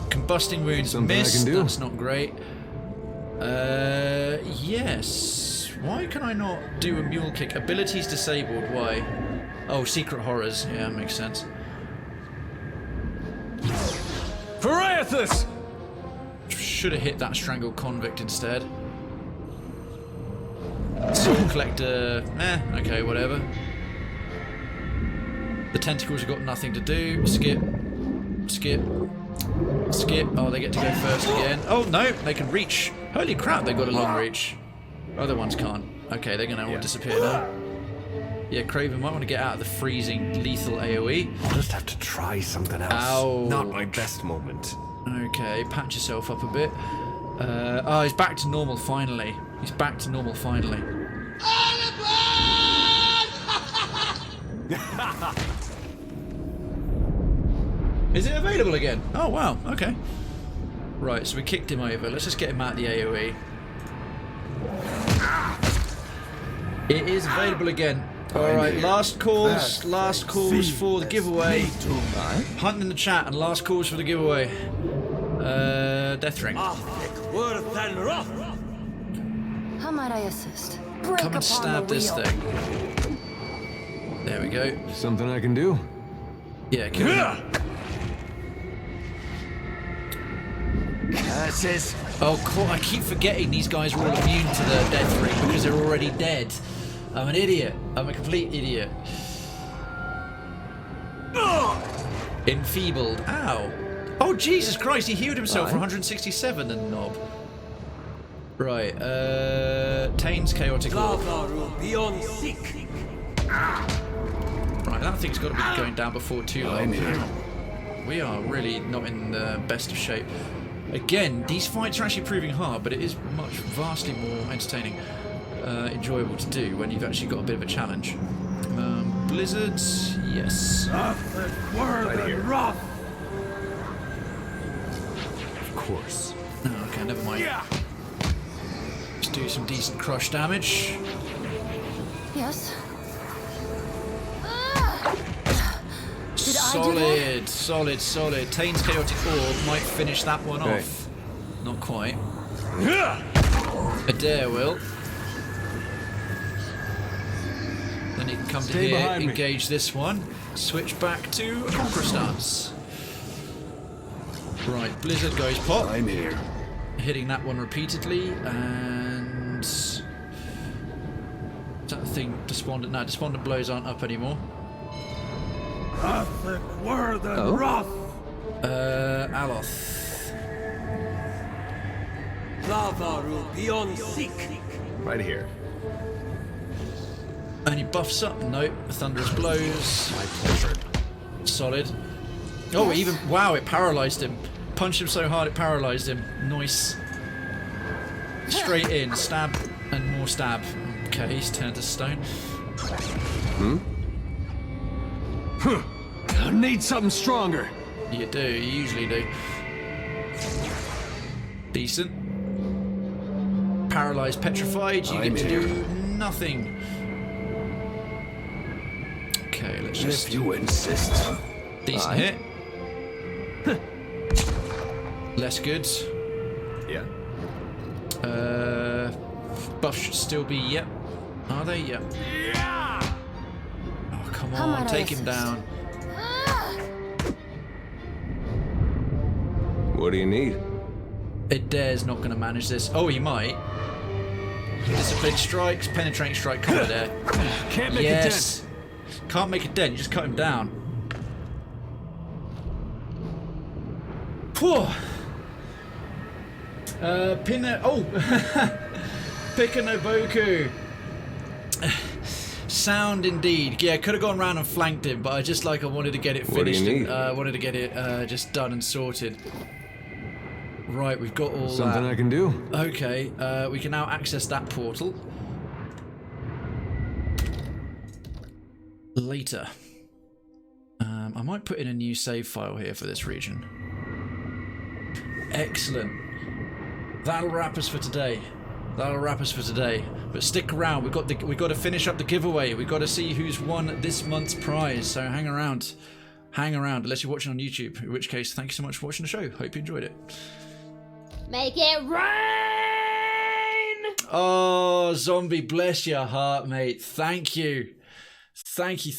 Combusting wounds missed. That's not great. Yes. Why can I not do a mule kick? Abilities disabled. Why? Oh, secret horrors. Yeah, makes sense.
Pariathus!
Should have hit that strangled convict instead. Soul collector. Okay, whatever. The tentacles have got nothing to do. Skip. Skip. Skip. Oh, they get to go first again. Oh, no, they can reach. Holy crap, they've got a long reach. Other ones can't. Okay, they're going to all disappear now. Yeah, Krayven might want to get out of the freezing, lethal AoE.
I'll just have to try something else.
Ow.
Not my best moment.
Okay, patch yourself up a bit. Oh, he's back to normal finally. He's back to normal finally. Is it available again? Oh, wow, okay. Right, so we kicked him over. Let's just get him out of the AoE. It is available again. Alright, last calls for the giveaway. Hunt in the chat and last calls for the giveaway. Death ring.
How might I assist? Break
Come and stab this thing. There we go.
Something I can do?
Yeah, kill him.
Curses.
Oh, cool. I keep forgetting these guys are all immune to the death ring because they're already dead. I'm an idiot. I'm a complete idiot. Enfeebled. Ow. Oh, Jesus Christ, he healed himself for 167, the knob. Right, Tain's Chaotic Orb. Right, that thing's got to be going down before too long. We are really not in the best of shape. Again, these fights are actually proving hard, but it is vastly more entertaining, enjoyable to do when you've actually got a bit of a challenge. Blizzards, yes.
Right here.
Of course.
Oh, okay, never mind. Let's do some decent crush damage.
Yes.
Solid. Tain's Chaotic Orb might finish that one off. Not quite. Eder will. Then he can come to here, engage this one, switch back to a Conqueror stance. Right, Blizzard goes pop.
I'm here.
Hitting that one repeatedly, and... Is that the thing? Despondent? No, Despondent blows aren't up anymore. Aloth.
Right here.
And he buffs up. Nope. Thunderous blows.
My pleasure.
Solid. Oh, even wow! It paralyzed him. Punched him so hard it paralyzed him. Nice. Straight in. Stab and more stab. Okay, he's turned to stone.
I need something stronger.
You do. You usually do. Decent. Paralyzed, petrified. You get to do nothing. Okay, let's just.
If you insist.
Decent hit. Less good.
Yeah.
Buff should still be, yep. Are they? Yep. Oh, come on, take him down.
What do you need?
Eder's not going to manage this. Oh, he might. Disciplined strikes, penetrating strike, come on, Eder.
Can't make a dent.
Can't make a dent, you just cut him down. Phew. Pikanoboku. Sound indeed. Yeah, could have gone round and flanked him, but I wanted to get it finished.
What do you need?
And, wanted to get it just done and sorted. Right, we've got all
Something
that.
I can do.
Okay, we can now access that portal. Later. I might put in a new save file here for this region. Excellent. That'll wrap us for today. But stick around. We've got to finish up the giveaway. We've got to see who's won this month's prize. So hang around. Unless you're watching on YouTube. In which case, thank you so much for watching the show. Hope you enjoyed it.
Make it rain!
Oh, Zombie, bless your heart, mate. Thank you. Thank you.